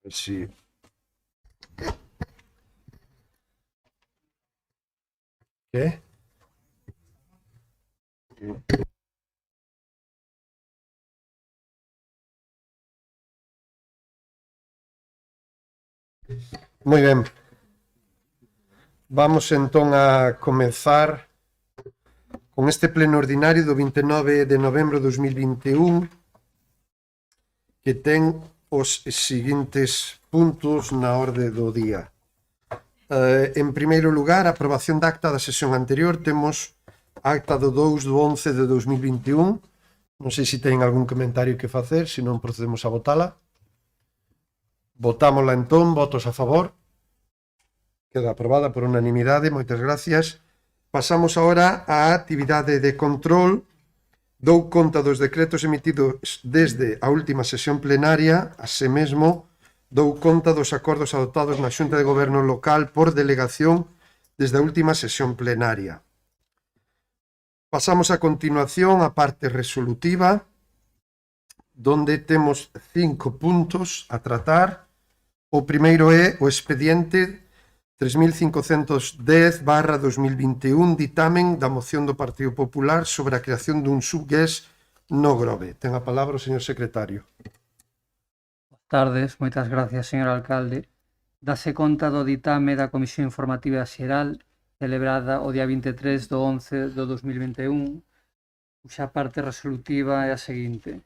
ver si... ¿Qué? Moi ben. Vamos entón a comenzar con este pleno ordinario do 29 de novembro de 2021 que ten os seguintes puntos na orde do día. En primeiro lugar, a aprobación da acta da sesión anterior. Temos acta do 2 do 11 de 2021. Non sei se teñen algún comentario que facer, se non procedemos a votala. Votámosla entón, votos a favor. Queda aprobada por unanimidade, moitas gracias. Pasamos agora á actividade de control. Dou conta dos decretos emitidos desde a última sesión plenaria, así mesmo dou conta dos acordos adoptados na Xunta de Goberno local por delegación desde a última sesión plenaria. Pasamos a continuación á parte resolutiva, donde temos 5 puntos a tratar. O primeiro é o expediente 3510/2021, ditamen da moción do Partido Popular sobre a creación dun subgués no Grove. Ten a palabra o señor secretario. Boas tardes, moitas gracias, señor alcalde. Dase conta do ditame da Comisión Informativa Xeral celebrada o día 23 do 11 do 2021, cuxa parte resolutiva é a seguinte.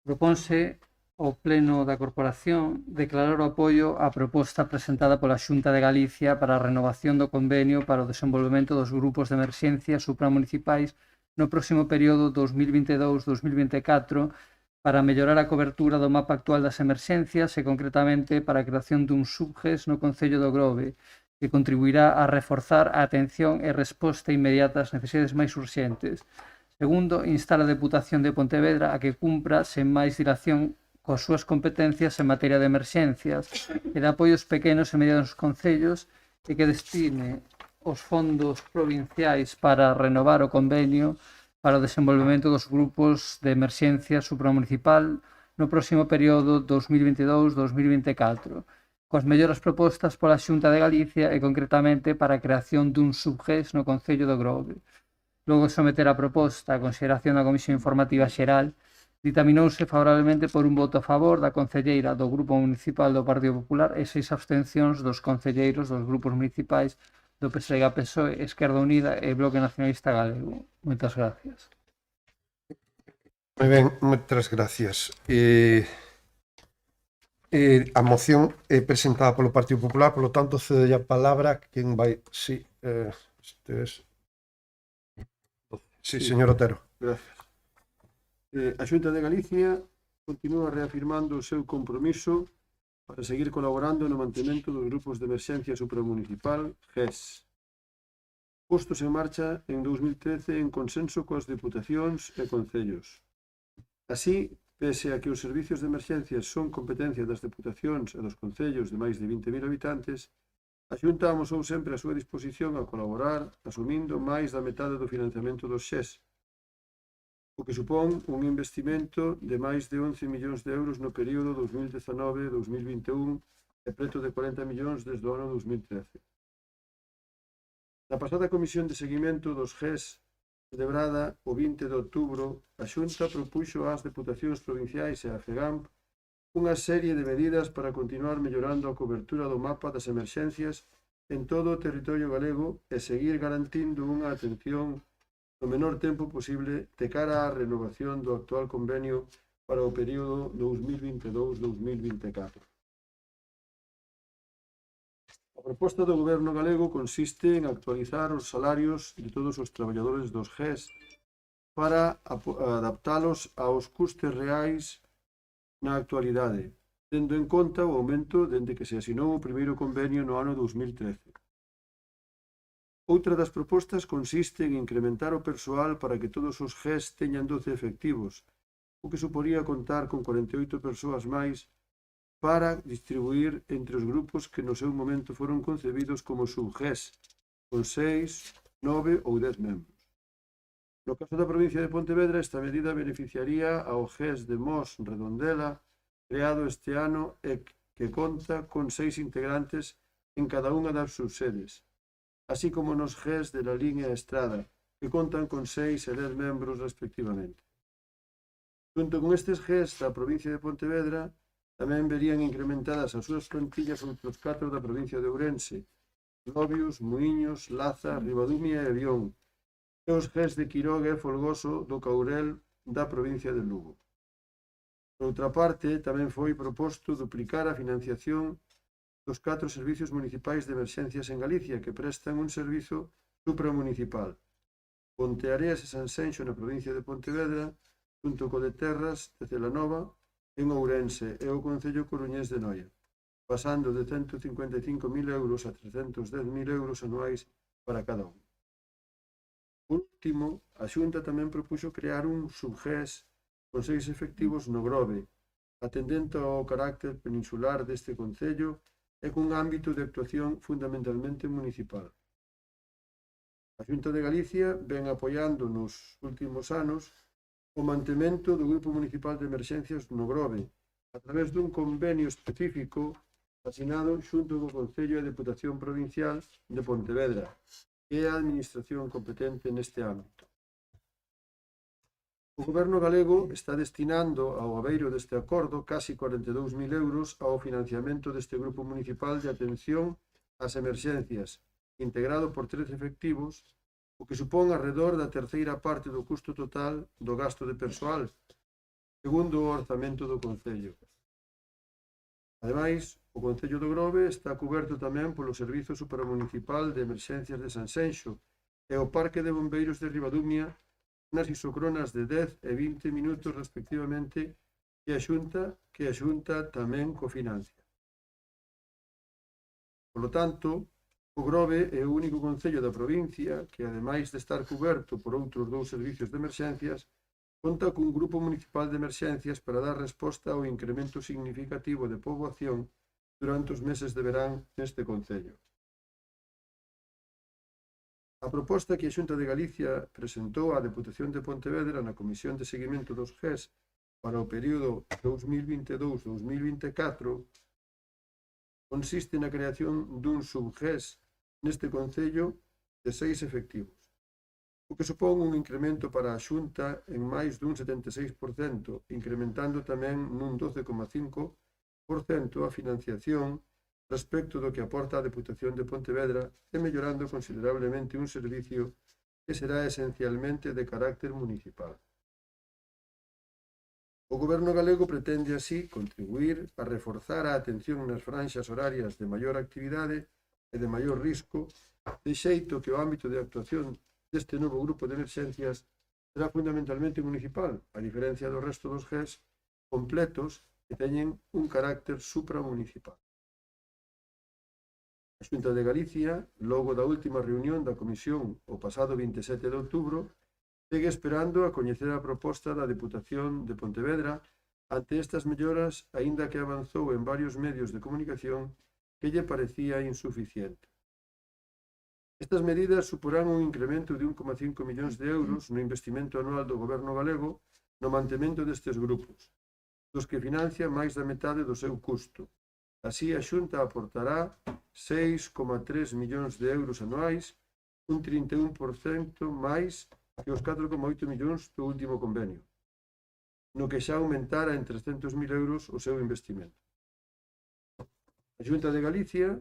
Proponse o Pleno da Corporación declarar o apoio á proposta presentada pola Xunta de Galicia para a renovación do convenio para o desenvolvemento dos grupos de emerxencia supramunicipais no próximo período 2022-2024 para mellorar a cobertura do mapa actual das emerxencias e concretamente para a creación dun subges no Concello do Grove que contribuirá a reforzar a atención e resposta inmediata ás necesidades máis urxentes. Segundo, instar a Deputación de Pontevedra a que cumpra sen máis dilación coas súas competencias en materia de emerxencias e de apoios pequenos e medianos concellos e que destine os fondos provinciais para renovar o convenio para o desenvolvemento dos grupos de emerxencia supramunicipal no próximo período 2022-2024, coas melloras propostas pola Xunta de Galicia e concretamente para a creación dun subges no Concello do Grove. Logo de someter a proposta a consideración da Comisión Informativa Xeral, ditaminouse favorablemente por un voto a favor da concelleira do Grupo Municipal do Partido Popular e 6 abstencións dos concelleiros dos grupos municipais do PSOE, PSOE, Esquerda Unida e Bloque Nacionalista Galego. Moitas gracias. Moi ben, moitas gracias. A moción é presentada polo Partido Popular, polo tanto, cedo a palabra a quen vai... Sí, sí, señor Otero. Gracias. A Xunta de Galicia continúa reafirmando o seu compromiso para seguir colaborando no mantemento dos grupos de emerxencia supramunicipal GES, postos en marcha en 2013 en consenso coas deputacións e concellos. Así, pese a que os servicios de emerxencia son competencia das deputacións e dos concellos de máis de 20.000 habitantes, a Xunta amosou sempre a súa disposición a colaborar asumindo máis da metade do financiamento dos XES, o que supón un investimento de máis de 11 millóns de euros no período 2019-2021 e preto de 40 millóns desde o ano 2013. Na pasada comisión de seguimento dos GES, celebrada o 20 de outubro, a Xunta propuxo ás deputacións provinciais e a FEGAMP unha serie de medidas para continuar mellorando a cobertura do mapa das emerxencias en todo o territorio galego e seguir garantindo unha atención no menor tempo posible de cara á renovación do actual convenio para o período 2022-2024. A proposta do Goberno galego consiste en actualizar os salarios de todos os traballadores dos GES para adaptalos aos custes reais na actualidade, tendo en conta o aumento dende que se asinou o primeiro convenio no ano 2013. Outra das propostas consiste en incrementar o persoal para que todos os GES teñan 12 efectivos, o que suporía contar con 48 persoas máis para distribuir entre os grupos que no seu momento foron concebidos como subGES, con 6, 9 ou 10 membros. No caso da provincia de Pontevedra, esta medida beneficiaría ao GES de Mos Redondela, creado este ano e que conta con 6 integrantes en cada unha das súas sedes, así como nos GES de la Línea Estrada, que contan con 6 e 10 membros respectivamente. Junto con estes GES da provincia de Pontevedra, tamén verían incrementadas as súas plantillas outros 4 da provincia de Ourense, Lobios, Muiños, Laza, Ribadumia e Avión, e os GES de Quiroga e Folgoso do Caurel da provincia de Lugo. Por outra parte, tamén foi proposto duplicar a financiación dos 4 servicios municipais de emerxencias en Galicia que prestan un servizo supramunicipal. Ponteareas e Sanxenxo na provincia de Pontevedra, junto co de Terras de Celanova en Ourense e o Concello Coruñés de Noia, pasando de 155.000 euros a 310.000 euros anuais para cada un. Por último, a Xunta tamén propuxo crear un subGES con 6 efectivos no Grove, atendendo ao carácter peninsular deste concello e cun ámbito de actuación fundamentalmente municipal. A Xunta de Galicia ven apoiando nos últimos anos o mantemento do Grupo Municipal de Emerxencias no Grove, a través dun convenio específico asinado xunto co Concello e a Deputación Provincial de Pontevedra, que é a administración competente neste ámbito. O Goberno galego está destinando ao abeiro deste acordo casi 42.000 euros ao financiamento deste Grupo Municipal de Atención ás Emerxencias, integrado por 13 efectivos, o que supón arredor da terceira parte do custo total do gasto de persoal, segundo o orzamento do Concello. Ademais, o Concello do Grove está cuberto tamén polo Servizo Supramunicipal de Emerxencias de Sanxenxo e o Parque de Bombeiros de Ribadumia nas isocronas de 10 e 20 minutos respectivamente que a Xunta tamén cofinancia. Polo tanto, o Grove é o único concello da provincia que, ademais de estar cuberto por outros 2 servicios de emerxencias, conta cun grupo municipal de emerxencias para dar resposta ao incremento significativo de poboación durante os meses de verán neste concello. A proposta que a Xunta de Galicia presentou á Deputación de Pontevedra na Comisión de Seguimento dos GES para o período 2022-2024 consiste na creación dun subGES neste concello de 6 efectivos, o que supón un incremento para a Xunta en máis dun 76%, incrementando tamén nun 12,5% a financiación respecto do que aporta a Deputación de Pontevedra e mellorando considerablemente un servicio que será esencialmente de carácter municipal. O Goberno galego pretende así contribuir a reforzar a atención nas franxas horarias de maior actividade e de maior risco, de xeito que o ámbito de actuación deste novo grupo de emerxencias será fundamentalmente municipal, a diferencia do resto dos GES completos que teñen un carácter supramunicipal. A Xunta de Galicia, logo da última reunión da Comisión o pasado 27 de outubro, segue esperando a coñecer a proposta da Deputación de Pontevedra ante estas melloras, aínda que avanzou en varios medios de comunicación que lle parecía insuficiente. Estas medidas suporán un incremento de 1,5 millóns de euros no investimento anual do Goberno galego no mantemento destes grupos, dos que financia máis da metade do seu custo. Así, a Xunta aportará 6,3 millóns de euros anuais, un 31% máis que os 4,8 millóns do último convenio, no que xa aumentara en 300.000 euros o seu investimento. A Xunta de Galicia,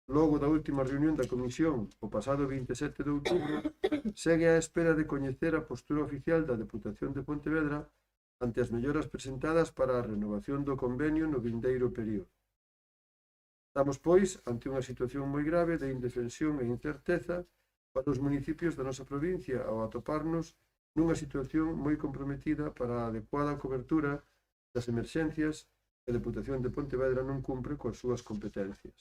logo da última reunión da Comisión o pasado 27 de outubro, segue á espera de coñecer a postura oficial da Deputación de Pontevedra ante as melloras presentadas para a renovación do convenio no vindeiro período. Estamos, pois, ante unha situación moi grave de indefensión e incerteza para os municipios da nosa provincia ao atoparnos nunha situación moi comprometida para a adecuada cobertura das emerxencias e a Deputación de Pontevedra non cumpre coas súas competencias.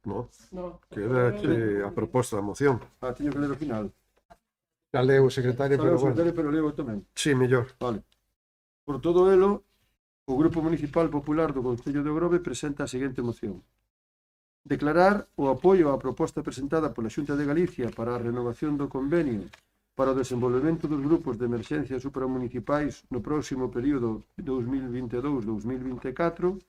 No, queda a proposta da moción. Teño que ler o final. Já leo o secretario, pero bueno. Pero leo tamén. Sí, mellor. Vale. Por todo elo, O Grupo Municipal Popular do Concello de Ogrove presenta a seguinte moción. Declarar o apoio á proposta presentada pola Xunta de Galicia para a renovación do convenio para o desenvolvemento dos grupos de emerxencia supramunicipais no próximo período 2022-2024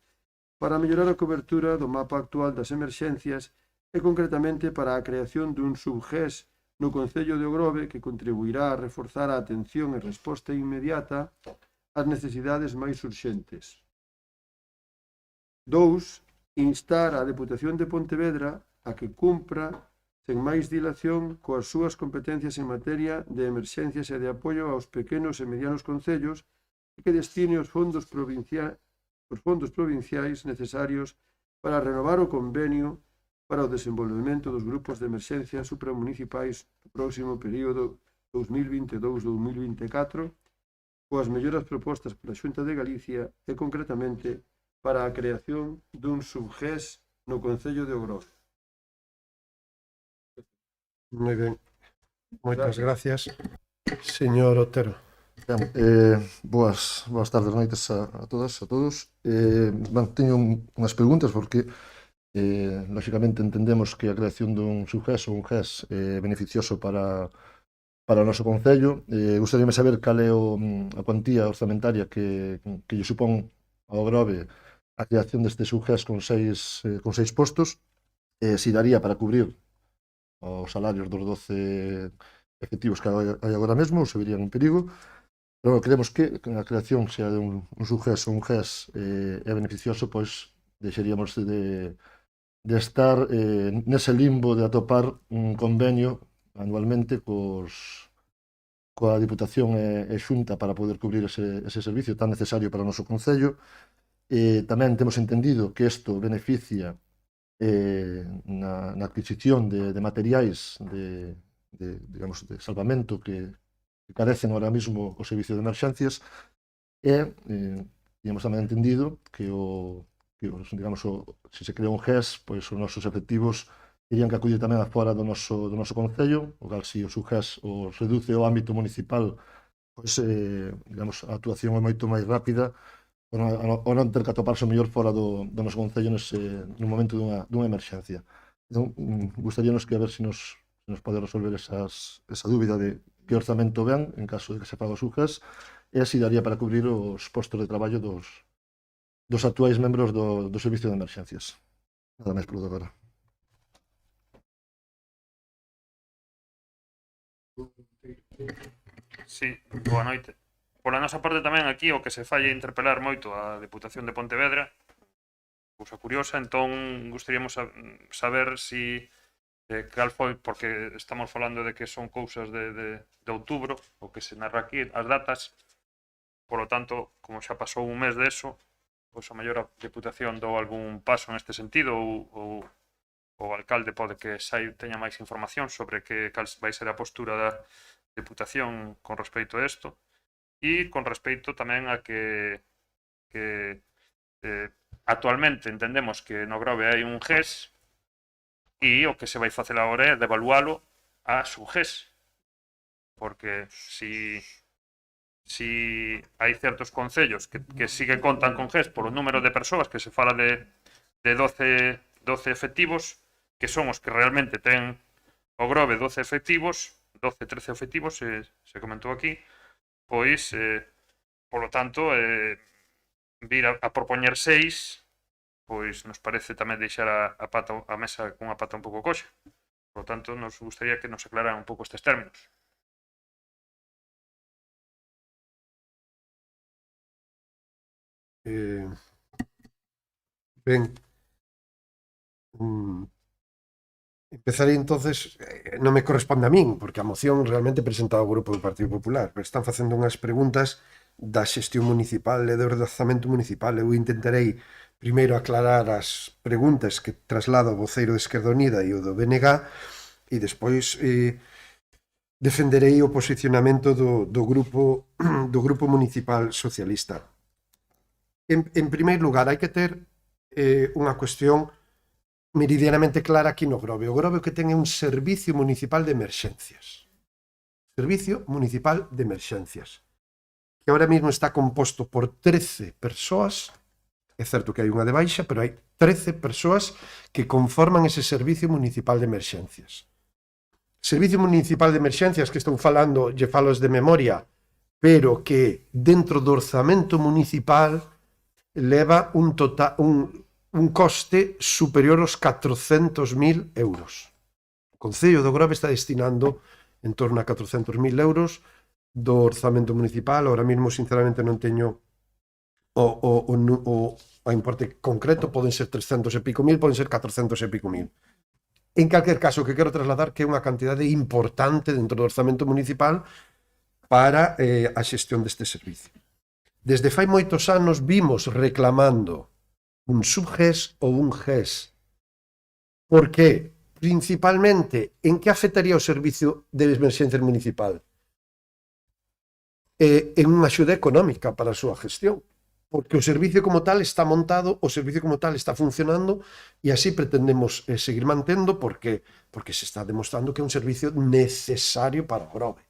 para mellorar a cobertura do mapa actual das emerxencias e concretamente para a creación dun subGES no Concello de Ogrove que contribuirá a reforzar a atención e resposta inmediata ás necesidades máis urxentes. 2. Instar a Deputación de Pontevedra a que cumpra sen máis dilación coas súas competencias en materia de emerxencias e de apoio aos pequenos e medianos concellos e que destine os fondos provinciais necesarios para renovar o convenio para o desenvolvemento dos grupos de emerxencia supramunicipais no próximo período 2022-2024 coas melloras propostas pola Xunta de Galicia e concretamente para a creación dun subGES no Concello de Ogrove. Moi ben. Moitas gracias. Señor Otero. Ben, boas tardes, noites a todas, a todos. Teño unhas preguntas porque lógicamente entendemos que a creación dun subGES ou un GES é beneficioso para o noso Concello. Gostaríame saber cal é a cuantía orzamentaria que lle supón ao Ogrove a creación deste subGES con seis postos, se daría para cubrir os salarios dos 12 efectivos que hai agora mesmo, ou se verían en perigo. Pero creemos que a creación, sea de un subGES ou un GES, é beneficioso, pois deixaríamos de estar nese limbo de atopar un convenio anualmente coa Diputación e Xunta para poder cubrir ese servicio tan necesario para o noso Concello. Tamén temos entendido que isto beneficia na adquisición de materiais de salvamento que carecen ahora mismo o servicio de emerxencias e temos tamén entendido que se se crea un GES, pois os nosos efectivos terían que acudir tamén a fora do noso Concello, o cal se o GES o reduce o ámbito municipal, pois a actuación é moito máis rápida o non ter que atoparse mellor fora do noso Concello no momento dunha emerxencia. Entón, gustaríanos que a ver se nos pode resolver esa dúbida de que orzamento ven en caso de que se faga o subGES e así daría para cubrir os postos de traballo dos actuais membros do Servicio de Emerxencias. Nada máis por de agora. Sí, boa noite. Pola nosa parte tamén aquí o que se fai é interpelar moito a Deputación de Pontevedra, cousa curiosa, entón gostaríamos saber si cal foi, porque estamos falando de que son cousas de outubro, o que se narra aquí, as datas, polo tanto, como xa pasou un mes de eso, pois a mellor a Deputación dou algún paso neste sentido ou o alcalde pode que teña máis información sobre cal vai ser a postura da Deputación con respecto a isto. E con respecto tamén a que actualmente entendemos que no Grove hai un GES e o que se vai facer agora é devalualo a subGES, porque si hai certos concellos que sí que contan con GES por o número de persoas, que se fala de 12 efectivos, que son os que realmente ten o Grove 12 efectivos, 12-13 efectivos, se comentou aquí, pois, polo tanto, vir a propoñer 6, pois nos parece tamén deixar a mesa cunha pata un pouco coxa. Por tanto, nos gustaría que nos aclararan un pouco estes términos. Ben, empezarei entonces, non me corresponde a min, porque a moción realmente presentado o Grupo do Partido Popular, pero están facendo unhas preguntas da xestión municipal e do orzamento municipal. Eu intentarei primeiro aclarar as preguntas que traslado o voceiro de Esquerda Unida e o do BNG e despois defenderei o posicionamento do Grupo Municipal Socialista. En primeiro lugar, hai que ter unha cuestión meridianamente clara aquí no Grove. O Grove que ten é un servicio municipal de emerxencias. Servicio municipal de emerxencias. que ahora mismo está composto por 13 persoas, é certo que hai unha de baixa, pero hai 13 persoas que conforman ese Servicio Municipal de Emerxencias. Servicio Municipal de Emerxencias, que estou falando, lle falos de memoria, pero que dentro do orzamento municipal leva un coste superior aos 400.000 euros. O Concello do Grove está destinando en torno a 400.000 euros do orzamento municipal. Ahora mismo, sinceramente, non teño o importe concreto, poden ser 300 e pico mil, poden ser 400 e pico mil. En calquer caso, que quero trasladar que é unha cantidade importante dentro do orzamento municipal para a xestión deste servicio. Desde fai moitos anos vimos reclamando un subGES ou un GES. Por que? Principalmente, en que afectaría o servicio de emerxencias municipal? En unha axuda económica para a súa gestión. Porque o servicio como tal está montado, o servicio como tal está funcionando e así pretendemos seguir mantendo porque se está demostrando que é un servicio necesario para o Grove.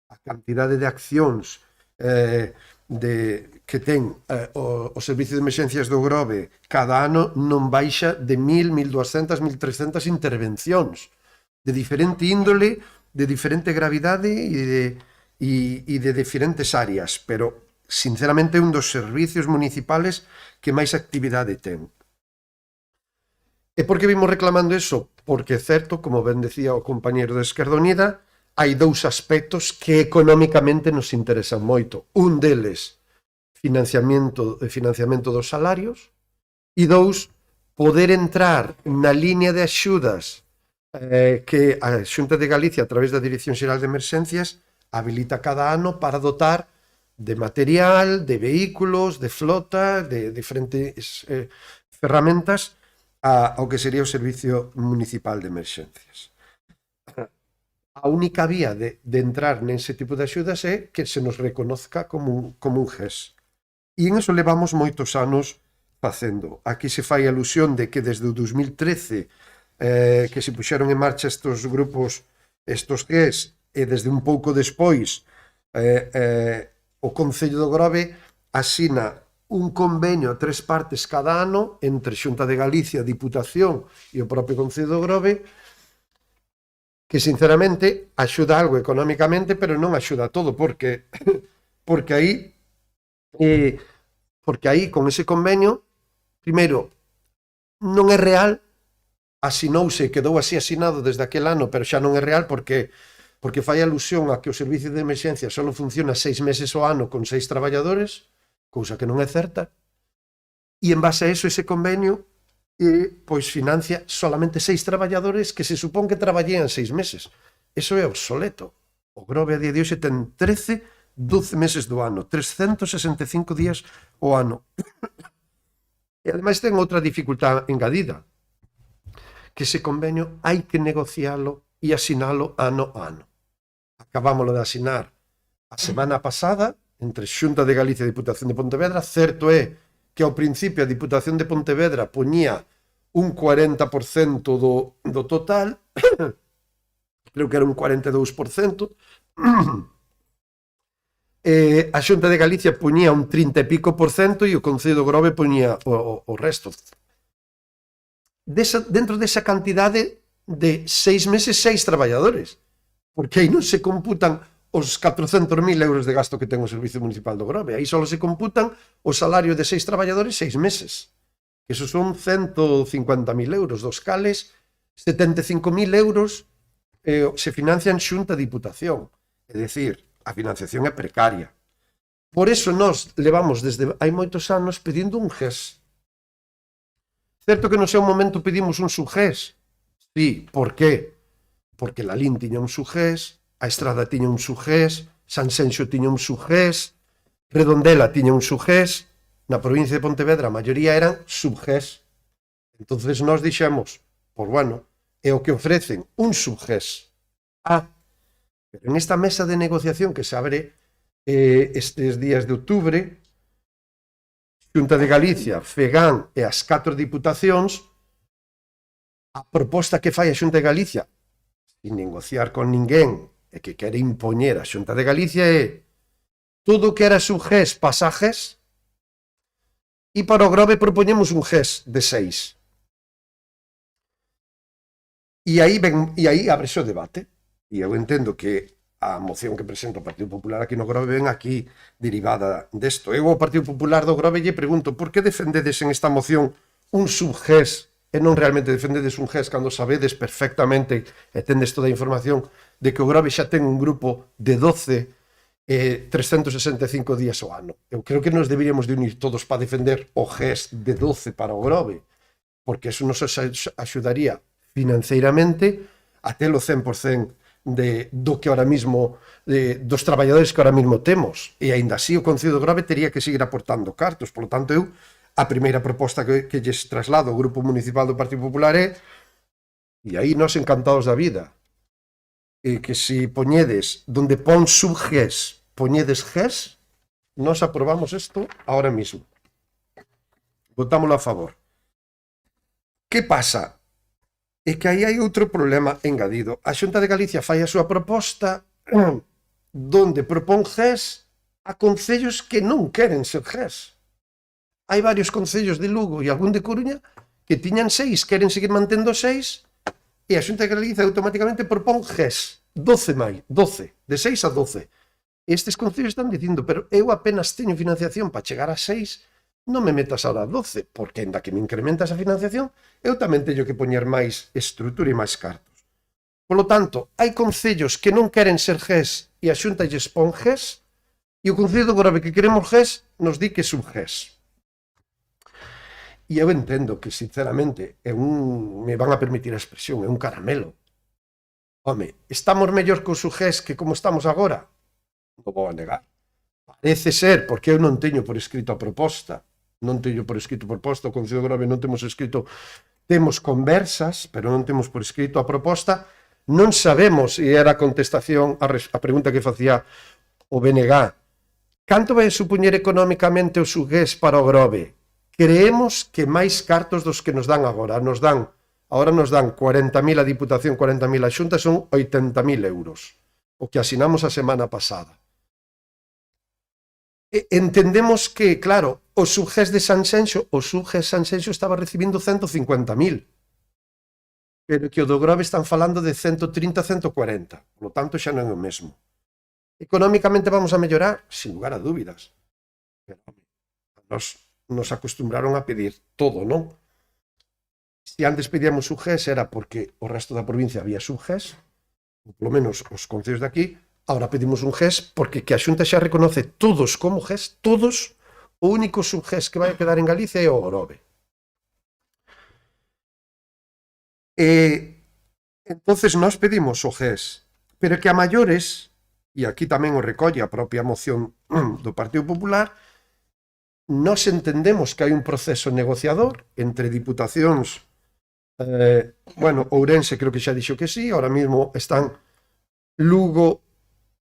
A cantidade de accións que ten o Servicio de Emerxencias do Grove cada ano non baixa de 1.000, 1.200, 1.300 intervencións de diferente índole, de diferente gravidade e de diferentes áreas, pero sinceramente é un dos servicios municipales que máis actividade ten. E por que vimos reclamando eso? Porque é certo, como ben decía o compañeiro de Esquerda Unida, hai dous aspectos que económicamente nos interesan moito. Un deles, financiamento dos salarios, e dous, poder entrar na línea de axudas que a Xunta de Galicia, a través da Dirección Xeral de Emerxencias, habilita cada ano para dotar de material, de vehículos, de flota, de diferentes ferramentas ao que sería o Servicio Municipal de Emerxencias. A única vía de entrar nese tipo de axudas é que se nos reconozca como un GES. E en eso levamos moitos anos facendo. Aquí se fai alusión de que desde o 2013 que se puxeron en marcha estes grupos, estes GES, e desde un pouco despois o Concello do Grove asina un convenio a 3 partes cada ano entre Xunta de Galicia, Diputación e o propio Concello do Grove, que sinceramente axuda algo económicamente, pero non axuda todo, porque aí con ese convenio, primeiro, non é real, asinouse, quedou así asinado desde aquel ano, pero xa non é real porque fai alusión a que o servicio de emerxencia só funciona 6 meses ao ano con 6 traballadores, cousa que non é certa, e en base a eso, ese convenio pois financia solamente 6 traballadores que se supón que traballean 6 meses. Eso é obsoleto. O Grove a día de hoxe ten 12 meses do ano, 365 días ao ano. E ademais ten outra dificultad engadida, que ese convenio hai que negocialo e asinalo ano a ano. Acabámoslo de asinar a semana pasada entre Xunta de Galicia e Diputación de Pontevedra. Certo é que ao principio a Diputación de Pontevedra poñía un 40% do total, creo que era un 42%, a Xunta de Galicia poñía un 30 e pico por cento e o Concello do Grove poñía o resto. Dentro desa cantidade de 6 meses, 6 traballadores, porque aí non se computan os 400.000 euros de gasto que ten o Servicio Municipal do Grove, aí só se computan o salario de 6 traballadores 6 meses, que esos son 150.000 euros, dos cales 75.000 euros se financian Xunta Diputación, é dicir, a financiación é precaria. Por eso nós levamos desde hai moitos anos pedindo un GES. Certo que no seu momento pedimos un subGES. Sí, por qué? Porque Lalín tiña un subGES, a Estrada tiña un subGES, Sanxenxo tiña un subGES, Redondela tiña un subGES, na provincia de Pontevedra a maioría eran subGES. Entonces nós dixemos, por bueno, é o que ofrecen un subGES. Pero en esta mesa de negociación que se abre estes días de outubro, Xunta de Galicia, FEGAN e as 4 diputacións, a proposta que fai a Xunta de Galicia, sin negociar con ninguén, e que quere impoñer a Xunta de Galicia é todo o que era subGES pasa a GES, e para o Grove propoñemos un GES de 6. E aí ábrese o debate. E eu entendo que a moción que presenta o Partido Popular aquí no Grove ven aquí derivada desto. Eu ao Partido Popular do Grove lle pregunto por que defendedes en esta moción un subGES e non realmente defendedes un GES cando sabedes perfectamente e tendes toda a información de que o Grove xa ten un grupo de 12 365 días ao ano. Eu creo que nos deberíamos de unir todos para defender o GES de 12 para o Grove, porque eso nos axudaría financeiramente a ter o 100% do que ahora mismo dos traballadores que ahora mismo temos, e aínda así o Concello do Grove tería que seguir aportando cartos. Por lo tanto, eu a primeira proposta que lles traslado ao Grupo Municipal do Partido Popular é, e aí nós encantados da vida, que se poñedes donde pon subGES, poñedes GES, nós aprobamos isto ahora mismo, votámoslo a favor. Que pasa? É que aí hai outro problema engadido. A Xunta de Galicia fai a súa proposta donde propón GES a concellos que non queren ser GES. Hai varios concellos de Lugo e algún de Coruña que tiñan 6, queren seguir mantendo 6, e a Xunta de Galicia automáticamente propón GES, 12 máis, 12, de 6 a 12. Estes concellos están dicindo, pero eu apenas teño financiación para chegar a 6, non me metas ahora a 12, porque ainda que me incrementas a financiación, eu tamén teño que poñer máis estrutura e máis cartos. Por lo tanto, hai concellos que non queren ser GES e a Xunta lles pon GES, e o Concello do Grove que queremos GES nos di que é subGES. E eu entendo que, sinceramente, me van a permitir a expresión, é un caramelo. Home, estamos mellor co subGES que como estamos agora? Non vou a negar. Parece ser, porque eu non teño por escrito a proposta, o Concello do Grove non temos escrito, temos conversas, pero non temos por escrito a proposta, non sabemos, e era a contestación a pregunta que facía o BNG, canto vai supoñer económicamente o subGES para o Grove? Creemos que máis cartos dos que nos dan agora, nos dan 40.000 a Diputación, 40.000 a Xunta, son 80.000 euros, o que asinamos a semana pasada. Entendemos que, claro, o subGES de Sanxenxo estaba recibindo 150.000, pero que o do Grove están falando de 130, 140, por lo tanto xa non é o mesmo. Económicamente vamos a mellorar, sin lugar a dúbidas, pero nos acostumbraron a pedir todo, non? Se antes pedíamos subGES era porque o resto da provincia había subGES, ou polo menos os concellos de aquí. Ahora pedimos un GES porque que a Xunta xa reconoce todos como GES, todos, o único subGES que vai a quedar en Galicia é o Grove. Entonces nós pedimos o GES, pero que a maiores, e aquí tamén o recolle a propia moción do Partido Popular, nós entendemos que hai un proceso negociador entre diputacións, Ourense creo que xa dixo que sí, ahora mismo están Lugo,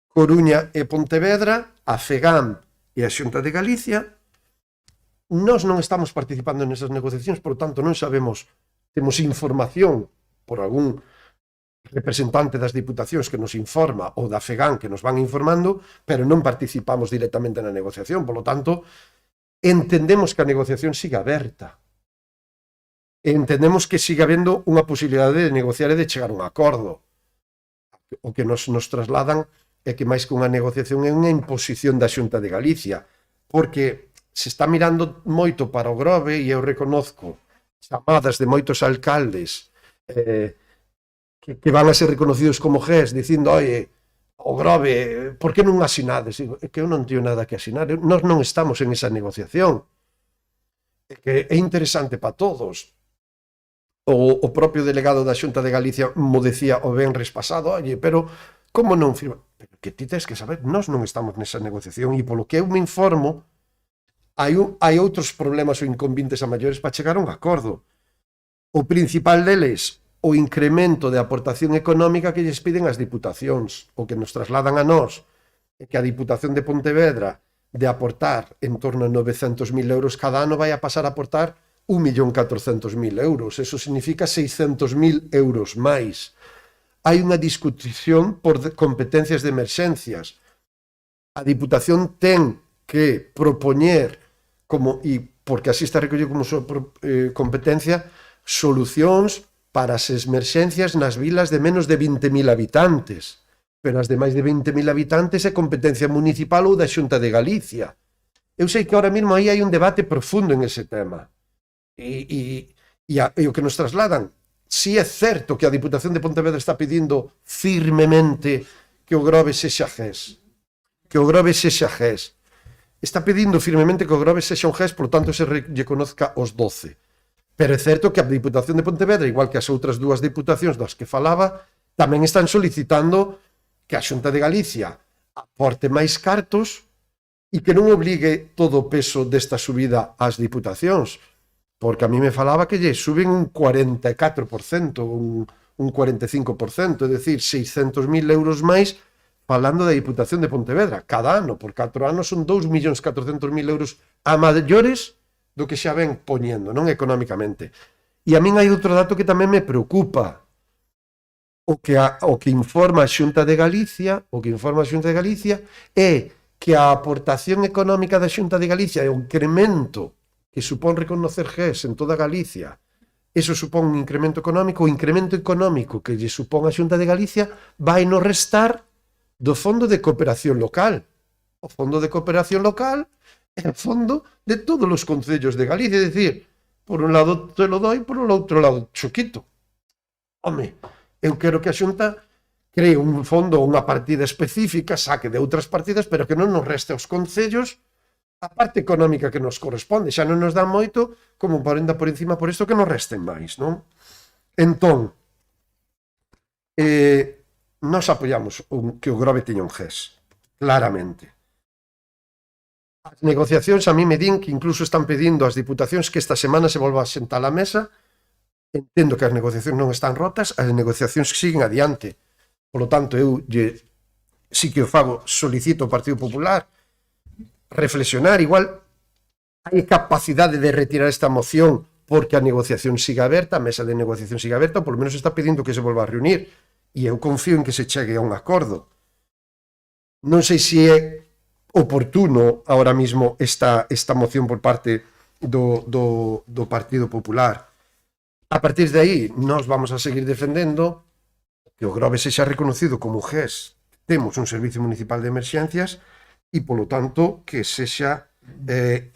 Coruña e Pontevedra, a FEGAM e a Xunta de Galicia. Nós non estamos participando nesas negociacións, por tanto non sabemos, temos información por algún representante das diputacións que nos informa ou da FEGAM que nos van informando, pero non participamos directamente na negociación, por lo tanto entendemos que a negociación siga aberta. Entendemos que siga habendo unha posibilidade de negociar e de chegar a un acordo. O que nos trasladan é que máis que unha negociación é unha imposición da Xunta de Galicia, porque se está mirando moito para o Grove, e eu reconozco chamadas de moitos alcaldes que van a ser reconocidos como GES, dicindo, oye, o Grove, por que non asinades? É que eu non teño nada que asinar, nós non estamos en esa negociación. É que é interesante para todos. O propio delegado da Xunta de Galicia mo decía o venres pasado, oye, pero como non firma? Pero que ti tens que saber, nós non estamos nesa negociación, e polo que eu me informo, hai outros problemas ou inconvenientes a maiores para chegar a un acordo. O principal deles, o incremento de aportación económica que lles piden as diputacións, o que nos trasladan a nós, é que a Diputación de Pontevedra, de aportar en torno a 900.000 euros cada ano, vai a pasar a aportar 1.400.000 euros. Eso significa 600.000 euros máis. Hai unha discusión por competencias de emerxencias. A Diputación ten que propoñer, porque así está recollido como competencia, solucións para as emerxencias nas vilas de menos de 20.000 habitantes. Pero as de máis de 20.000 habitantes é competencia municipal ou da Xunta de Galicia. Eu sei que ahora mesmo aí hai un debate profundo en ese tema. E o que nos trasladan, si é certo que a Diputación de Pontevedra está pedindo firmemente que o Grove sexa GES. Que o Grove sexa GES. Está pedindo firmemente que o Grove sexa un GES, por tanto se reconozca os 12. Pero é certo que a Diputación de Pontevedra, igual que as outras dúas diputacións das que falaba, tamén están solicitando que a Xunta de Galicia aporte máis cartos e que non obligue todo o peso desta subida ás diputacións, porque a mí me falaba que lle suben un 44%, un 45%, é dicir, 600.000 euros máis falando da Diputación de Pontevedra, cada ano, por 4 anos son 2.400.000 euros a maiores do que xa ven poñendo, non económicamente. E a min hai outro dato que tamén me preocupa. O que informa a Xunta de Galicia, é que a aportación económica da Xunta de Galicia é un incremento que supón reconocer GES en toda Galicia. Eso supón un incremento económico. O incremento económico que lle supón a Xunta de Galicia vai no restar do Fondo de Cooperación Local. O Fondo de Cooperación Local é o fondo de todos os concellos de Galicia. É dicir, por un lado te lo doy, por o outro lado choquito. Home, eu quero que a Xunta cree un fondo ou unha partida específica, saque de outras partidas, pero que non nos reste aos concellos a parte económica que nos corresponde. Xa non nos dan moito como por enda por encima por isto que nos resten máis, non? Entón, nós apoiamos que o Grove teña un GES, claramente. As negociacións a mí me din que incluso están pedindo ás diputacións que esta semana se volva a sentar á mesa. Entendo que as negociacións non están rotas, as negociacións siguen adiante. Por lo tanto, eu si que o fago, solicito ao Partido Popular reflexionar, igual hai capacidade de retirar esta moción porque a negociación siga aberta, a mesa de negociación siga aberta, ou polo menos está pedindo que se volva a reunir, e eu confío en que se chegue a un acordo. Non sei se é oportuno ahora mismo esta moción por parte do Partido Popular. A partir de aí, nós vamos a seguir defendendo que o Grove sexa reconocido como GES. Temos un servicio municipal de emerxencias e, polo tanto, que sexa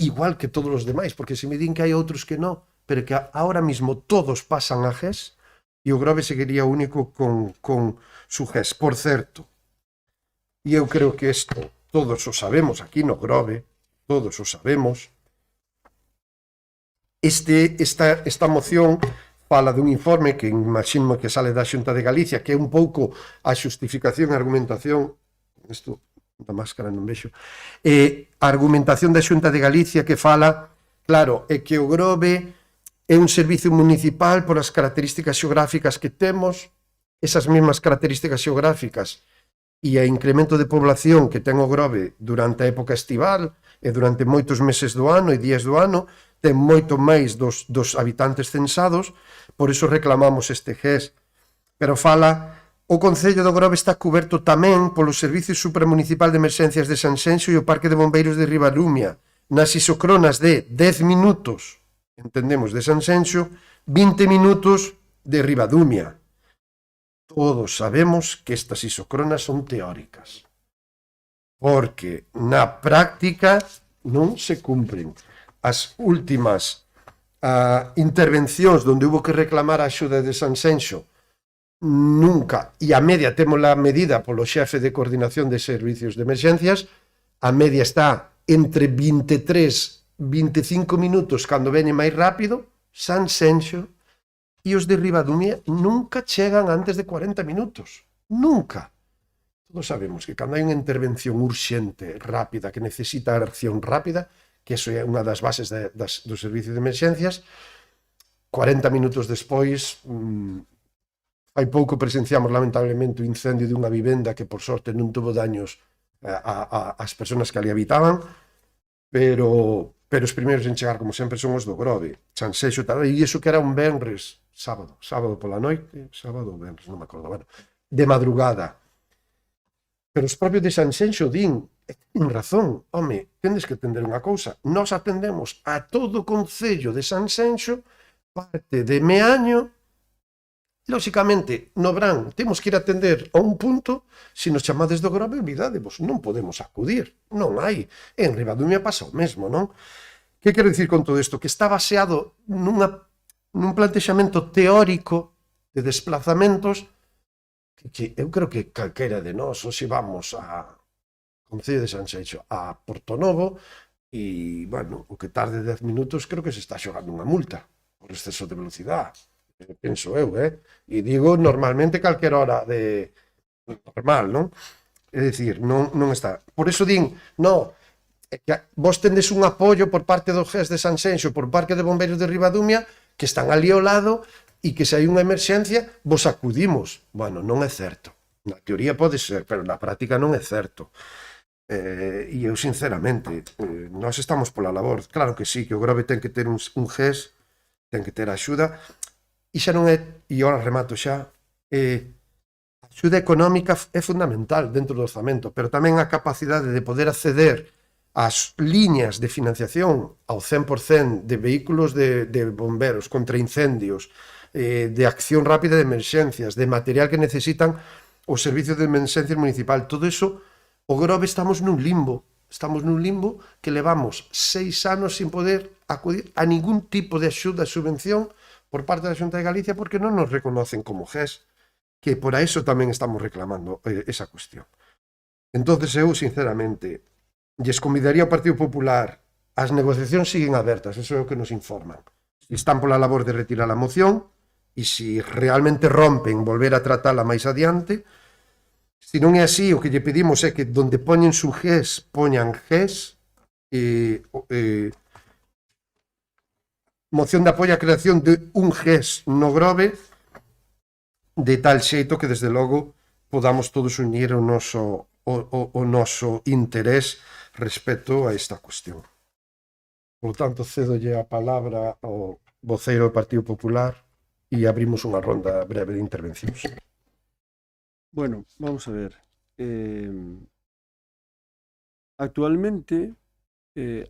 igual que todos os demais, porque se me din que hai outros que non, pero que ahora mismo todos pasan a GES e o Grove seguiría único con su GES. Por certo, e eu creo que isto todos o sabemos aquí no Grove, todos o sabemos, esta moción fala dun informe que imagino que sale da Xunta de Galicia, que é un pouco a xustificación e argumentación, isto da máscara non vexo, a argumentación da Xunta de Galicia que fala, claro, é que o Grove é un servicio municipal por as características xeográficas que temos, esas mesmas características xeográficas e a incremento de población que ten o Grove durante a época estival e durante moitos meses do ano e días do ano, ten moito máis dos habitantes censados, por iso reclamamos este GES. Pero fala, o Concello do Grove está cuberto tamén polo Servicio Supramunicipal de Emerxencias de Sanxenxo e o Parque de Bombeiros de Ribalumia, nas isocronas de 10 minutos, entendemos, de Sanxenxo, 20 minutos de Ribadumia. Todos sabemos que estas isocronas son teóricas, porque na práctica non se cumpren. As últimas intervencións onde hubo que reclamar a axuda de Sanxenxo nunca, e a media temos a medida polo xefe de coordinación de servicios de emerxencias, a media está entre 23-25 minutos cando vene máis rápido, Sanxenxo, e os de Ribadumia nunca chegan antes de 40 minutos. Nunca. Todos sabemos que cando hai unha intervención urxente, rápida, que necesita acción rápida, que iso é unha das bases do servicio de emerxencias, 40 minutos despois, hai pouco presenciamos lamentablemente o incendio dunha vivenda que por sorte non tuvo daños ás persoas que ali habitaban, pero os primeiros en chegar, como sempre, son os do Grove, Sanxenxo, e iso que era un venres, sábado pola noite, sábado ou venres, non me acordo, bueno, de madrugada. Pero os propios de Sanxenxo din ten razón, home, tendes que atender unha cousa. Nós atendemos a todo o Concello de Sanxenxo, parte de Meaño. Lóxicamente, no verán, temos que ir a atender a un punto, se nos chamades do Grove, olvidádevos, non podemos acudir, non hai. En Ribadumia pasa o mesmo, non? Que quero dicir con todo isto? Que está baseado nun plantexamento teórico de desplazamentos que eu creo que calquera de nós, hoxe vamos a Concello de Sanxenxo a Portonovo e, bueno, o que tarde 10 minutos creo que se está xogando unha multa por exceso de velocidade, penso eu, e digo normalmente calquera hora de normal, non? É dicir, non está. Por iso din, no, é que vos tendes un apoio por parte do GES de Sanxenxo, por Parque de Bombeiros de Ribadumia, que están ali ao lado e que se hai unha emerxencia, vos acudimos. Bueno, non é certo. Na teoría pode ser, pero na práctica non é certo. E eu, sinceramente, nós estamos pola labor. Claro que sí, que o Grove ten que ter un GES, ten que ter axuda, e xa non é, e agora remato xa, a axuda económica é fundamental dentro do orzamento, pero tamén a capacidade de poder acceder ás liñas de financiación ao 100% de vehículos de bomberos contra incendios, de acción rápida de emerxencias, de material que necesitan o servicio de emerxencias municipal. Todo iso, o Grove estamos nun limbo que levamos 6 anos sin poder acudir a ningún tipo de axuda, subvención por parte da Xunta de Galicia porque non nos reconocen como GES, que por eso tamén estamos reclamando esa cuestión. Entonces eu, sinceramente, lles convidaría ao Partido Popular, as negociacións siguen abertas, eso é o que nos informan. Están pola labor de retirar a moción e se realmente rompen volver a tratala máis adiante. Se non é así, o que lle pedimos é que donde poñen su GES, poñan GES, moción de apoio á creación de un GES no Grove, de tal xeito que, desde logo, podamos todos unir o noso interés respecto a esta cuestión. Por tanto, cedolle a palabra ao voceiro do Partido Popular e abrimos unha ronda breve de intervencións. Bueno, vamos a ver. Actualmente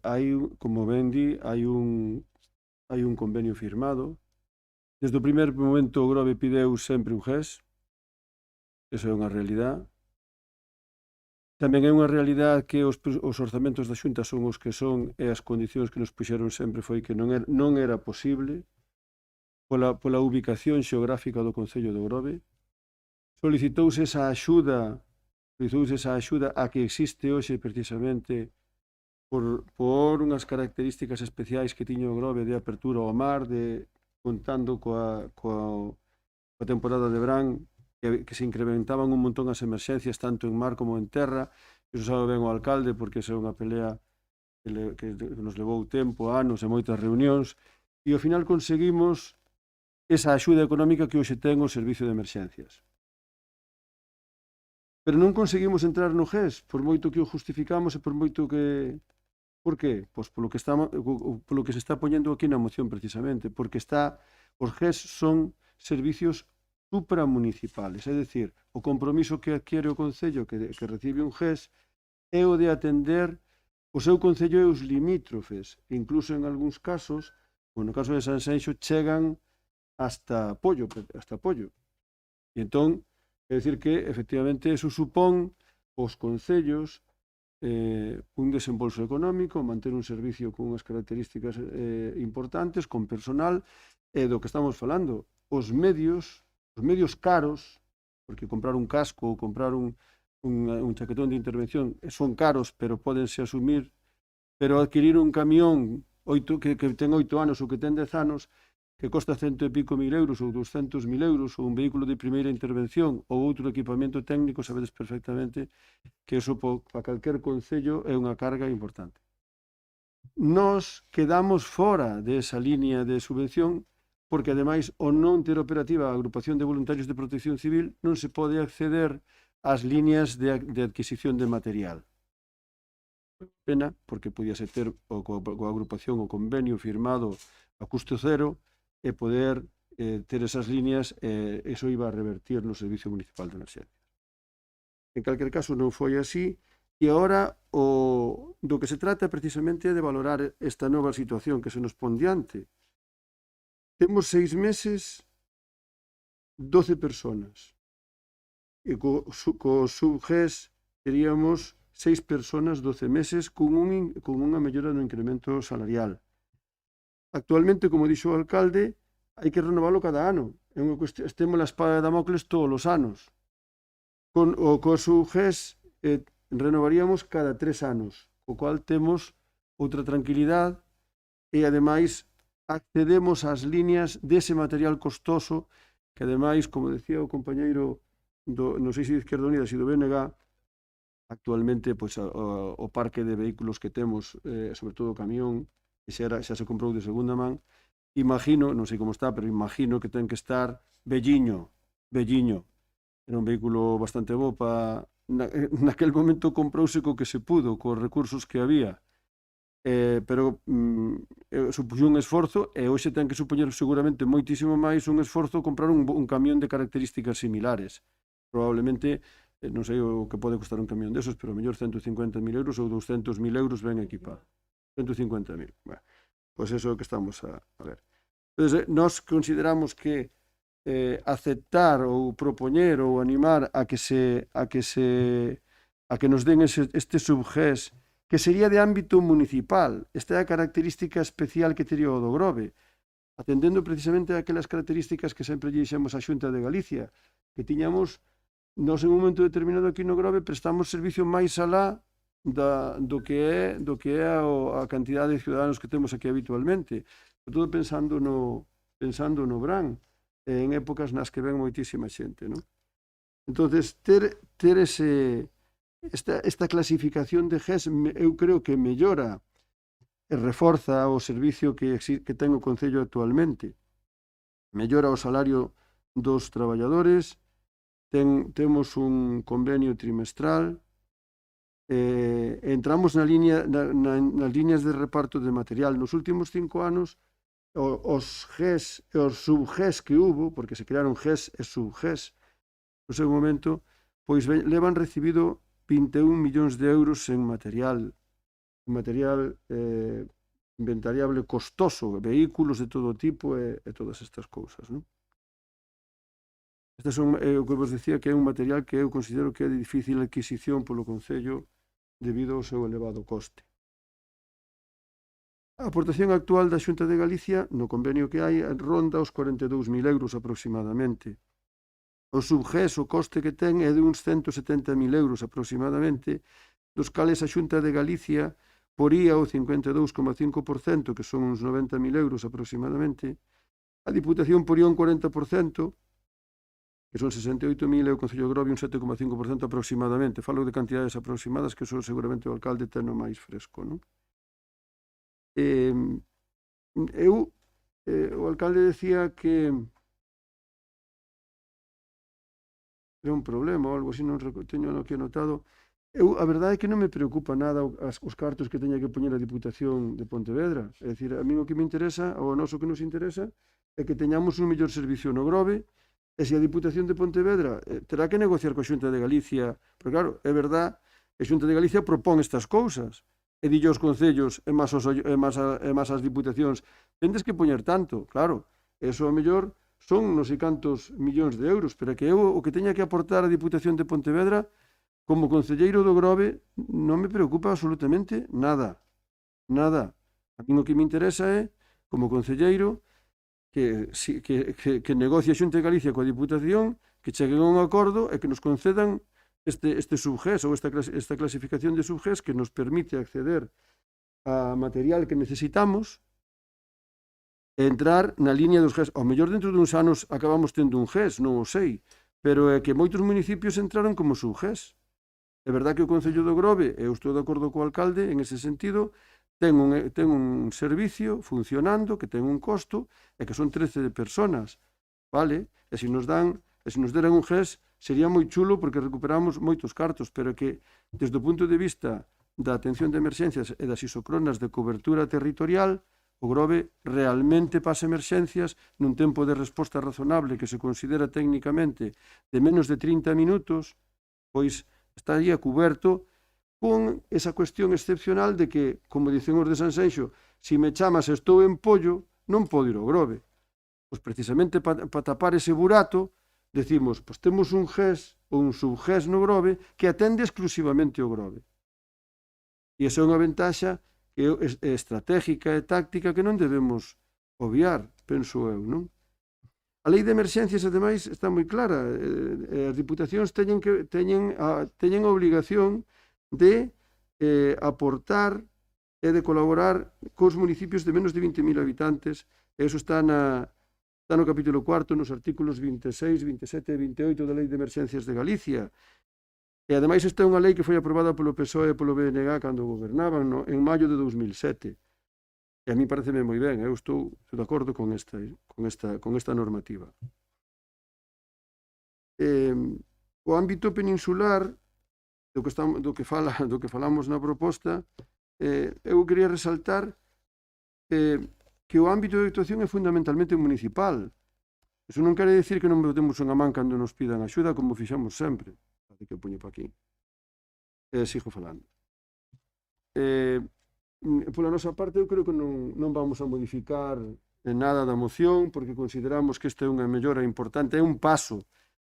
hai, como ben di, hai un convenio firmado. Desde o primer momento o Grove pideu sempre un GES. Eso é unha realidade. Tamén é unha realidade que os orzamentos da Xunta son os que son e as condicións que nos puxeron sempre foi que non era posible pola ubicación xeográfica do Concello do Grove. Solicitouse esa axuda a que existe hoxe precisamente por unhas características especiais que tiña o Grove de apertura ao mar, contando coa temporada de verán, que se incrementaban un montón as emerxencias tanto en mar como en terra. Iso sabe ben o alcalde porque esa é unha pelea que nos levou tempo, anos e moitas reunións, e ao final conseguimos esa axuda económica que hoxe ten o servicio de emerxencias. Pero non conseguimos entrar no GES, por moito que o justificamos e por moito que... Por qué? Pois polo que se está poñendo aquí na moción precisamente, porque os GES son servicios supramunicipales, é dicir, o compromiso que adquiere o Concello que recibe un GES é o de atender o seu Concello e os limítrofes, e incluso en algúns casos, no caso de Sanxenxo, chegan hasta Pollo. E entón, é dicir que, efectivamente, eso supón os concellos un desembolso económico, manter un servicio con unhas características importantes, con personal, e do que estamos falando, os medios caros, porque comprar un casco ou comprar un chaquetón de intervención son caros, pero pódense asumir, pero adquirir un camión que ten 8 anos ou que ten 10 anos, que costa 100 e pico mil euros ou 200.000 euros, ou un vehículo de primeira intervención ou outro equipamento técnico, sabedes perfectamente que eso para calquer concello é unha carga importante. Nós quedamos fora desa línea de subvención porque, ademais, ao non ter operativa a agrupación de voluntarios de protección civil, non se pode acceder ás líneas de adquisición de material. Pena, porque podíase ter coa agrupación o convenio firmado a custo cero e poder ter esas líneas, eso iba a revertir no Servicio Municipal de Emerxencias. En calquer caso, non foi así, E agora do que se trata precisamente é de valorar esta nova situación que se nos pon diante. Temos 6 meses, 12 personas. E co subGES teríamos 6 personas, 12 meses, con unha mellora no incremento salarial. Actualmente, como dixo o alcalde, hai que renovalo cada ano. É unha cuestión, temos a espada de Damocles todos os anos. Co subGES renovaríamos cada 3 anos, co cual temos outra tranquilidade e, ademais, accedemos ás líneas dese material costoso que, ademais, como decía o compañeiro non sei se de Izquierda Unida, se do BNG, actualmente pois, o parque de vehículos que temos, sobre todo o camión, que xa se comprou de segunda man, imagino, non sei como está, pero imagino que ten que estar velliño. Era un vehículo bastante bo para... Naquel momento comprouse co que se pudo, cos recursos que había. Pero supuxo un esforzo, e hoxe ten que supoñer seguramente moitísimo máis un esforzo comprar un camión de características similares. Probablemente, non sei o que pode costar un camión desos, pero a mellor 150.000 euros ou 200.000 euros ben equipado. 150.000. Bueno, pois eso é o que estamos a ver. Entón, nós consideramos que aceptar ou propoñer ou animar a que nos den este subGES, que sería de ámbito municipal. Esta é a característica especial que tería o do Grove, atendendo precisamente a aquelas características que sempre lle dixemos á Xunta de Galicia, que tiñamos, nós en un momento determinado aquí no Grove prestamos servicio máis alá do que é a cantidade de ciudadanos que temos aquí habitualmente, sobre todo pensando no Brán, en épocas nas que ven moitísima xente, non? Entonces, ter esta clasificación de GES, eu creo que mellora e reforza o servicio que ten o Concello actualmente. Mellora o salario dos traballadores, temos un convenio trimestral, entramos nas líneas de reparto de material. Nos últimos 5 anos, os GES e os subGES que hubo, porque se crearon GES e subGES no seu momento, pois levan recibido 21 millóns de euros en material inventariable costoso, vehículos de todo tipo e todas estas cousas, non? Estas son o que vos decía, que é un material que eu considero que é de difícil adquisición polo Concello debido ao seu elevado coste. A aportación actual da Xunta de Galicia no convenio que hai ronda os 42.000 euros aproximadamente. O subGES, o coste que ten é de uns 170.000 euros aproximadamente, dos cales a Xunta de Galicia poría o 52,5%, que son uns 90.000 euros aproximadamente, a Diputación poría un 40%, que son 68.000, e o Concello de Grove un 7,5% aproximadamente. Falo de cantidades aproximadas que son seguramente o alcalde ten o máis fresco, non? O alcalde decía que é un problema ou algo así, non teño aquí anotado. A verdade é que non me preocupa nada os cartos que teña que poñer a Diputación de Pontevedra. É dicir, a mí o que me interesa, ou a noso que nos interesa, é que teñamos un mellor servicio no Grove, e se a Diputación de Pontevedra terá que negociar coa Xunta de Galicia, porque claro, é verdad, a Xunta de Galicia propón estas cousas, e dillo aos concellos e máis as diputacións, tendes que poñer tanto, claro, eso a mellor son non sei cantos millóns de euros, pero que eu o que teña que aportar a Diputación de Pontevedra como concelleiro do Grove non me preocupa absolutamente nada. A mí o que me interesa é, como concelleiro, que negocie a Xunta de Galicia coa Diputación, que cheguen a un acordo e que nos concedan este subGES ou esta clasificación de subGES que nos permite acceder a material que necesitamos e entrar na liña dos GES. Ao mellor dentro duns anos acabamos tendo un GES, non o sei, pero é que moitos municipios entraron como subGES. É verdad que o Concello do Grove, eu estou de acordo co alcalde en ese sentido, ten un servicio funcionando que ten un costo e que son 13 personas, vale? E se nos deran un GES sería moi chulo porque recuperamos moitos cartos, pero que desde o punto de vista da atención de emerxencias e das isocronas de cobertura territorial, o Grove realmente pasa emerxencias nun tempo de resposta razonable que se considera técnicamente de menos de 30 minutos, pois estaría cuberto con esa cuestión excepcional de que, como dicen os de Sanxenxo, si me chamas e estou en pollo, non podo ir ao Grove. Pois precisamente para tapar ese burato, decimos, pois temos un GES ou un subGES no Grove que atende exclusivamente ao Grove. E esa é unha ventaxa que é estratégica e táctica que non debemos obviar, penso eu, non? A lei de emerxencias, ademais, está moi clara. As diputacións teñen a obligación de aportar e de colaborar cos municipios de menos de 20.000 habitantes. E iso está no capítulo 4, nos artículos 26, 27 e 28 da Lei de Emerxencias de Galicia. E, ademais, esta é unha lei que foi aprobada polo PSOE e polo BNG cando gobernaban en maio de 2007. E a mí pareceme moi ben, eu estou de acordo con esta normativa. O ámbito peninsular, do que falamos na proposta, eu quería resaltar que o ámbito de actuación é fundamentalmente municipal. Iso non quere dicir que non metemos unha man cando nos pidan axuda, como fixamos sempre. Así que poño pa aquí. Sigo falando. Pola nosa parte, eu creo que non vamos a modificar nada da moción, porque consideramos que esta é unha mellora importante, é un paso,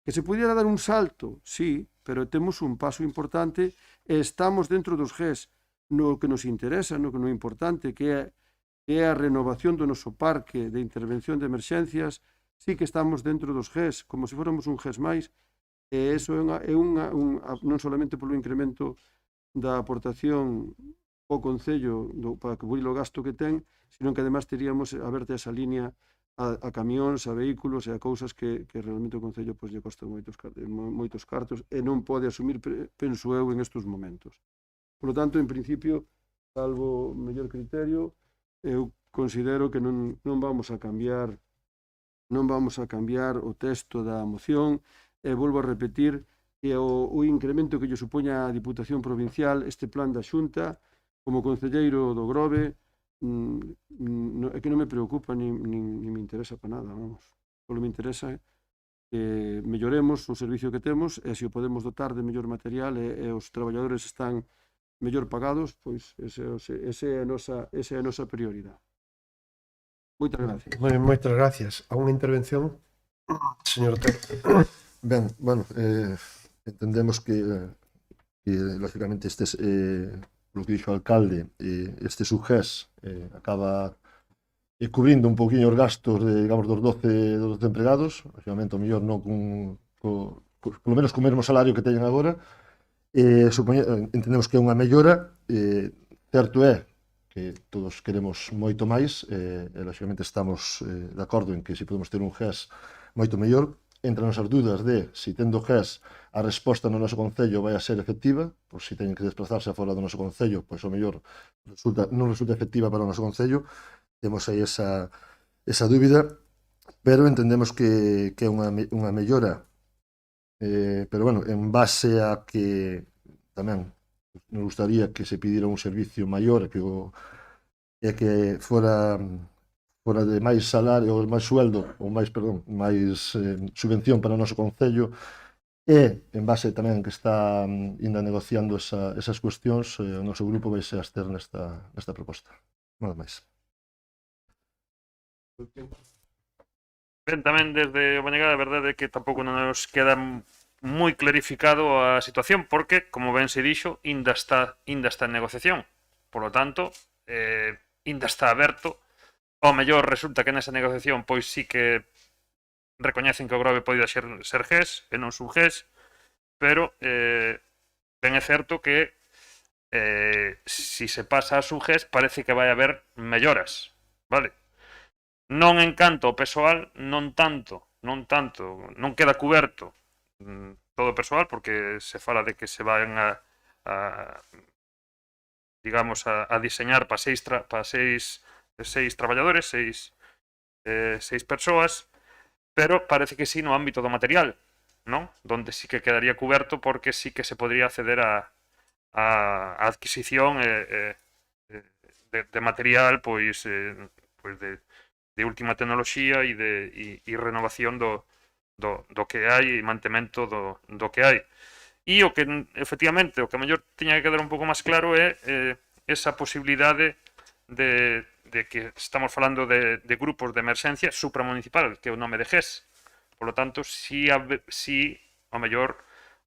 que se pudiera dar un salto, sí, pero temos un paso importante e estamos dentro dos GES no que nos interesa, no que é importante, que é a renovación do noso parque de intervención de emerxencias. Sí que estamos dentro dos GES, como se fóramos un GES máis, e iso é non solamente polo incremento da aportación o Concello para cubrir o gasto que ten, sino que además teríamos aberta esa línea a camións, a vehículos e a cousas que realmente o Concello lle costa moitos cartos e non pode asumir, penso eu, en estes momentos. Por lo tanto, en principio, salvo mellor criterio, eu considero que non vamos a cambiar o texto da moción e volvo a repetir que o incremento que lle supoña a Diputación Provincial, este plan da Xunta, como concelleiro do Grove, é que non me preocupa nin me interesa para nada, vamos. Só me interesa que melloremos o servicio que temos e se o podemos dotar de mellor material e os traballadores están mellor pagados, pois esa é a nosa prioridade. Moitas gracias. Moitas gracias. A unha intervención, señor Otero. Ben, bueno, entendemos que lógicamente lo que dixo o alcalde, este subGES acaba cubrindo un poquinho os gastos digamos, dos 12 empregados, lógicamente, o mellor non polo menos co mesmo salario que teñen agora. Entendemos que é unha mellora, certo é que todos queremos moito máis, e lógicamente estamos de acordo en que se podemos ter un GES moito mellor. Entre as dúdas de se tendo GES a resposta no noso concello vai a ser efectiva, pois se teñen que desplazarse a fora do noso concello, pois o mellor non resulta efectiva para o noso concello. Temos aí esa dúbida, pero entendemos que é unha mellora, pero bueno, en base a que tamén nos gustaría que se pidiera un servicio maior e que fora de máis salario, máis sueldo, ou máis subvención para o noso concello, e en base tamén que está ainda negociando esas cuestións, o noso grupo vai se abster nesta proposta. Nada máis. Ben, tamén desde o BNG, a verdade é que tampouco non nos queda moi clarificado a situación, porque, como ben se dixo, ainda está en negociación. Por lo tanto, ainda está aberto. Ao mellor resulta que nesa negociación pois sí que recoñecen que o Grove pode ser GES e non subGES, pero ben é certo que si se pasa a subGES parece que vai haber melloras, vale? Non encanto o persoal, non tanto, non queda cuberto todo o persoal, porque se fala de que se van a diseñar para seis traballadores, seis persoas, pero parece que sí no ámbito do material, non? Donde sí que quedaría cuberto, porque sí que se podría acceder a adquisición de material pois de última tecnoloxía e renovación do que hai e mantemento do que hai. E o que, efectivamente, o que a mellor tiña que quedar un pouco máis claro é esa posibilidade de que estamos falando de grupos de emerxencia supramunicipal, que é o nome de GES. Por lo tanto, si ao mellor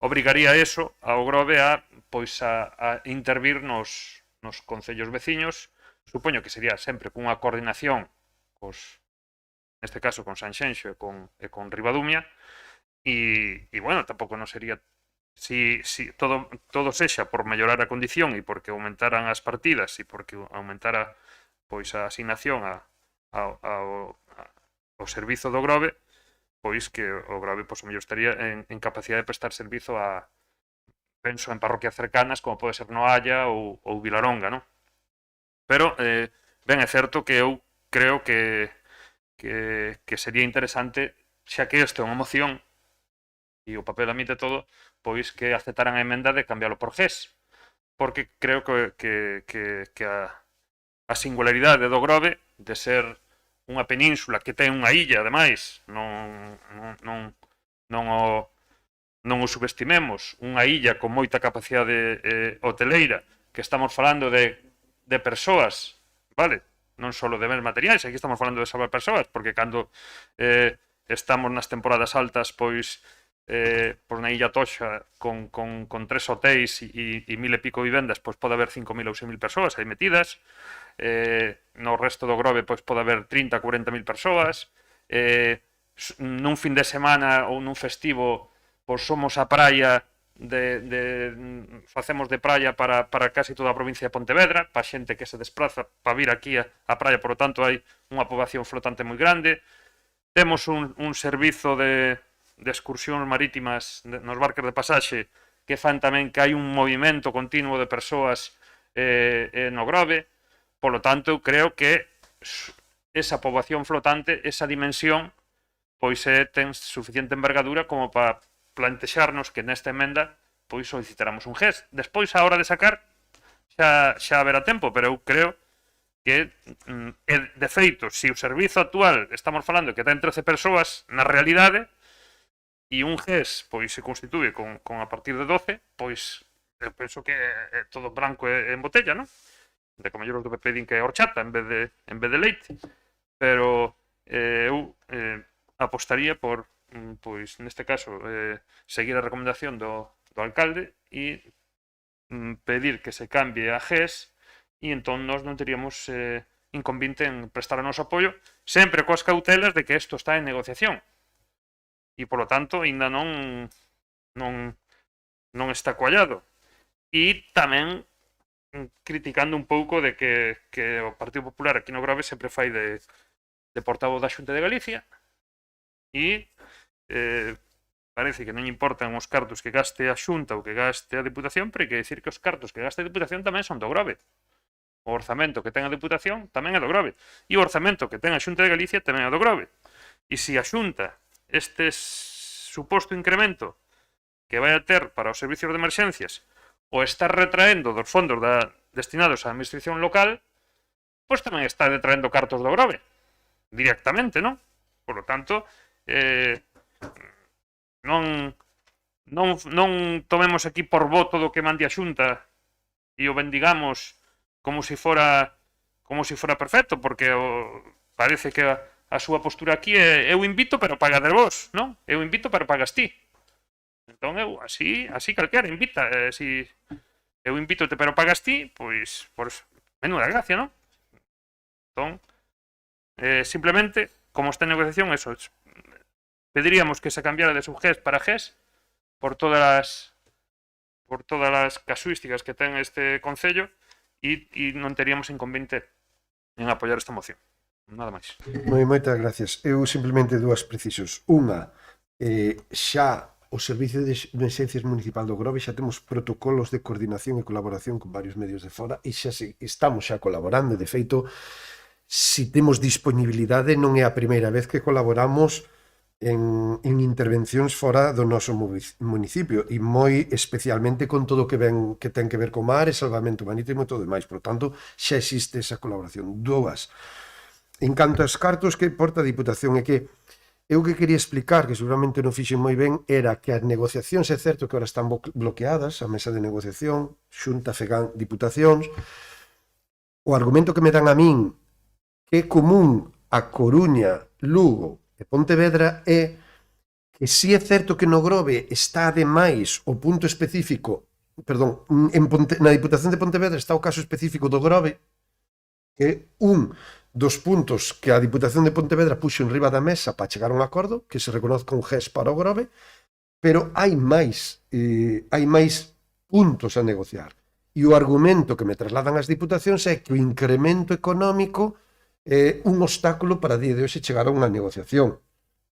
obrigaría eso ao Grove a intervir nos concellos veciños. Supoño que sería sempre cunha coordinación neste caso con Sanxenxo e con Ribadumia, e bueno, tampouco non sería si todo sexa por mellorar a condición e porque aumentaran as partidas e porque aumentara pois a asignación ao servizo do Grove, pois que o Grove pois, o mellor estaría en capacidade de prestar servizo penso en parroquias cercanas como pode ser Noalla ou Vilaronga, non? Pero ben, é certo que eu creo que sería interesante, xa que isto é unha moción e o papel admite todo, pois que aceptaran a emenda de cambiálo por GES, porque creo que a singularidade do Grove de ser unha península que ten unha illa, ademais, non o subestimemos, unha illa con moita capacidade hoteleira, que estamos falando de persoas, vale? Non só de bens materiais, aquí estamos falando de salvar persoas, porque cando estamos nas temporadas altas, pois na Illa Toxa con 3 hotéis e 1000 e pico vivendas, pois pode haber 5000 ou 6000 persoas aí metidas. No resto do Grove pois pode haber 30, 40.000 persoas. Nun fin de semana ou nun festivo pois somos a praia facemos de praia para casi toda a provincia de Pontevedra, para xente que se despraza para vir aquí a praia, por lo tanto hai unha poboación flotante moi grande. Temos un servizo de excursións marítimas nos barcos de pasaxe que fan tamén que hai un movimento continuo de persoas no Grove. Por lo tanto, creo que esa poboación flotante, esa dimensión, pois ten suficiente envergadura como para plantexarnos que nesta emenda pois solicitáramos un GES. Despois, a hora de sacar, xa haberá tempo, pero eu creo que, de feito, se o servizo actual estamos falando que ten 13 persoas na realidade e un GES pois se constitúe con a partir de 12, pois eu penso que é todo branco en botella, non? De como mellor os do PP din que é horchata en vez de leite, pero eu apostaría por pois neste caso seguir a recomendación do alcalde e pedir que se cambie a GES, e entón nós non teríamos inconvinte en prestar o noso apoio, sempre coas cautelas de que isto está en negociación e polo tanto ainda non está coallado, e tamén criticando un pouco de que o Partido Popular aquí no Grove sempre fai de portavoz da Xunta de Galicia e parece que non importan os cartos que gaste a Xunta ou que gaste a Diputación, pero hai que dicir que os cartos que gaste a Diputación tamén son do Grove. O orzamento que ten a Diputación tamén é do Grove, e o orzamento que ten a Xunta de Galicia tamén é do Grove. E se a Xunta este suposto incremento que vai a ter para os servicios de emerxencias o está retraendo dos fondos destinados á administración local, pois tamén está retraendo cartos do Grove directamente, non? Por lo tanto, non tomemos aquí por voto do que mande a Xunta e o bendigamos como se fora perfecto, porque parece que a súa postura aquí é eu invito pero pagades vos, non? Eu invito pero pagas ti. Entón eu así calquera invita, si eu invítote pero pagas ti, pois menuda gracia, non? Entón, simplemente, como está en negociación, eso, pediríamos que se cambiara de subGES para GES por todas as casuísticas que ten este concello e non teríamos inconveniente en apoiar esta moción. Nada máis. Moitas gracias. Eu simplemente dúas precisos. Unha, xa o Servicio de Emerxencias Municipal do Grove xa temos protocolos de coordinación e colaboración con varios medios de fora e xa estamos xa colaborando. De feito, se temos disponibilidade, non é a primeira vez que colaboramos en intervencións fora do noso municipio e moi especialmente con todo o que ten que ver co mar e salvamento marítimo e todo demais. Por tanto, xa existe esa colaboración. Dúas, en canto aos cartos que porta a Diputación, é que Eu que quería explicar, que seguramente non fixen moi ben, era que as negociacións, é certo que ahora están bloqueadas, a mesa de negociación, Xunta, FEGAN, Diputacións. O argumento que me dan a min que é común a Coruña, Lugo e Pontevedra é que si é certo que no Grove está ademais o punto específico, perdón, na Diputación de Pontevedra está o caso específico do Grove, que é un dos puntos que a Diputación de Pontevedra puxo en riba da mesa para chegar a un acordo, que se reconozca un GES para o Grove, pero hai máis puntos a negociar. E o argumento que me trasladan as diputacións é que o incremento económico é un obstáculo para a día de hoxe chegar a unha negociación.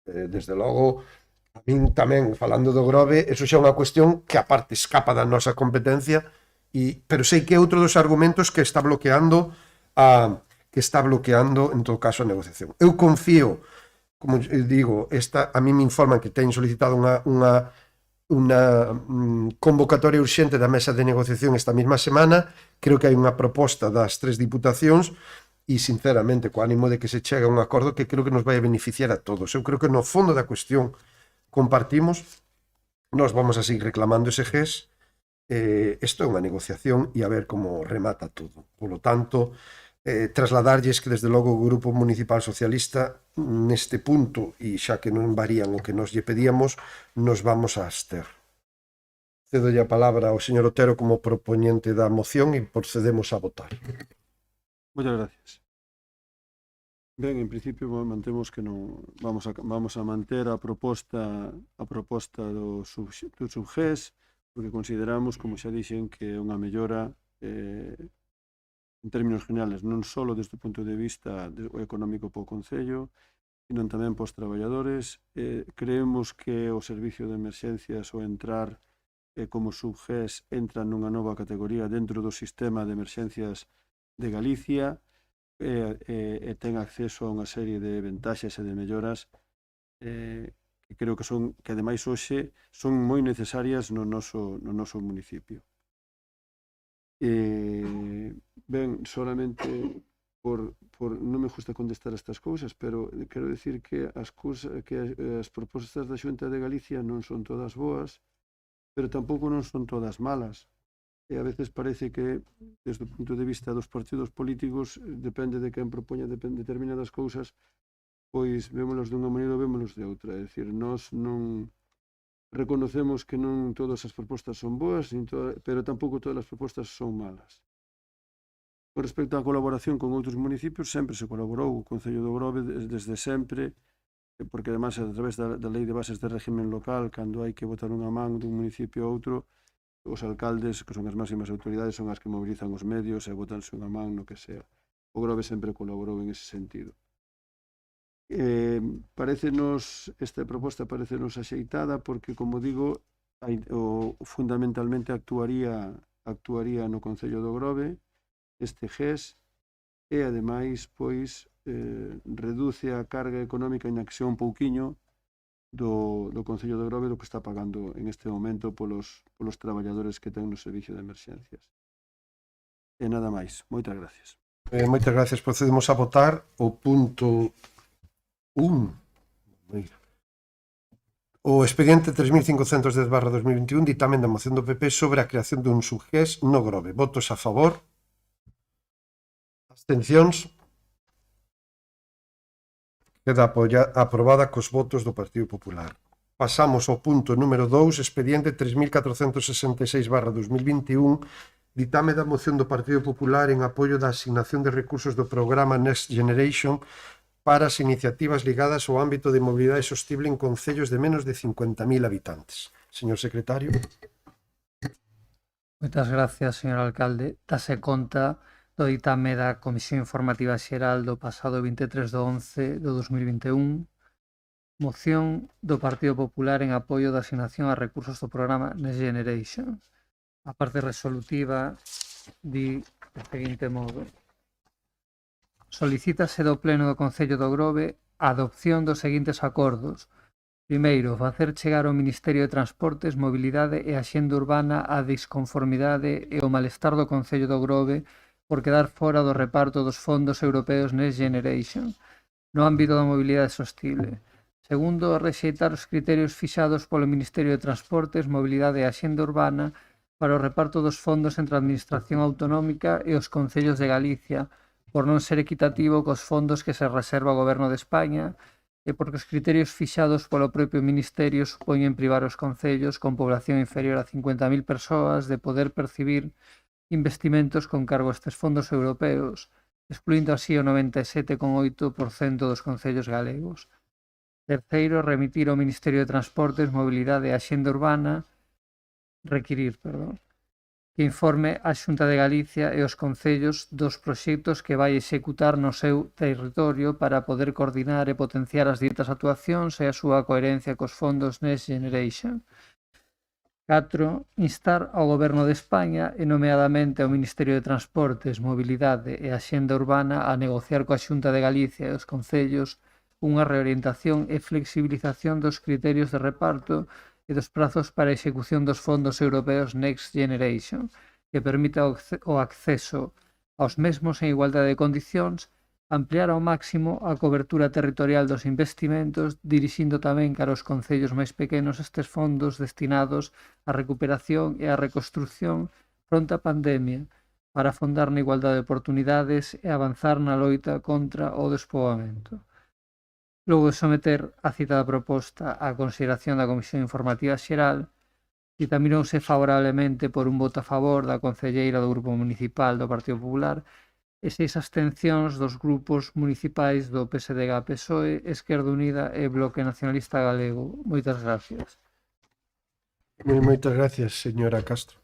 Desde logo, a min tamén, falando do Grove, eso xa é unha cuestión que aparte escapa da nosa competencia, pero sei que é outro dos argumentos que está bloqueando en todo caso a negociación. Eu confío, como digo, a mí me informan que teñen solicitado unha convocatoria urxente da mesa de negociación esta mesma semana. Creo que hai unha proposta das 3 diputacións e, sinceramente, co ánimo de que se chegue a un acordo que creo que nos vai a beneficiar a todos. Eu creo que no fondo da cuestión compartimos, nós vamos a seguir reclamando ese GES. Isto é unha negociación e a ver como remata todo. Por lo tanto, trasladarlles que desde logo o Grupo Municipal Socialista neste punto, e xa que non varían o que nos lle pedíamos, nos vamos a abster. Cedolle a palabra ao señor Otero como propoñente da moción e procedemos a votar. Moitas gracias. Ben, en principio mantemos que non vamos a manter a proposta do subGES, porque consideramos, como xa dixen, que é unha mellora en términos generales, non só desde o punto de vista económico para o Concello, sino tamén para os traballadores. Creemos que o servicio de emerxencias, ao entrar como subGES, entra nunha nova categoría dentro do sistema de emerxencias de Galicia e ten acceso a unha serie de ventaxes e de melloras que creo que ademais hoxe son moi necesarias no noso municipio. Ben, solamente non me gusta contestar estas cousas, pero quero dicir que as propostas da Xunta de Galicia non son todas boas, pero tampouco non son todas malas. E a veces parece que, desde o punto de vista dos partidos políticos, depende de quen propoña determinadas cousas, pois vémolos dunha maneira ou vémolos de outra. É dicir, nós non reconocemos que non todas as propostas son boas, pero tampouco todas as propostas son malas. Con respecto á colaboración con outros municipios, sempre se colaborou o Concello do Grove desde sempre, porque además a través da Lei de Bases de Régimen Local, cando hai que botar unha man dun municipio a outro, os alcaldes, que son as máximas autoridades, son as que mobilizan os medios e botanse unha man no que sea. O Grove sempre colaborou en ese sentido. Esta proposta parecenos axeitada porque, como digo, fundamentalmente actuaría no Concello do Grove este GES e, ademais, pois, reduce a carga económica en acción un pouquiño do Concello do Grove do que está pagando en este momento polos traballadores que ten no servicio de emerxencias. E nada máis. Moitas gracias. Moitas gracias. Procedemos a votar o punto 1. O expediente 3510/2021, ditamen da moción do PP sobre a creación dun subGES no Grove. Votos a favor. Abstencións. Queda aprobada cos votos do Partido Popular. Pasamos ao punto número 2, expediente 3466/2021, ditame da moción do Partido Popular en apoio da asignación de recursos do programa Next Generation para as iniciativas ligadas ao ámbito de mobilidade sostible en concellos de menos de 50.000 habitantes. Señor secretario. Moitas gracias, señor alcalde. Dase conta do ditame da Comisión Informativa Xeral do pasado 23 de 11 de 2021, moción do Partido Popular en apoio da asignación a recursos do programa Next Generation. A parte resolutiva di de seguinte modo: solicítase do Pleno do Concello do Grove a adopción dos seguintes acordos. Primeiro, facer chegar ao Ministerio de Transportes, Mobilidade e Axenda Urbana a disconformidade e o malestar do Concello do Grove por quedar fora do reparto dos fondos europeos Next Generation no ámbito da mobilidade sostible. Segundo, rexeitar os criterios fixados polo Ministerio de Transportes, Mobilidade e Axenda Urbana para o reparto dos fondos entre a Administración Autonómica e os Concellos de Galicia, por non ser equitativo cos fondos que se reserva o Goberno de España e porque os criterios fixados polo propio Ministerio supoñen privar os concellos con población inferior a 50.000 persoas de poder percibir investimentos con cargo a estes fondos europeos, excluindo así o 97,8% dos concellos galegos. Terceiro, remitir ao Ministerio de Transportes, Mobilidade e Axenda Urbana que informe a Xunta de Galicia e os concellos dos proxectos que vai executar no seu territorio para poder coordinar e potenciar as ditas actuacións e a súa coherencia cos fondos Next Generation. 4. Instar ao Goberno de España e nomeadamente ao Ministerio de Transportes, Mobilidade e Axenda Urbana a negociar coa Xunta de Galicia e os concellos unha reorientación e flexibilización dos criterios de reparto e dos prazos para a execución dos fondos europeos Next Generation, que permita o acceso aos mesmos en igualdade de condicións, ampliar ao máximo a cobertura territorial dos investimentos, dirixindo tamén cara aos concellos máis pequenos estes fondos destinados á recuperación e á reconstrucción fronte á pandemia, para afondar na igualdade de oportunidades e avanzar na loita contra o despoboamento. Logo de someter a citada proposta á consideración da Comisión Informativa Xeral, ditaminouse favorablemente por un voto a favor da concelleira do Grupo Municipal do Partido Popular e 6 abstencións dos grupos municipais do PSDG, PSOE, Esquerda Unida e Bloque Nacionalista Galego. Moitas gracias. Moitas gracias, señora Castro.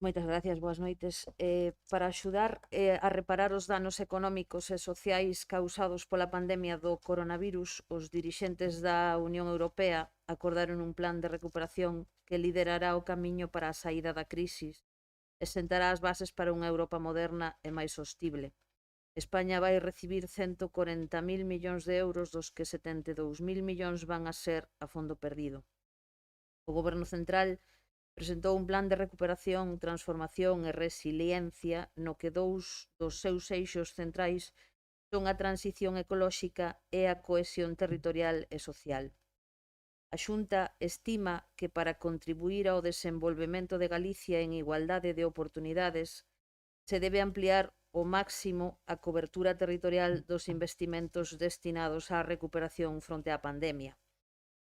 Moitas gracias, boas noites. Para axudar a reparar os danos económicos e sociais causados pola pandemia do coronavirus, os dirixentes da Unión Europea acordaron un plan de recuperación que liderará o camiño para a saída da crisis e sentará as bases para unha Europa moderna e máis sostible. España vai recibir 140.000 millóns de euros, dos que 72.000 millóns van a ser a fondo perdido. O Goberno Central presentou un plan de recuperación, transformación e resiliencia no que dous dos seus eixos centrais son a transición ecolóxica e a cohesión territorial e social. A Xunta estima que para contribuir ao desenvolvemento de Galicia en igualdade de oportunidades se debe ampliar ao máximo a cobertura territorial dos investimentos destinados á recuperación fronte á pandemia.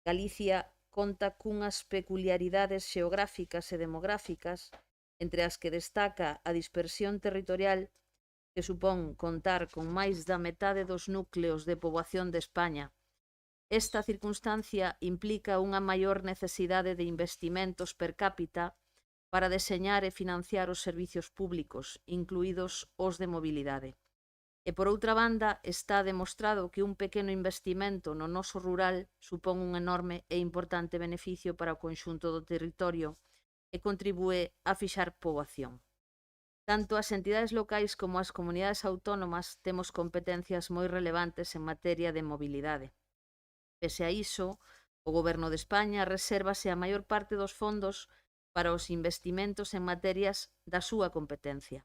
Galicia conta cunhas peculiaridades xeográficas e demográficas, entre as que destaca a dispersión territorial que supón contar con máis da metade dos núcleos de poboación de España. Esta circunstancia implica unha maior necesidade de investimentos per cápita para deseñar e financiar os servizos públicos, incluídos os de mobilidade. E, por outra banda, está demostrado que un pequeno investimento no noso rural supón un enorme e importante beneficio para o conxunto do territorio e contribúe a fixar poboación. Tanto as entidades locais como as comunidades autónomas temos competencias moi relevantes en materia de mobilidade. Pese a iso, o Goberno de España resérvase a maior parte dos fondos para os investimentos en materias da súa competencia.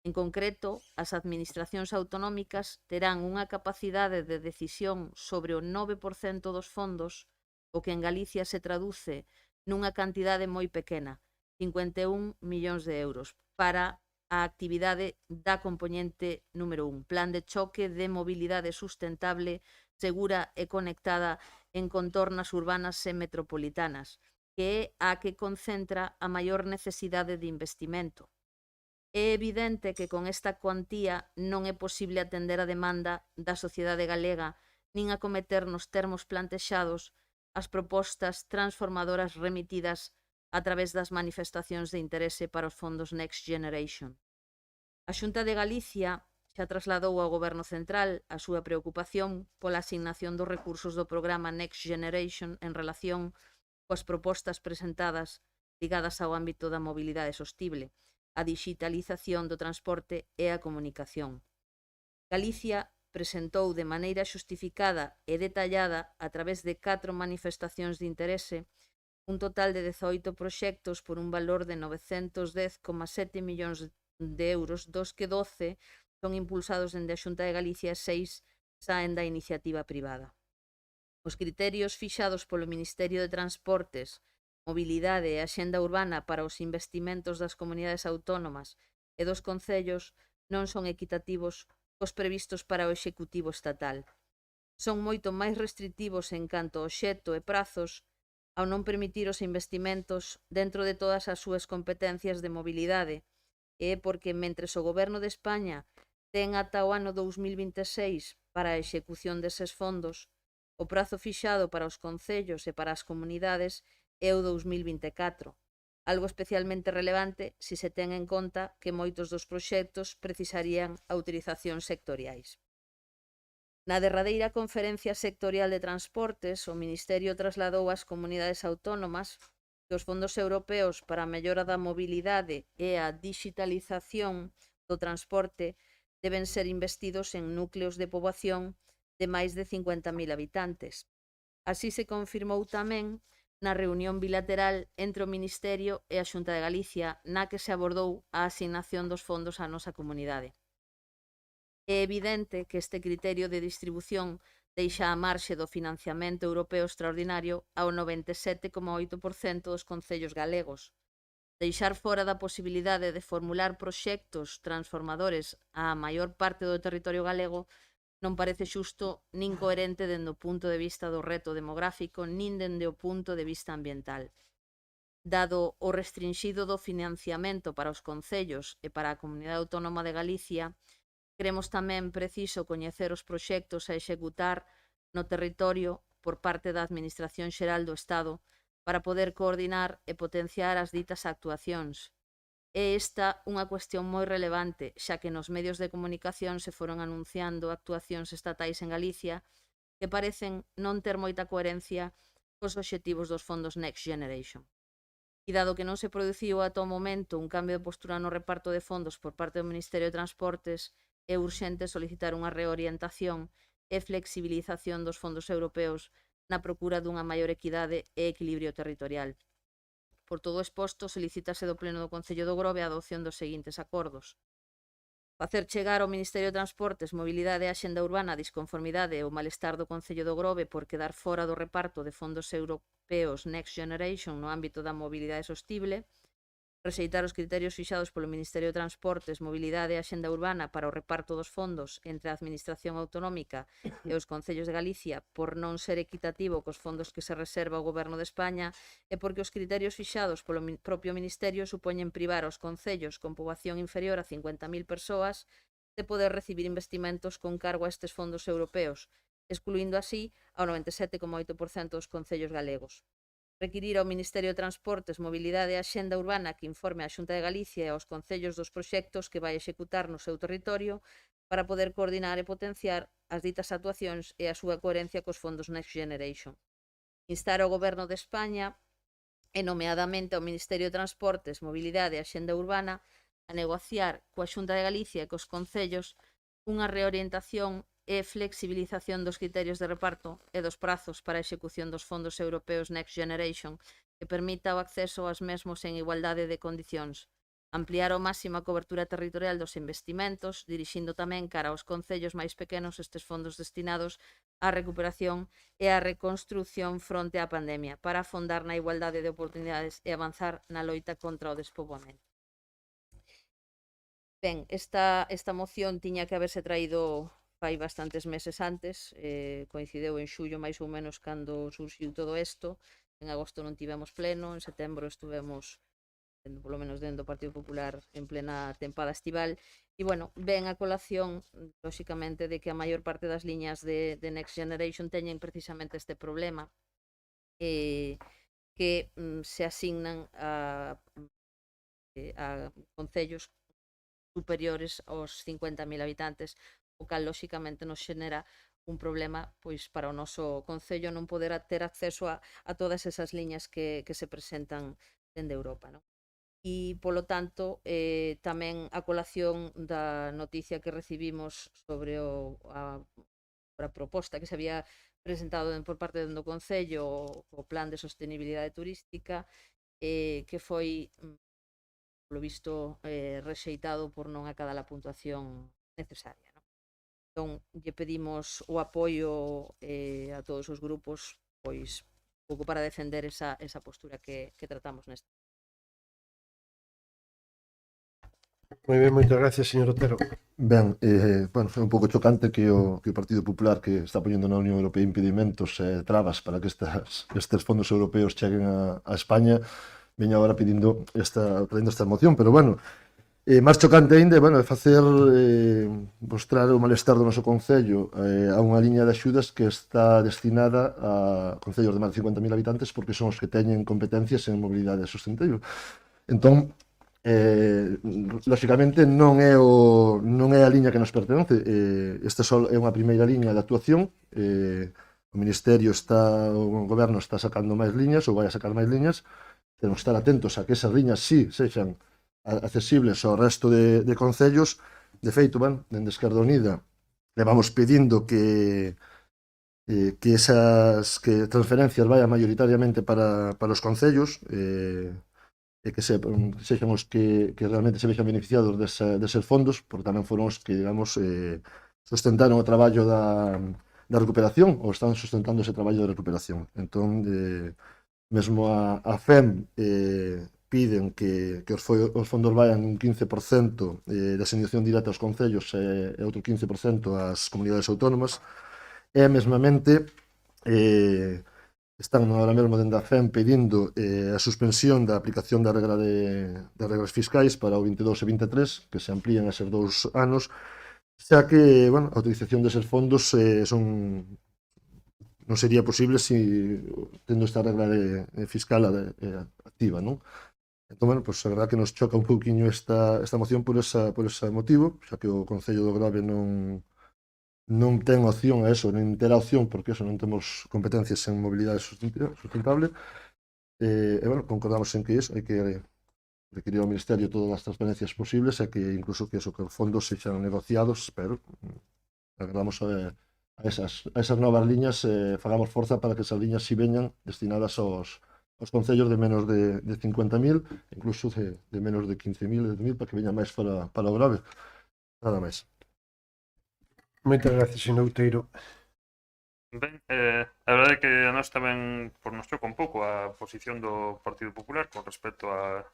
En concreto, as administracións autonómicas terán unha capacidade de decisión sobre o 9% dos fondos, o que en Galicia se traduce nunha cantidade moi pequena, 51 millóns de euros, para a actividade da componente número 1, Plan de Choque de Mobilidade Sustentable, Segura e Conectada en Contornas Urbanas e Metropolitanas, que é a que concentra a maior necesidade de investimento. É evidente que con esta cuantía non é posible atender a demanda da sociedade galega nin acometer nos termos plantexados as propostas transformadoras remitidas a través das manifestacións de interese para os fondos Next Generation. A Xunta de Galicia xa trasladou ao Goberno Central a súa preocupación pola asignación dos recursos do programa Next Generation en relación coas propostas presentadas ligadas ao ámbito da mobilidade sostible, a digitalización do transporte e a comunicación. Galicia presentou de maneira xustificada e detallada a través de 4 manifestacións de interese un total de 18 proxectos por un valor de 910,7 millóns de euros, dos que 12 son impulsados dende a Xunta de Galicia e 6 saen da iniciativa privada. Os criterios fixados polo Ministerio de Transportes, Mobilidade e Axenda Urbana para os investimentos das comunidades autónomas e dos concellos non son equitativos cos previstos para o Executivo estatal. Son moito máis restritivos en canto ao obxecto e prazos ao non permitir os investimentos dentro de todas as súas competencias de mobilidade, e porque mentres o Goberno de España ten ata o ano 2026 para a execución deses fondos, o prazo fixado para os concellos e para as comunidades é o 2024, algo especialmente relevante se se ten en conta que moitos dos proxectos precisarían autorizacións sectoriais. Na derradeira conferencia sectorial de transportes, o Ministerio trasladou ás comunidades autónomas que os fondos europeos para a mellora da mobilidade e a digitalización do transporte deben ser investidos en núcleos de poboación de máis de 50.000 habitantes. Así se confirmou tamén na reunión bilateral entre o Ministerio e a Xunta de Galicia, na que se abordou a asignación dos fondos á nosa comunidade. É evidente que este criterio de distribución deixa a marxe do financiamento europeo extraordinario ao 97,8% dos concellos galegos. Deixar fora da posibilidade de formular proxectos transformadores á maior parte do territorio galego non parece xusto nin coherente dende o punto de vista do reto demográfico nin dende o punto de vista ambiental. Dado o restrinxido do financiamento para os concellos e para a Comunidade Autónoma de Galicia, cremos tamén preciso coñecer os proxectos a executar no territorio por parte da Administración Xeral do Estado para poder coordinar e potenciar as ditas actuacións. É esta unha cuestión moi relevante, xa que nos medios de comunicación se foron anunciando actuacións estatais en Galicia que parecen non ter moita coherencia cos obxectivos dos fondos Next Generation. E dado que non se produciu ata o momento un cambio de postura no reparto de fondos por parte do Ministerio de Transportes, é urxente solicitar unha reorientación e flexibilización dos fondos europeos na procura dunha maior equidade e equilibrio territorial. Por todo o exposto, solicítase do Pleno do Concello do Grove a adopción dos seguintes acordos. Facer chegar ao Ministerio de Transportes, Mobilidade e Axenda Urbana a disconformidade e o malestar do Concello do Grove por quedar fora do reparto de fondos europeos Next Generation no ámbito da mobilidade sostible, rexeitar os criterios fixados polo Ministerio de Transportes, Mobilidade e Axenda Urbana para o reparto dos fondos entre a Administración Autonómica e os Concellos de Galicia por non ser equitativo cos fondos que se reserva o Goberno de España e porque os criterios fixados polo propio Ministerio supoñen privar os concellos con poboación inferior a 50.000 persoas de poder recibir investimentos con cargo a estes fondos europeos, excluindo así ao 97,8% dos concellos galegos. Requirir ao Ministerio de Transportes, Mobilidade e Axenda Urbana que informe á Xunta de Galicia e aos concellos dos proxectos que vai executar no seu territorio para poder coordinar e potenciar as ditas actuacións e a súa coherencia cos fondos Next Generation. Instar ao Goberno de España e nomeadamente ao Ministerio de Transportes, Mobilidade e Axenda Urbana a negociar coa Xunta de Galicia e cos concellos unha reorientación e flexibilización dos criterios de reparto e dos prazos para a execución dos fondos europeos Next Generation que permita o acceso aos mesmos en igualdade de condicións, ampliar ao máximo a cobertura territorial dos investimentos, dirixindo tamén cara aos concellos máis pequenos estes fondos destinados á recuperación e á reconstrución fronte á pandemia, para afondar na igualdade de oportunidades e avanzar na loita contra o despoboamento. Ben, esta moción tiña que haberse traído fai bastantes meses antes, coincideu en xullo máis ou menos cando surxiu todo isto, en agosto non tivemos pleno, en setembro estuvemos, polo menos dentro do Partido Popular, en plena tempada estival, e, bueno, ven a colación, lóxicamente, de que a maior parte das liñas de Next Generation teñen precisamente este problema, que se asignan a concellos superiores aos 50.000 habitantes, o cal, lóxicamente, nos xenera un problema pois para o noso concello non poder ter acceso a todas esas liñas que se presentan dende Europa, non? E, polo tanto, tamén a colación da noticia que recibimos sobre a proposta que se había presentado por parte do Concello, o Plan de Sostenibilidade Turística, que foi, polo visto, rexeitado por non acadar a puntuación necesaria. Entón, lle pedimos o apoio a todos os grupos, pois, un pouco para defender esa postura que tratamos neste. Moi ben, moitas gracias, señor Otero. Ben, bueno, é un pouco chocante que o Partido Popular, que está poñendo na Unión Europea impedimentos e trabas para que estes fondos europeos cheguen a España, veña agora pedindo esta moción, pero bueno, máis chocante aínda, bueno, é facer mostrar o malestar do noso Concello a unha liña de axudas que está destinada a concellos de máis de 50.000 habitantes porque son os que teñen competencias en mobilidade sustentable. Entón, lóxicamente non é a liña que nos pertence, esta só é unha primeira liña de actuación, o Ministerio o Goberno está sacando máis liñas ou vai a sacar máis liñas, temos que estar atentos a que esas liñas sí sexan accesibles ao resto de concellos. De feito, dende Esquerda Unida levamos pedindo que transferencias vayan maioritariamente para os concellos, e que sexan os que realmente se vexan beneficiados deses fondos, porque tamén foron os que, digamos, sustentaron o traballo da recuperación, ou están sustentando ese traballo de recuperación. Entón, mesmo a FEM piden que os fondos vayan un 15% de asignación directa aos concellos e outro 15% ás comunidades autónomas, e mesmamente están agora mesmo dende a FEM pedindo a suspensión da aplicación das regras fiscais para o 22 e 23, que se amplían a eses 2 anos, xa que, bueno, a utilización deses fondos non sería posible tendo esta regla fiscal activa, non? Entón, bueno, pues a verdad que nos choca un pouquiño esta moción por ese motivo, xa que o Concello do Grove non ten opción a eso, nin terá opción, porque eso non temos competencias en mobilidade sustentable, e, bueno, concordamos en que iso hai que requerir ao Ministerio todas as transferencias posibles e que incluso que os fondos sexan negociados, pero agradamos a esas novas liñas, fagamos forza para que esas liñas si veñan destinadas aos concellos de menos de 50.000, incluso de menos de 15.000, para que veña máis para o Grove. Nada máis. Moitas gracias, señor Outeiro. Ben, a verdade é que a nós tamén nos choca un pouco a posición do Partido Popular con respecto a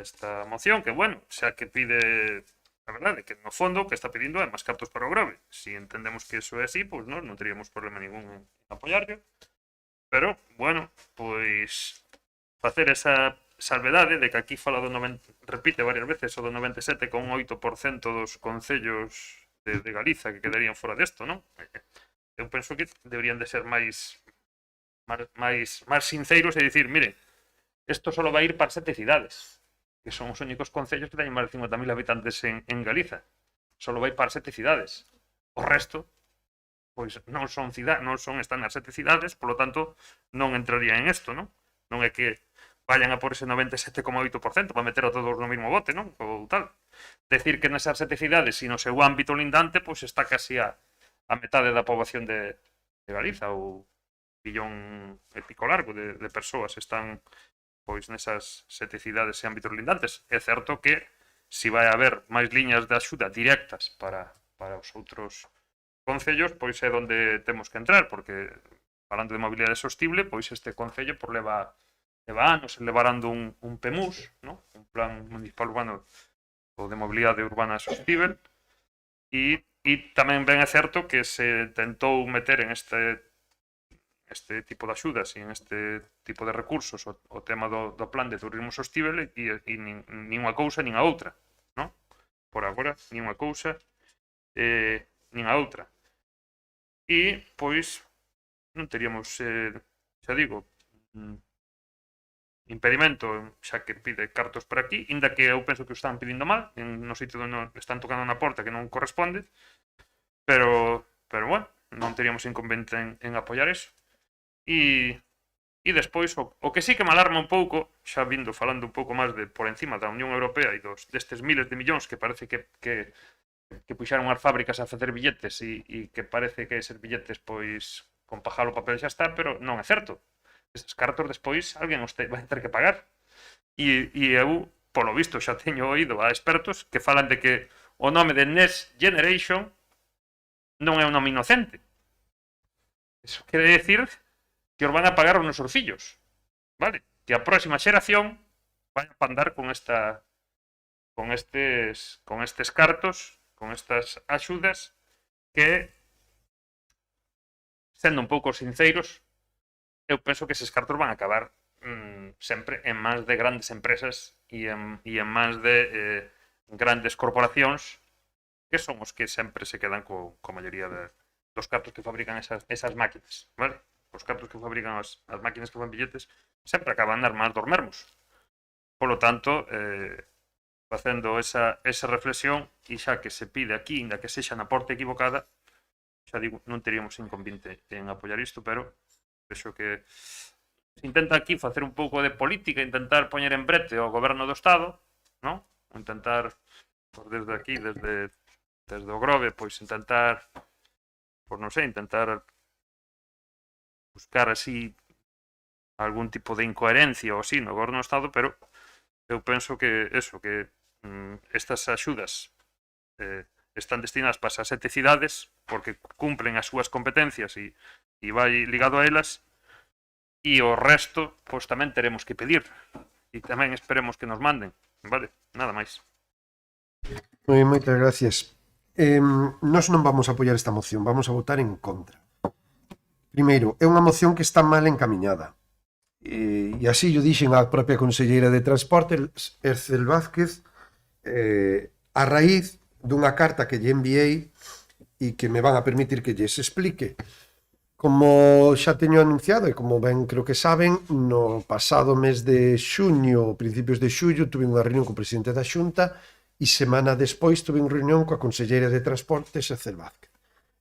esta moción, que, bueno, xa que pide, a verdade, que no fondo o que está pedindo é máis cartos para o Grove. Si entendemos que eso é así, pois non teríamos problema ningún en apoiarlo. Pero, bueno, pois facer esa salvedade de que aquí fala repite varias veces o do 97,8% dos concellos de Galiza que quedarían fora desto, non? Eu penso que deberían de ser máis sinceros e dicir, mire, isto só vai ir para 7 cidades, que son os únicos concellos que teñen máis de 50.000 habitantes en Galiza. Só vai para 7 cidades. O resto pois non están nas 7 cidades, polo tanto, non entraría en isto, non? Non é que vayan a por ese 97,8% para meter a todos no mesmo bote, non? Ou tal. Decir que nesas 7 cidades, e no seu ámbito lindante, pois está casi a metade da poboación de Galiza, ou billón e pico largo de persoas están pois nesas 7 cidades e ámbitos lindantes. É certo que si vai haber máis liñas de axuda directas para os outros concellos, pois é onde temos que entrar, porque falando de mobilidade sostible, pois este concello leva anos levarando un PEMUS, ¿no? Un plan municipal urbano ou de mobilidade urbana sostible, e tamén ben é certo que se tentou meter en este tipo de axudas e en este tipo de recursos o tema do plan de turismo sostible e nin unha cousa nin a outra, non? Por agora, nin unha cousa nin a outra. E, pois, non teríamos, xa digo, impedimento, xa que pide cartos por aquí, inda que eu penso que o están pedindo mal, no sitio onde están tocando na porta que non corresponde, pero bueno, non teríamos inconveniente en apoiar eso. E despois, o que sí que me alarma un pouco, xa vindo falando un pouco máis por encima da Unión Europea e destes miles de millóns que parece que puxaron as fábricas a facer billetes e que parece que eses billetes, pois, con pajar o papel xa está, pero non é certo. Estes cartos despois alguén os vai ter que pagar. E eu, polo visto, xa teño oído a expertos que falan de que o nome de Next Generation non é un nome inocente. Eso quere decir que os van a pagar os nosos fillos, vale? Que a próxima xeración vai a andar con estes cartos, con estas axudas que, sendo un pouco sinceros, eu penso que eses cartos van a acabar sempre en mans de grandes empresas e en mans de grandes corporacións que son os que sempre se quedan co maioría dos cartos que fabrican esas máquinas, vale? Os cartos que fabrican as máquinas que fan billetes sempre acaban nas mans dos mermos. Polo tanto, facendo esa reflexión, e xa que se pide aquí, ainda que sexa na porta equivocada, xa digo, non teríamos inconveniente en apoiar isto, pero vexo que se intenta aquí facer un pouco de política, intentar poñer en brete ao goberno do Estado, non? Intentar, pues, desde aquí, desde o Grove, pois intentar, pues non sei, intentar buscar así algún tipo de incoherencia ou así no goberno do Estado, pero eu penso que eso, que estas axudas están destinadas para as 7 cidades porque cumplen as súas competencias e vai ligado a elas, e o resto pois tamén teremos que pedir e tamén esperemos que nos manden, vale? Nada máis. Moitas gracias. Nós non vamos a apoiar esta moción, vamos a votar en contra. Primeiro, é unha moción que está mal encamiñada. E así yo dixen á propia conselleira de Transporte, Ercel Vázquez, a raíz dunha carta que lle enviei e que me van a permitir que lles explique. Como xa teño anunciado e como ben creo que saben, no pasado mes de xuño, principios de xullo, tuve unha reunión co presidente da Xunta e semana despois tuve unha reunión coa conselleira de Transportes, Ercel Vázquez.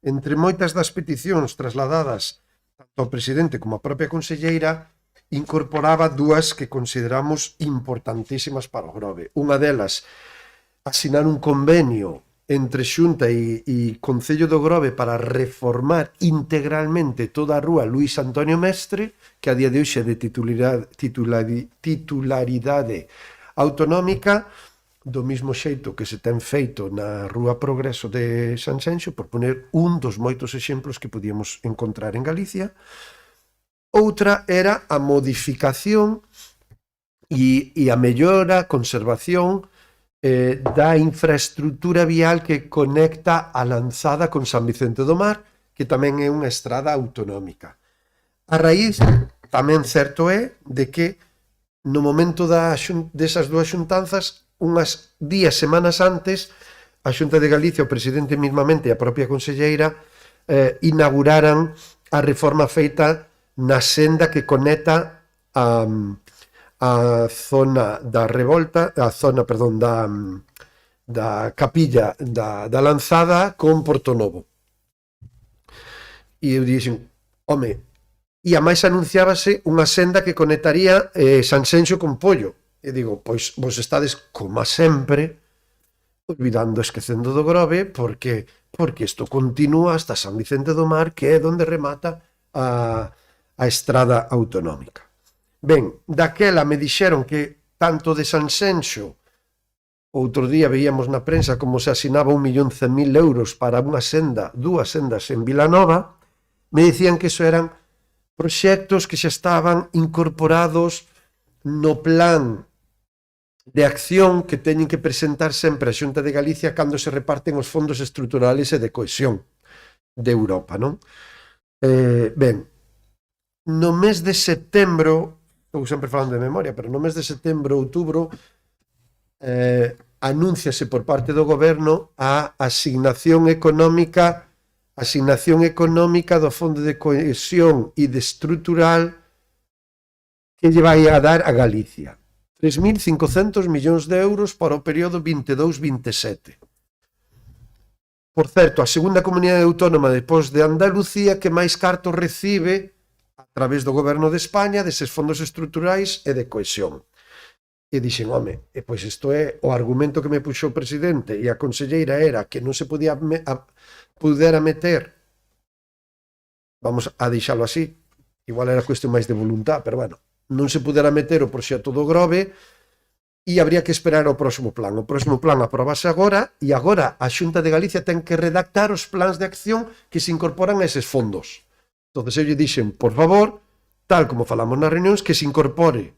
Entre moitas das peticións trasladadas tanto ao presidente como á propia conselleira, incorporaba dúas que consideramos importantísimas para o Grove. Unha delas, asinar un convenio entre Xunta e Concello do Grove para reformar integralmente toda a rúa Luís Antonio Mestre, que a día de hoxe é de titularidade autonómica, do mesmo xeito que se ten feito na Rúa Progreso de Sanxenxo, por poner un dos moitos exemplos que podíamos encontrar en Galicia. Outra era a modificación e a mellora, conservación da infraestructura vial que conecta a Lanzada con San Vicente do Mar, que tamén é unha estrada autonómica. A raíz, tamén certo é, de que no momento desas dúas xuntanzas, unhas días, semanas antes, a Xunta de Galicia, o presidente mismamente e a propia conselleira inauguraran a reforma feita na senda que conecta a zona da revolta, a zona, perdón, da capilla da Lanzada con Portonovo. E eu dixen, home, e a máis anunciábase unha senda que conectaría Sanxenxo con Pollo. E digo, pois vos estades, como sempre, olvidando, esquecendo do Grove, porque isto continúa hasta San Vicente do Mar, que é onde remata a estrada autonómica. Ben, daquela me dixeron que tanto de Sanxenxo, outro día veíamos na prensa como se asinaba 1.100.000 euros para unha senda, dúas sendas en Vilanova, me dicían que iso eran proxectos que xa estaban incorporados no plan de acción que teñen que presentar sempre a Xunta de Galicia cando se reparten os fondos estruturales e de cohesión de Europa, non? Ben, no mes de setembro, estou sempre falando de memoria, pero no mes de setembro, outubro, anúnciase por parte do goberno a asignación económica do Fondo de Cohesión e de Estrutural que lle vai a dar a Galicia. 3.500 millóns de euros para o período 22-27. Por certo, a segunda comunidade autónoma depois de Andalucía que máis cartos recibe a través do goberno de España deses fondos estruturais e de cohesión. E dixen, home, pois isto é o argumento que me puxou o presidente e a conselleira era que non se pudera meter, vamos a deixalo así, igual era cuestión máis de voluntad, pero bueno, non se pudera meter o proxecto do Grove e habría que esperar ao próximo plan. O próximo plan aprobase agora e agora a Xunta de Galicia ten que redactar os plans de acción que se incorporan a eses fondos. Entón, eu lle dixen, por favor, tal como falamos nas reunións, que se incorpore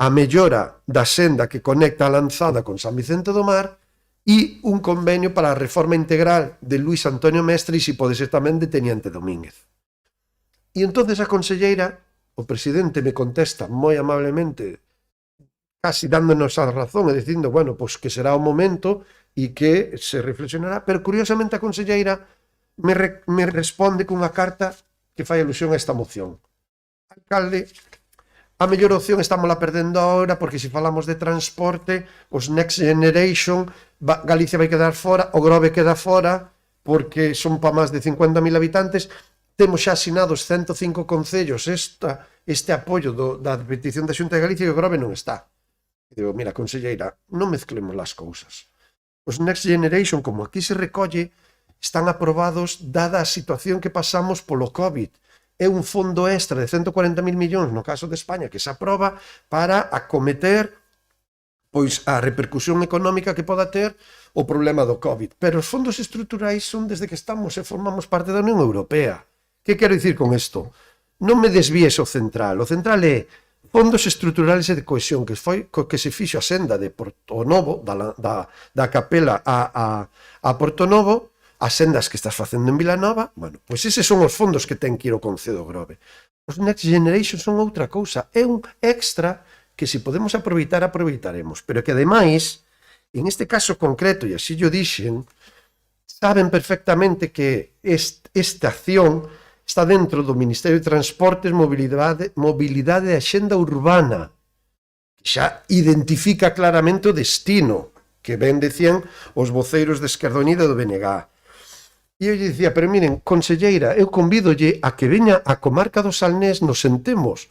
a mellora da senda que conecta a Lanzada con San Vicente do Mar e un convenio para a reforma integral de Luis Antonio Mestre e, se pode ser, tamén de Teniente Domínguez. E entonces a conselleira, o presidente, me contesta moi amablemente, casi dándonos a razón e dicindo, bueno, pois que será o momento e que se reflexionará, pero curiosamente a conselleira me responde cunha carta que fai alusión a esta moción. Alcalde, a mellor opción estámola perdendo agora porque se falamos de transporte, os Next Generation, Galicia vai quedar fora, o Grove queda fora, porque son pa máis de 50.000 habitantes, temos xa asinados 105 concellos este apoio da petición da Xunta de Galicia e o Grove non está. E digo, mira, conselleira, non mezclemos as cousas. Os Next Generation, como aquí se recolle, están aprobados dada a situación que pasamos polo COVID. É un fondo extra de 140.000 millóns no caso de España que se aproba para acometer pois a repercusión económica que poda ter o problema do COVID. Pero os fondos estruturais son desde que estamos e formamos parte da Unión Europea. Que quero dicir con isto? Non me desvíes o central. O central é fondos estruturales e de cohesión, que foi co que se fixo a senda de Portonovo, da Capela a Portonovo, as sendas que estás facendo en Vilanova, bueno, pois eses son os fondos que ten que ir o Concedo Grove. Os Next Generation son outra cousa, é un extra que se podemos aproveitar, aproveitaremos, pero que ademais, en este caso concreto, e así yo dixen, saben perfectamente que esta acción está dentro do Ministerio de Transportes, Mobilidade e Axenda Urbana, que xa identifica claramente o destino, que ben decían os voceiros de Esquerda Unida do BNG. E eu lle dicía, pero miren, conselleira, eu convídolle a que veña a comarca do Salnés, nos sentemos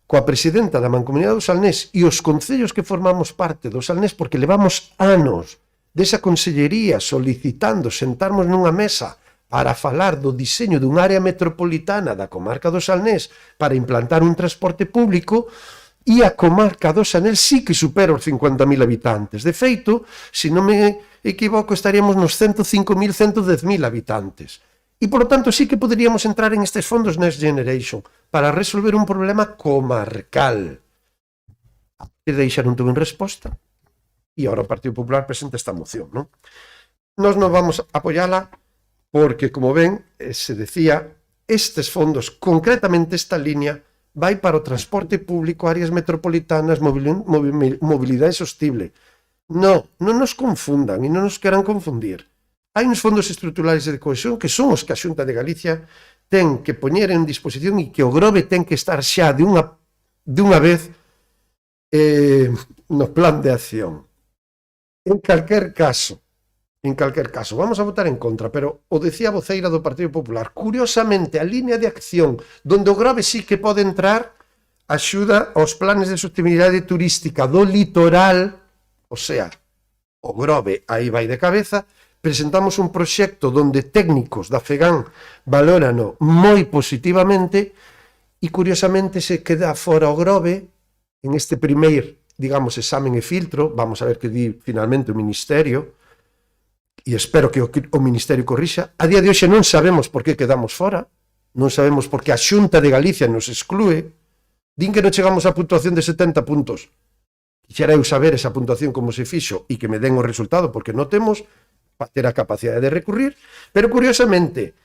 coa presidenta da Mancomunidade do Salnés e os concellos que formamos parte do Salnés, porque levamos anos desa consellería solicitando sentarmos nunha mesa para falar do diseño dunha área metropolitana da comarca do Salnés para implantar un transporte público, e a comarca do Salnés sí que supera os 50.000 habitantes. De feito, se non me equivoco, estaríamos nos 105.000, 110.000 habitantes. E, por lo tanto, sí que poderíamos entrar en estes fondos Next Generation para resolver un problema comarcal. E deixa non tuve resposta. E agora o Partido Popular presenta esta moción, non? Nós non vamos a apoiala porque, como ven, se decía, estes fondos, concretamente esta línea, vai para o transporte público, áreas metropolitanas, mobilidade sostible. Non nos confundan e non nos queran confundir. Hai uns fondos estruturales de cohesión que son os que a Xunta de Galicia ten que poñer en disposición e que o Grove ten que estar xa de unha vez no plan de acción. En calquer caso, vamos a votar en contra, pero o decía a voceira do Partido Popular, curiosamente, a línea de acción donde o Grove sí que pode entrar axuda aos planes de sostenibilidade turística do litoral, o sea, o Grove aí vai de cabeza. Presentamos un proxecto donde técnicos da FEGAN valórano moi positivamente e, curiosamente, se queda fora o Grove en este primeiro, digamos, examen e filtro. Vamos a ver que di finalmente o Ministerio, e espero que o Ministerio corrixa. A día de hoxe non sabemos por que quedamos fora, non sabemos por que a Xunta de Galicia nos exclúe. Din que non chegamos á puntuación de 70 puntos. Quixera eu saber esa puntuación como se fixo e que me den o resultado, porque non temos para ter a capacidade de recurrir. Pero, curiosamente,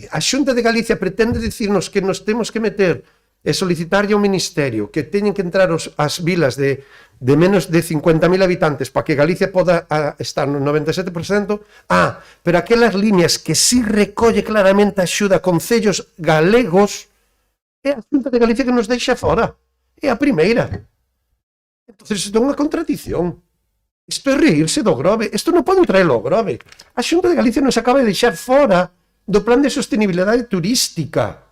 a Xunta de Galicia pretende dicirnos que nos temos que meter e solicitarlle ao Ministerio que teñen que entrar as vilas de menos de 50.000 habitantes para que Galicia poda estar no 97%. Pero aquelas líneas que sí recolle claramente axuda a concellos galegos, é a Xunta de Galicia que nos deixa fora. É a primeira. Entón, isto é unha contradición. Isto é reírse do Grove. Isto non pode traer o Grove. A Xunta de Galicia nos acaba de deixar fora do plan de sostenibilidade turística.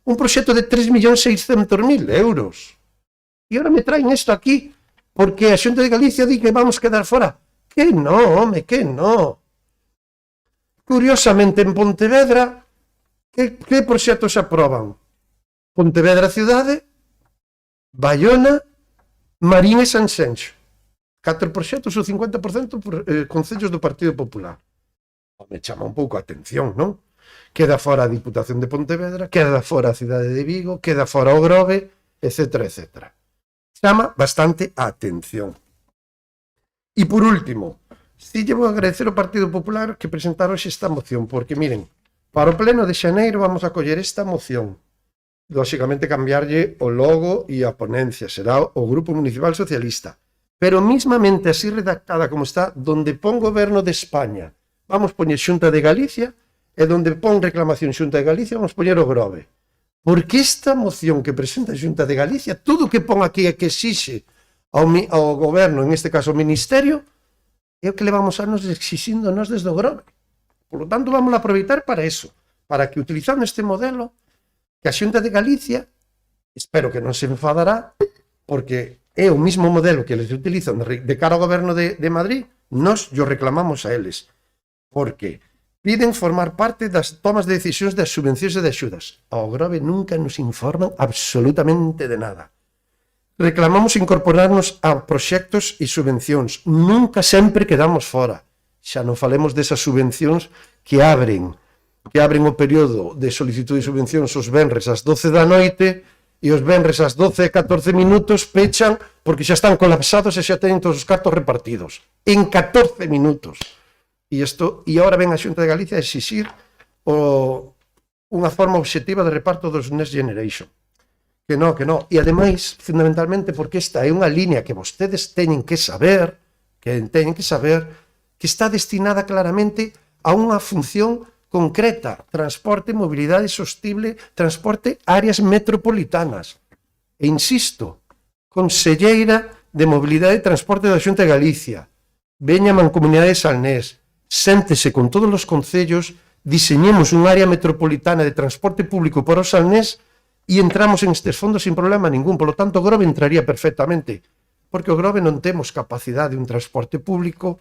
Un proxecto de 3.600.000 euros. E agora me traen isto aquí porque a Xunta de Galicia di que vamos quedar fora. Que no, home, que no. Curiosamente, en Pontevedra, que proxectos se aproban? Pontevedra Ciudade, Baiona, Marín e Sanxenxo. 4 proxectos ou 50% por concellos do Partido Popular. Me chama un pouco a atención, non? Queda fora a Diputación de Pontevedra, queda fora a cidade de Vigo, queda fora o Grove, etcétera, etcétera. Chama bastante a atención. E por último, si lle vou agradecer ao Partido Popular que presentaron esta moción, porque miren, para o pleno de xaneiro vamos a coller esta moción. Lóxicamente cambiarlle o logo e a ponencia, será o Grupo Municipal Socialista. Pero mismamente así redactada como está, donde pon Goberno de España, vamos poñer Xunta de Galicia, e donde pon reclamación Xunta de Galicia, vamos poñer o Grove. Porque esta moción que presenta a Xunta de Galicia, todo o que pon aquí é que exixe ao Goberno, en este caso ao Ministerio, é o que le vamos a nos exixindo nós desde o Grove. Por lo tanto, vamos a aproveitar para eso, para que utilizando este modelo, que a Xunta de Galicia, espero que non se enfadará, porque é o mismo modelo que eles utilizan de cara ao Goberno de Madrid, nós yo reclamamos a eles, porque piden formar parte das tomas de decisións das subvencións e de axudas. Ao Grove nunca nos informan absolutamente de nada. Reclamamos incorporarnos a proxectos e subvencións. Nunca sempre quedamos fora. Xa non falemos desas subvencións que abren o período de solicitude de subvencións os venres ás 12 da noite e os venres ás 12 e 14 minutos pechan porque xa están colapsados e xa teñen todos os cartos repartidos. En 14 minutos. E agora ven a Xunta de Galicia a exixir unha forma obxectiva de reparto dos Next Generation. Que non. E ademais, fundamentalmente, porque esta é unha línea que vostedes teñen que saber, que está destinada claramente a unha función concreta, transporte, mobilidade sostible, transporte, áreas metropolitanas. E insisto, Conselleira de Mobilidade e Transporte da Xunta de Galicia, veña a Mancomunidade de Salnés, séntese con todos os concellos, diseñemos un área metropolitana de transporte público para o Salnés e entramos en estes fondos sin problema ningún. Por lo tanto, o Grove entraría perfectamente, porque o Grove non temos capacidade de un transporte público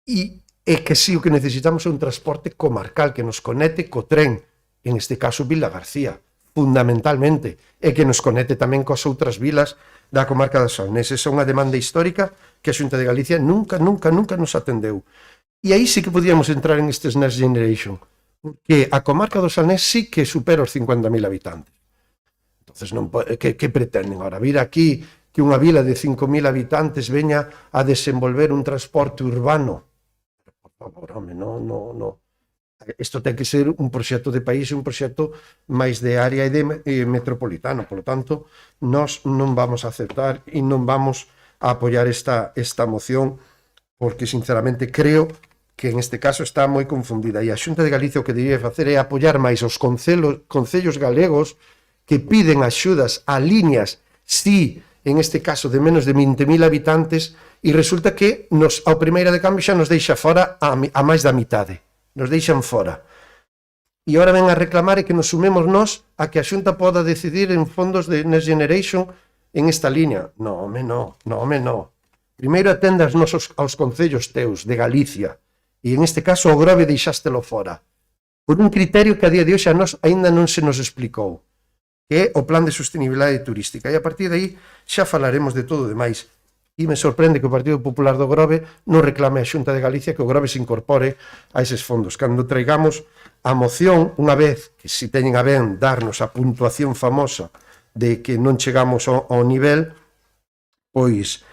e que si o que necesitamos é un transporte comarcal que nos conecte co tren, en este caso Vila García, fundamentalmente, e que nos conecte tamén coas outras vilas da comarca das Salnés. Esa é unha demanda histórica que a Xunta de Galicia nunca nos atendeu. E aí sí que podíamos entrar en estes Next Generation, porque a comarca do Salnés sí que supera os 50.000 habitantes. Entonces, que pretenden agora? Vir aquí que unha vila de 5.000 habitantes veña a desenvolver un transporte urbano? Por favor, home, non. Isto ten que ser un proxecto de país e un proxecto máis de área e metropolitano. Por lo tanto, nós non vamos a aceptar e non vamos a apoiar esta moción, porque sinceramente creo que en este caso está moi confundida, e a Xunta de Galicia o que debería facer é apoiar máis os concellos galegos que piden axudas a líneas, si en este caso de menos de 20.000 habitantes, e resulta que ao primeira de cambio xa nos deixa fora a máis da mitade. Nos deixan fora. E agora ven a reclamar e que nos sumemos nós a que a Xunta poda decidir en fondos de Next Generation en esta línea. No. Primeiro atendas aos concellos teus de Galicia, e en este caso o Grove deixástelo fora, por un criterio que a día de hoxe a nós aínda non se nos explicou, que é o Plan de Sostenibilidade Turística, e a partir de aí xa falaremos de todo o demais. E me sorprende que o Partido Popular do Grove non reclame a Xunta de Galicia que o Grove se incorpore a eses fondos. Cando traigamos a moción, unha vez que si teñen a ben darnos a puntuación famosa de que non chegamos ao nivel, pois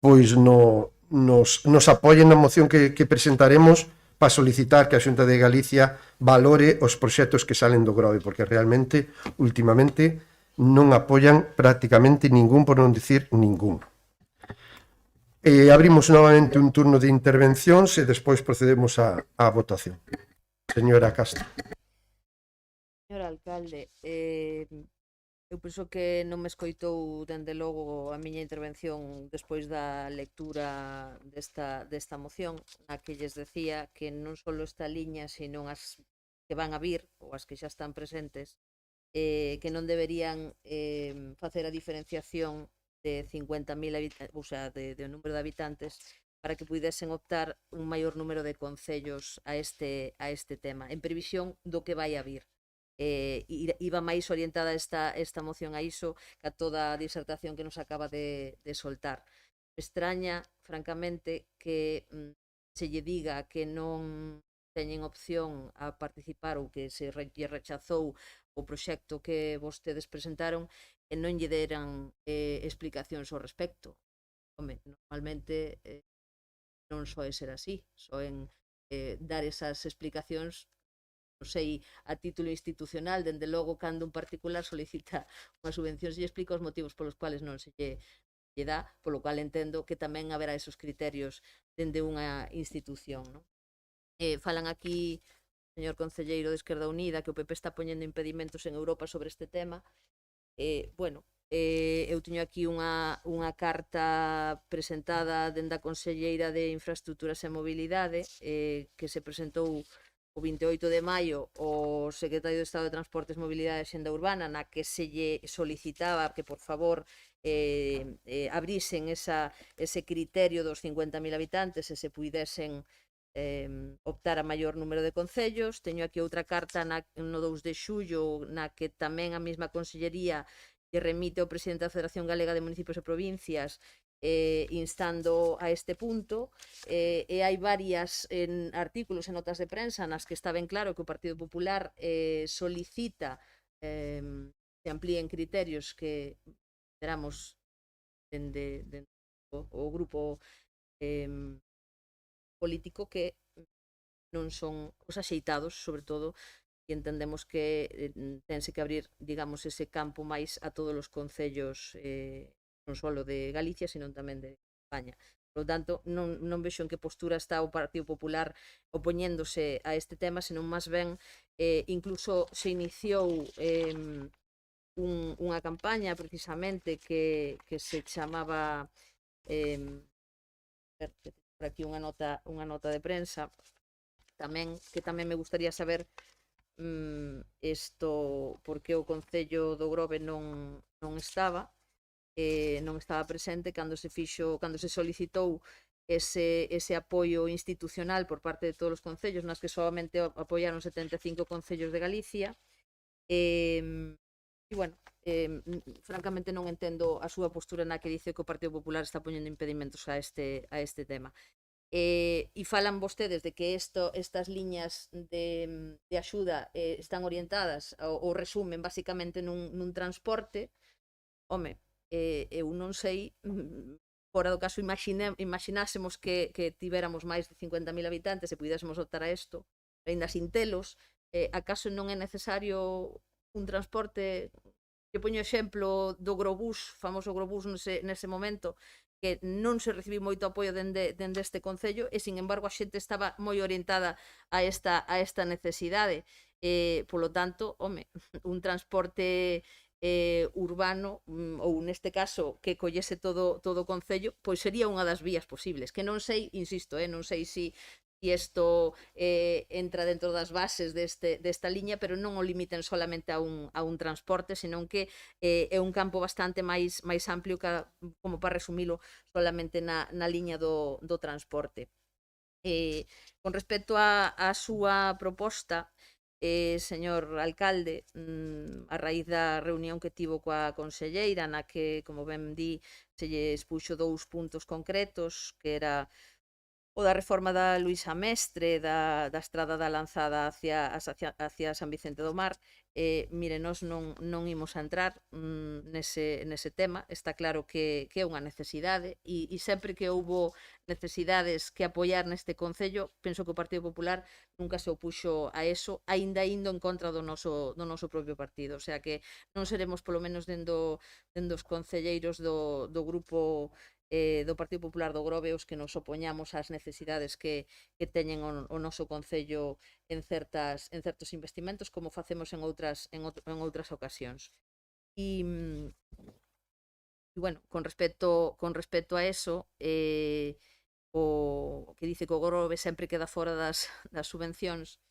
nos apoien na moción que presentaremos para solicitar que a Xunta de Galicia valore os proxectos que salen do Grove, porque realmente, últimamente, non apoian prácticamente ningún, por non dicir ningún. Abrimos novamente un turno de intervencións e despois procedemos á votación. Señora Castro. Señor alcalde, eu penso que non me escoitou dende logo a miña intervención despois da lectura desta moción, na que lles decía que non só esta liña, sino as que van a vir, ou as que xa están presentes, que non deberían facer a diferenciación de 50.000 habitantes, ou sea, de número de habitantes, para que pudesen optar un maior número de concellos a este tema, en previsión do que vai a vir. Iba máis orientada esta moción a iso que a toda a disertación que nos acaba de soltar. extraña, francamente, que se lle diga que non teñen opción a participar ou que lle rechazou o proxecto que vostedes presentaron e non lle deran explicacións ao respecto. Home, normalmente non soe ser así, soen dar esas explicacións, non sei, a título institucional, dende logo cando un particular solicita unha subvención se lle explica os motivos polos cuales non se lle dá, polo cual entendo que tamén haberá esos criterios dende unha institución, non? Falan aquí, señor concelleiro de Esquerda Unida, que o PP está poñendo impedimentos en Europa sobre este tema. Bueno, eu teño aquí unha carta presentada dende a Conselleira de Infraestructuras e Mobilidade que se presentou o 28 de maio o Secretario de Estado de Transportes, Mobilidade e Xenda Urbana, na que se lle solicitaba que, por favor, abrisen ese criterio dos 50.000 habitantes e se puidesen optar a maior número de concellos. Teño aquí outra carta no 2 de xullo na que tamén a mesma Consellería lle remite ao presidente da Federación Galega de Municipios e Provincias instando a este punto, e hai varias artículos e notas de prensa nas que está ben claro que o Partido Popular solicita que amplíen criterios que teramos dende o grupo político que non son os axeitados, sobre todo, e entendemos que tense que abrir, digamos, ese campo máis a todos os concellos non só de Galicia, sino tamén de España. Por lo tanto, non vexo en que postura está o Partido Popular opoñéndose a este tema, senón máis ben incluso se iniciou unha campaña precisamente que se chamaba por aquí unha nota de prensa tamén, que tamén me gustaría saber isto, porque o Concello do Grove non estaba presente cando se solicitou ese apoio institucional por parte de todos os concellos, nas que solamente apoiaron 75 concellos de Galicia. E bueno, francamente non entendo a súa postura na que dice que o Partido Popular está poñendo impedimentos a este tema. E falan vostedes de que estas liñas de axuda están orientadas ou resumen basicamente nun transporte. Home, eu non sei, fora do caso imaginásemos que tivéramos máis de 50.000 habitantes e puidésemos optar a isto, ainda sin telos, acaso non é necesario un transporte? Eu poño exemplo do Grobús, famoso Grobús nese momento, que non se recibiu moito apoio dende este Concello e, sin embargo, a xente estaba moi orientada a esta necesidade. Polo tanto, home, un transporte urbano, ou neste caso que collese todo o Concello, pois sería unha das vías posibles, que non sei, insisto, non sei se isto entra dentro das bases desta liña, pero non o limiten solamente a un transporte, senón que é un campo bastante máis amplio como para resumilo solamente na liña do transporte. Con respecto á súa proposta, señor alcalde, a raíz da reunión que tivo coa conselleira, na que, como ben di, se lle expuxo 2 puntos concretos, que era o da reforma da Luisa Mestre, da estrada da Lanzada hacia San Vicente do Mar. Mire, nós non imos a entrar nese tema. Está claro que é unha necesidade e sempre que houbo necesidades que apoiar neste Concello, penso que o Partido Popular nunca se opuxo a eso, aínda indo en contra do noso propio partido. O sea que non seremos, polo menos dendo os concelleiros do grupo do Partido Popular do Grove os que nos opoñamos ás necesidades que teñen o noso Concello en certos investimentos, como facemos en outras ocasións. E bueno, con respecto a eso, o que dice que o Grove sempre queda fora das subvencións,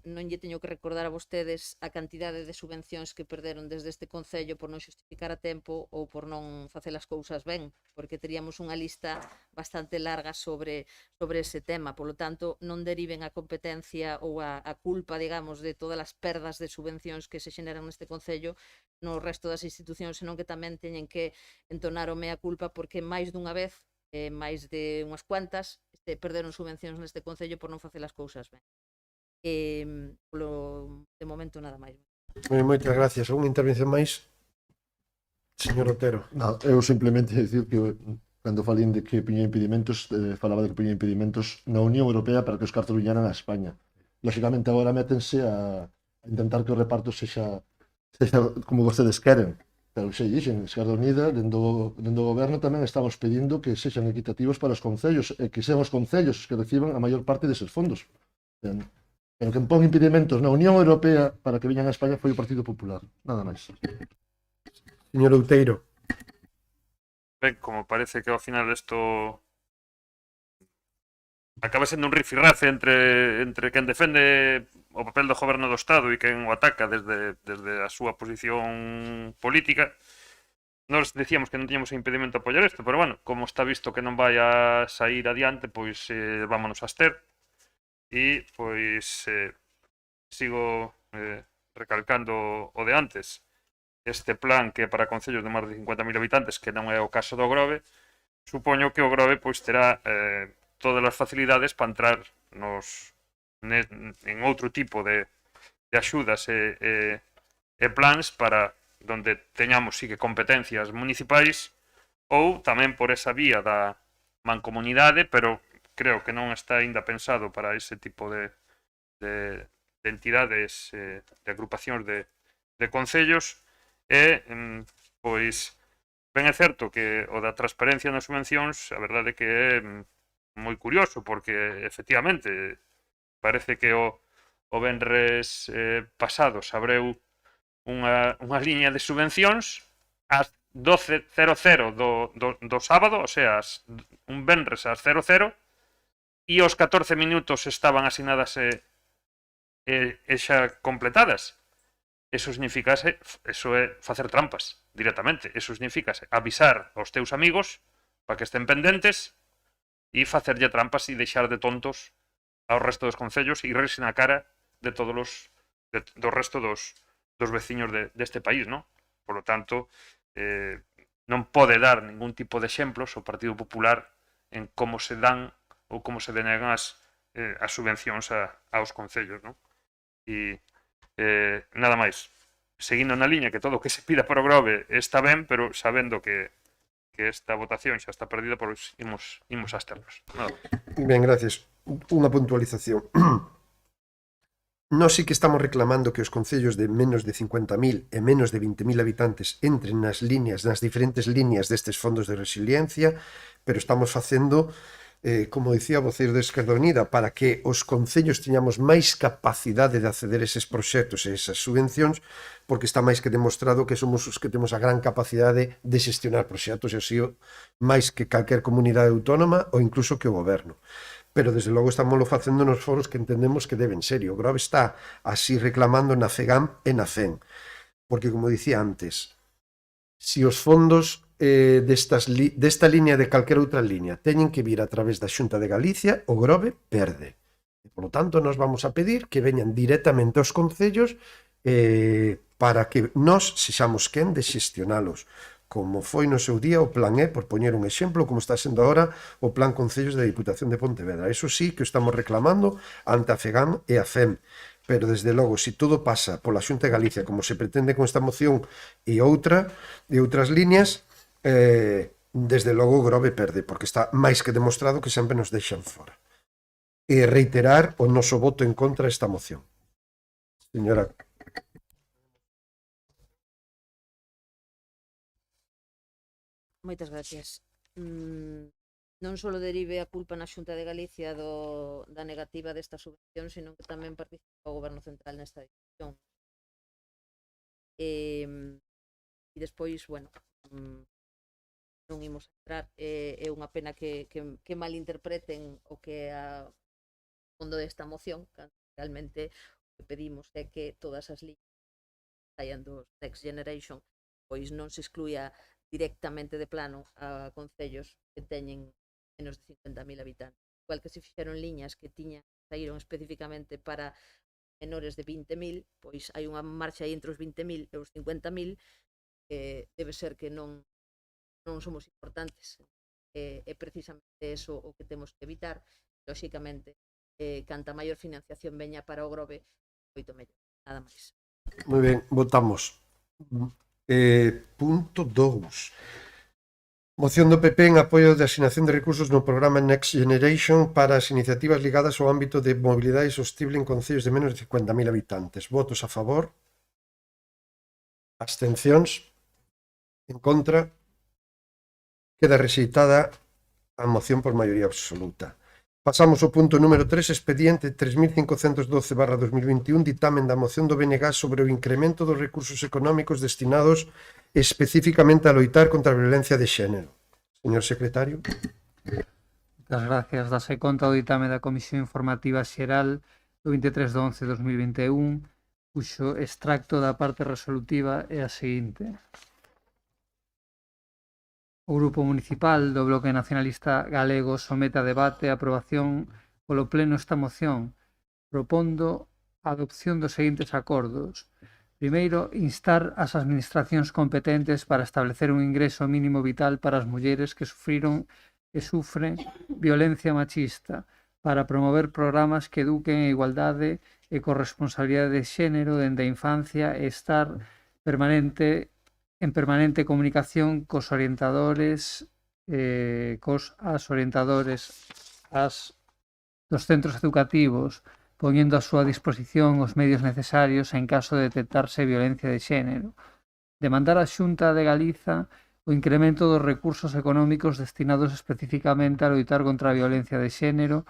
non lle teño que recordar a vostedes a cantidade de subvencións que perderon desde este Concello por non xustificar a tempo ou por non facer as cousas ben, porque teríamos unha lista bastante larga sobre ese tema. Por lo tanto, non deriven a competencia ou a culpa, digamos, de todas as perdas de subvencións que se xeneran neste Concello no resto das institucións, senón que tamén teñen que entonar o mea culpa porque máis dunha vez, máis de unhas cuantas, perderon subvencións neste concello por non facer as cousas ben. De momento nada máis. Moitas gracias. Unha intervención máis? Señor Otero. No, eu simplemente dicir que cando falín de que piña impedimentos, falaba de que piña impedimentos na Unión Europea para que os cartos viñeran a España. Lógicamente agora métense a intentar que o reparto sexa como vostedes queren. Pero xe dixen, Esquerda Unida, dentro do goberno tamén estamos pedindo que sexan equitativos para os concellos e que sean os concellos que reciban a maior parte deses fondos. Pero quen pon impedimentos na Unión Europea para que viñan a España foi o Partido Popular. Nada máis. Señor Outeiro. Ben, como parece que ao final isto acaba sendo un rifirrafe entre quen defende o papel do goberno do Estado e quen o ataca desde a súa posición política. Nos decíamos que non tiñamos impedimento a apoiar isto, pero bueno, como está visto que non vai a sair adiante, pois vámonos a abster. E pois sigo recalcando o de antes. Este plan que é para concellos de máis de 50.000 habitantes, que non é o caso do Grove, supoño que o Grove pois terá todas as facilidades para entrar en outro tipo de axudas e plans para donde teñamos sí que competencias municipais ou tamén por esa vía da mancomunidade, pero creo que non está ainda pensado para ese tipo de entidades, de agrupacións de concellos. E, pois, ben é certo que o da transparencia nas subvencións, a verdade que é moi curioso, porque, efectivamente, parece que o venres pasado se abreu unha liña de subvencións ás 12:00 do sábado, o sea, un venres ás 00, e aos 14 minutos estaban asinadas e xa completadas. Eso é facer trampas directamente. Eso significa avisar aos teus amigos para que estén pendentes e facerlle trampas e deixar de tontos ao resto dos concellos e rirse na cara de todos do resto dos veciños deste país, non? Por lo tanto, non pode dar ningún tipo de exemplos o Partido Popular en como se dan ou como se denegan as subvencións aos concellos, non? E nada máis. Seguindo na liña que todo o que se pida para o Grove está ben, pero sabendo que esta votación xa está perdida, pois imos a absternos. Nada. Ben, gracias. Unha puntualización. Nós sí que estamos reclamando que os concellos de menos de 50.000 e menos de 20.000 habitantes entren nas diferentes líneas destes fondos de resiliencia, pero estamos facendo, como dicía o voceiro de Esquerda Unida, para que os concellos teñamos máis capacidade de acceder a eses proxectos e esas subvencións, porque está máis que demostrado que somos os que temos a gran capacidade de xestionar proxectos, e así máis que calquer comunidade autónoma ou incluso que o goberno. Pero, desde logo, estamos facendo nos foros que entendemos que deben ser. O Grove está así reclamando na FEGAM e na FEN. Porque, como dicía antes, se os fondos desta liña de calquera outra liña teñen que vir a través da Xunta de Galicia, o Grove perde. E, por lo tanto, nos vamos a pedir que veñan directamente aos concellos para que nós sexamos quen de xestionalos, como foi no seu día o plan por poñer un exemplo, como está sendo agora o plan Concellos da Diputación de Pontevedra. Eso sí que o estamos reclamando ante a FEGAM e a FEM. Pero, desde logo, se todo pasa pola Xunta de Galicia, como se pretende con esta moción e outras líneas, desde logo o Grove perde, porque está máis que demostrado que sempre nos deixan fora. E reiterar o noso voto en contra esta moción. Señora. Moitas gracias. Non só derive a culpa na Xunta de Galicia da negativa desta subvención, sino que tamén participa o Goberno Central nesta decisión. E despois, bueno, non imos a entrar. É unha pena que malinterpreten o que é o fondo desta moción, cando realmente o que pedimos é que todas as liñas saian dos Next Generation, pois non se excluya directamente de plano a concellos que teñen menos de 50.000 habitantes. Igual que se fixeron liñas que saíron especificamente para menores de 20.000, pois hai unha marcha aí entre os 20.000 e os 50.000, que debe ser que non somos importantes. É precisamente eso o que temos que evitar. Lóxicamente, canta maior financiación veña para o Grove, moito mellor. Nada máis. Moi ben, votamos. Punto 2. Moción do PP en apoio de asignación de recursos no programa Next Generation para as iniciativas ligadas ao ámbito de mobilidade sostible en concellos de menos de 50.000 habitantes. Votos a favor? Abstencións? En contra? Queda rexeitada a moción por maioría absoluta. Pasamos ao punto número 3, expediente 3512/2021, ditamen da moción do BNG sobre o incremento dos recursos económicos destinados especificamente a loitar contra a violencia de xénero. Señor secretario. Moitas gracias. Dase conta do ditame da Comisión Informativa Xeral do 23/11/2021, cuxo extracto da parte resolutiva é a seguinte. O Grupo Municipal do Bloque Nacionalista Galego somete a debate e aprobación polo Pleno esta moción, propondo a adopción dos seguintes acordos. Primeiro, instar as administracións competentes para establecer un ingreso mínimo vital para as mulleres que sufren violencia machista, para promover programas que eduquen a igualdade e corresponsabilidade de xénero dende a infancia e estar en permanente comunicación cos orientadores dos centros educativos, poñendo a súa disposición os medios necesarios en caso de detectarse violencia de xénero. Demandar á Xunta de Galiza o incremento dos recursos económicos destinados especificamente a loitar contra a violencia de xénero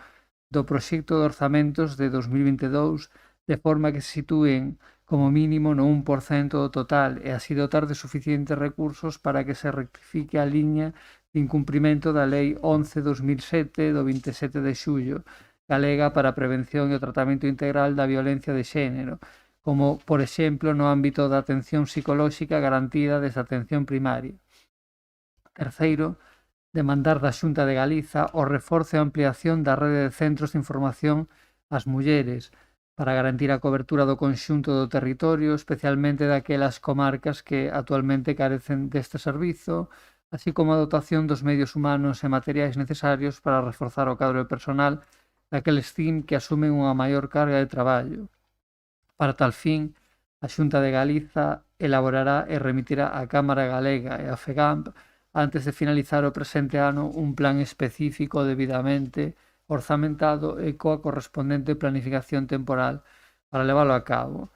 do proxecto de orzamentos de 2022, de forma que se sitúen como mínimo no 1% do total e así dotar de suficientes recursos para que se rectifique a liña de incumprimento da Lei 11/2007 do 27 de xullo, galega para a prevención e o tratamento integral da violencia de xénero, como, por exemplo, no ámbito da atención psicolóxica garantida desde a atención primaria. Terceiro, demandar da Xunta de Galiza o reforzo e ampliación da rede de centros de información ás mulleres, para garantir a cobertura do conxunto do territorio, especialmente daquelas comarcas que actualmente carecen deste servizo, así como a dotación dos medios humanos e materiais necesarios para reforzar o cadro de personal daqueles CIN que asumen unha maior carga de traballo. Para tal fin, a Xunta de Galiza elaborará e remitirá á Cámara Galega e á FEGAMP antes de finalizar o presente ano un plan específico debidamente orzamentado e coa correspondente planificación temporal para leválo a cabo.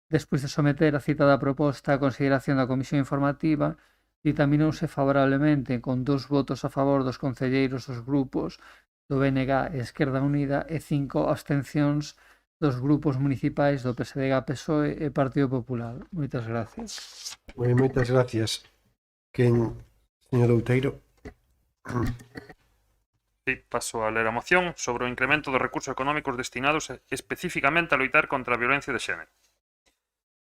Despois de someter a citada proposta a consideración da Comisión Informativa, ditaminouse favorablemente con 2 votos a favor dos concelleiros dos grupos do BNG e Esquerda Unida e 5 abstencións dos grupos municipais do PSDG, PSOE e Partido Popular. Moitas gracias. Moitas gracias. Señor Outeiro. Sí, paso a ler a moción sobre o incremento dos recursos económicos destinados especificamente a loitar contra a violencia de xénero.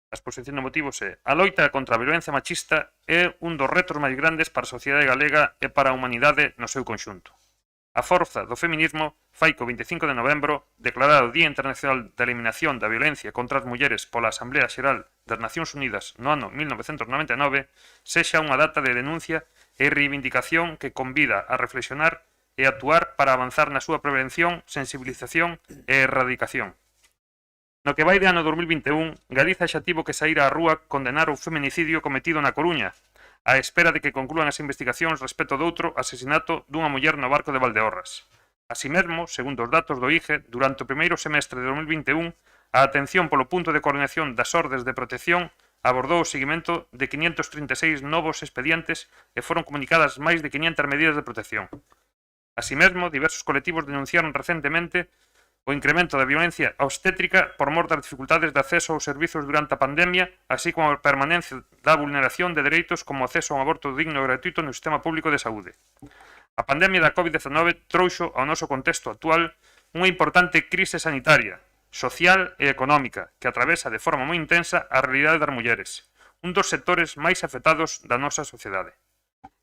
A exposición de motivos é: a loita contra a violencia machista é un dos retos máis grandes para a sociedade galega e para a humanidade no seu conxunto. A forza do feminismo fai que o 25 de novembro, declarado o Día Internacional da Eliminación da Violencia contra as Mulleres pola Asamblea Xeral das Nacións Unidas no ano 1999, sexa unha data de denuncia e reivindicación que convida a reflexionar e actuar para avanzar na súa prevención, sensibilización e erradicación. No que vai de ano 2021, Galiza xa tivo que sair á rúa condenar o feminicidio cometido na Coruña, á espera de que conclúan as investigacións respecto doutro asesinato dunha muller no barco de Valdeorras. Así mesmo, segundo os datos do IGE, durante o primeiro semestre de 2021, a atención polo punto de coordinación das ordes de protección abordou o seguimento de 536 novos expedientes e foron comunicadas máis de 500 medidas de protección. Así mesmo, diversos colectivos denunciaron recentemente o incremento da violencia obstétrica por mor das dificultades de acceso aos servizos durante a pandemia, así como a permanencia da vulneración de dereitos como o acceso a un aborto digno e gratuito no sistema público de saúde. A pandemia da COVID-19 trouxo ao noso contexto actual unha importante crise sanitaria, social e económica que atravesa de forma moi intensa a realidade das mulleres, un dos sectores máis afectados da nosa sociedade.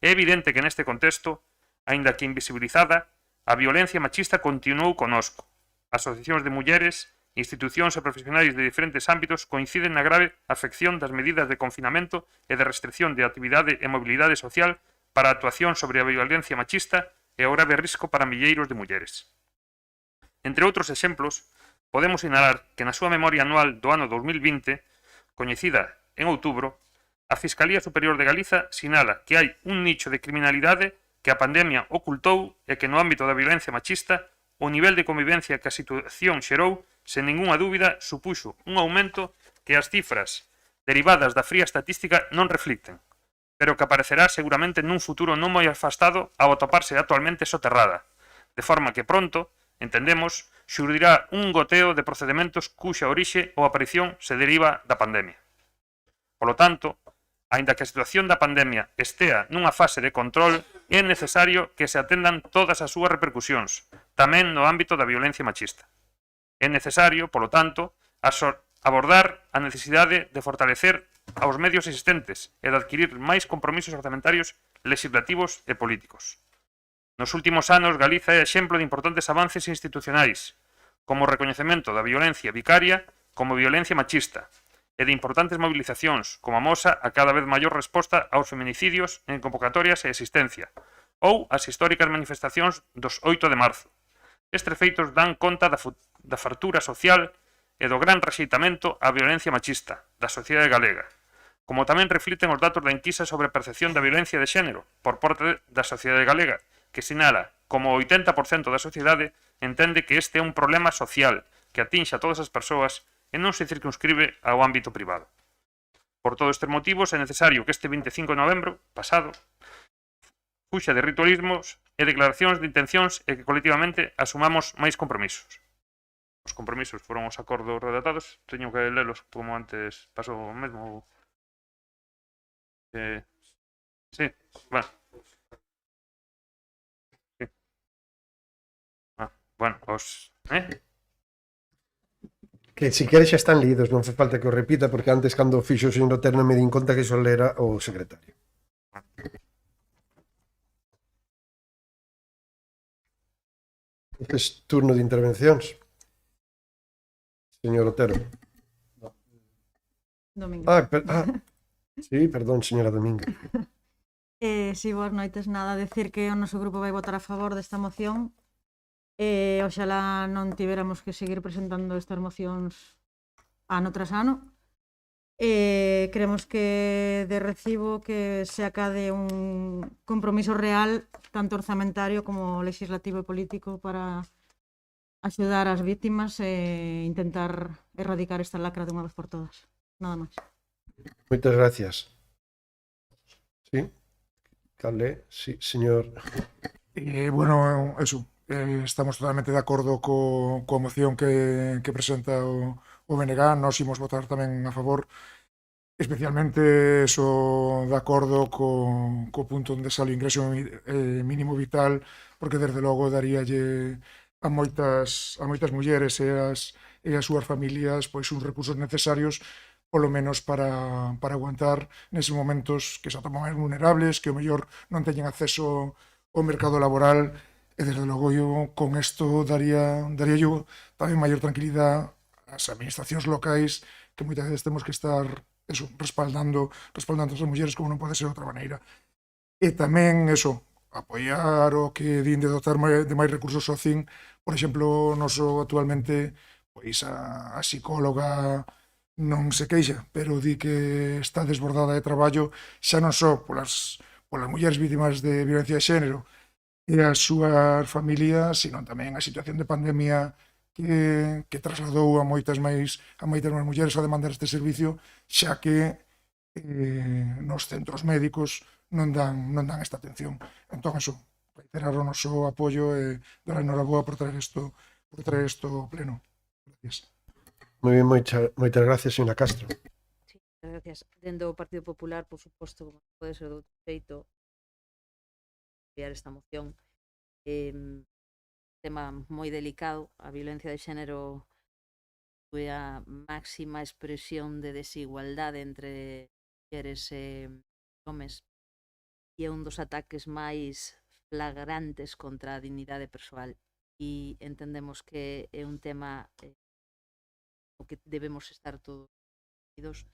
É evidente que neste contexto, aínda que invisibilizada, a violencia machista continuou conosco. Asociacións de mulleres institucións e profesionais de diferentes ámbitos coinciden na grave afección das medidas de confinamento e de restricción de actividade e mobilidade social para a actuación sobre a violencia machista e o grave risco para milleiros de mulleres. Entre outros exemplos, podemos sinalar que na súa memoria anual do ano 2020, coñecida en outubro, a Fiscalía Superior de Galiza sinala que hai un nicho de criminalidade que a pandemia ocultou e que no ámbito da violencia machista o nivel de convivencia que a situación xerou, sen ningunha dúbida, supuxo un aumento que as cifras derivadas da fría estatística non reflicten, pero que aparecerá seguramente nun futuro non moi afastado ao atoparse actualmente soterrada, de forma que pronto, entendemos, xurdirá un goteo de procedementos cuxa orixe ou aparición se deriva da pandemia. Polo tanto, aínda que a situación da pandemia estea nunha fase de control, é necesario que se atendan todas as súas repercusións, tamén no ámbito da violencia machista. É necesario, polo tanto, abordar a necesidade de fortalecer aos medios existentes e de adquirir máis compromisos orzamentarios, legislativos e políticos. Nos últimos anos, Galiza é exemplo de importantes avances institucionais, como o recoñecemento da violencia vicaria como violencia machista, e de importantes movilizacións, como amosa a cada vez maior resposta aos feminicidios en convocatorias e existencia, ou as históricas manifestacións dos 8 de marzo. Estes feitos dan conta da fartura social e do gran rexeitamento á violencia machista da sociedade galega, como tamén refliten os datos da enquisa sobre a percepción da violencia de xénero por parte da sociedade galega, que sinala como o 80% da sociedade entende que este é un problema social que atinxe a todas as persoas e non se circunscribe ao ámbito privado. Por todos estes motivos, é necesario que este 25 de novembro, pasado, fuxa de ritualismos e declaracións de intencións e que colectivamente asumamos máis compromisos. Os compromisos foron os acordos redactados, teño que lelos como antes pasou o mesmo. Sí, bueno. Sí. Bueno, os... Que si queres xa están lidos, non fai falta que o repita, porque antes cando fixo o señor Otero me din conta que iso lera o secretario. Este é turno de intervencións. Señor Otero. Domingo. Sí, perdón, señora Domingo. Si boas noites, nada, decir que o noso grupo vai votar a favor desta moción. Oxalá non tiveramos que seguir presentando estas mocións ano tras ano. Creemos que de recibo que se acade un compromiso real, tanto orzamentario como legislativo e político, para axudar as vítimas e intentar erradicar esta lacra de unha vez por todas. Nada máis. Moitas gracias. Sí? Cale, sí, señor. Bueno, eso. Estamos totalmente de acordo coa moción que presenta o BNG. Nós imos votar tamén a favor, especialmente eso, de acordo co punto onde sale o ingreso mínimo vital, porque desde logo daríalle a moitas mulleres e as súas familias pois uns recursos necesarios, polo menos para aguantar neses momentos que se atopan máis vulnerables, que o mellor non teñen acceso ao mercado laboral. E desde logo eu con isto daría yo tamén maior tranquilidade ás administracións locais, que moitas veces temos que estar eso, respaldando as mulleres como non pode ser de outra maneira. E tamén eso, apoiar o que din de dotar de máis recursos ao CIN. Por exemplo, noso actualmente pois a psicóloga non se queixa, pero di que está desbordada de traballo, xa non só polas mulleres vítimas de violencia de xénero e as súas familias, sino tamén a situación de pandemia que trasladou a moitas máis mulleres a demandar este servicio, xa que nos centros médicos non dan esta atención. Entón, eso, reiterar o noso apoio e dar a enhoraboa por traer isto ao pleno. Gracias. Moi ben, moitas gracias, señora Castro. Sí, gracias. Dende o Partido Popular, por suposto, como pode ser do outro xeito, enviar esta moción. Tema moi delicado, a violencia de xénero foi a máxima expresión de desigualdade entre mulleres e homes e é un dos ataques máis flagrantes contra a dignidade persoal, e entendemos que é un tema o que debemos estar todos unidos.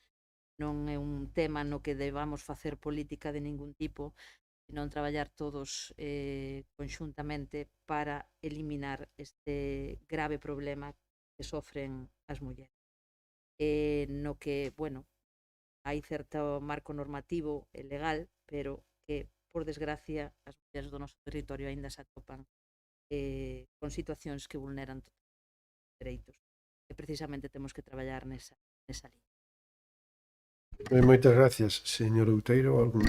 Non é un tema no que debamos facer política de ningún tipo, senón traballar todos conxuntamente para eliminar este grave problema que sofren as mulleres. No que, bueno, hai certo marco normativo e legal, pero que, por desgracia, as mulleres do noso territorio aínda se atopan con situacións que vulneran todos os dereitos. E precisamente temos que traballar nesa liña. Moitas gracias, señor Outeiro. Algún...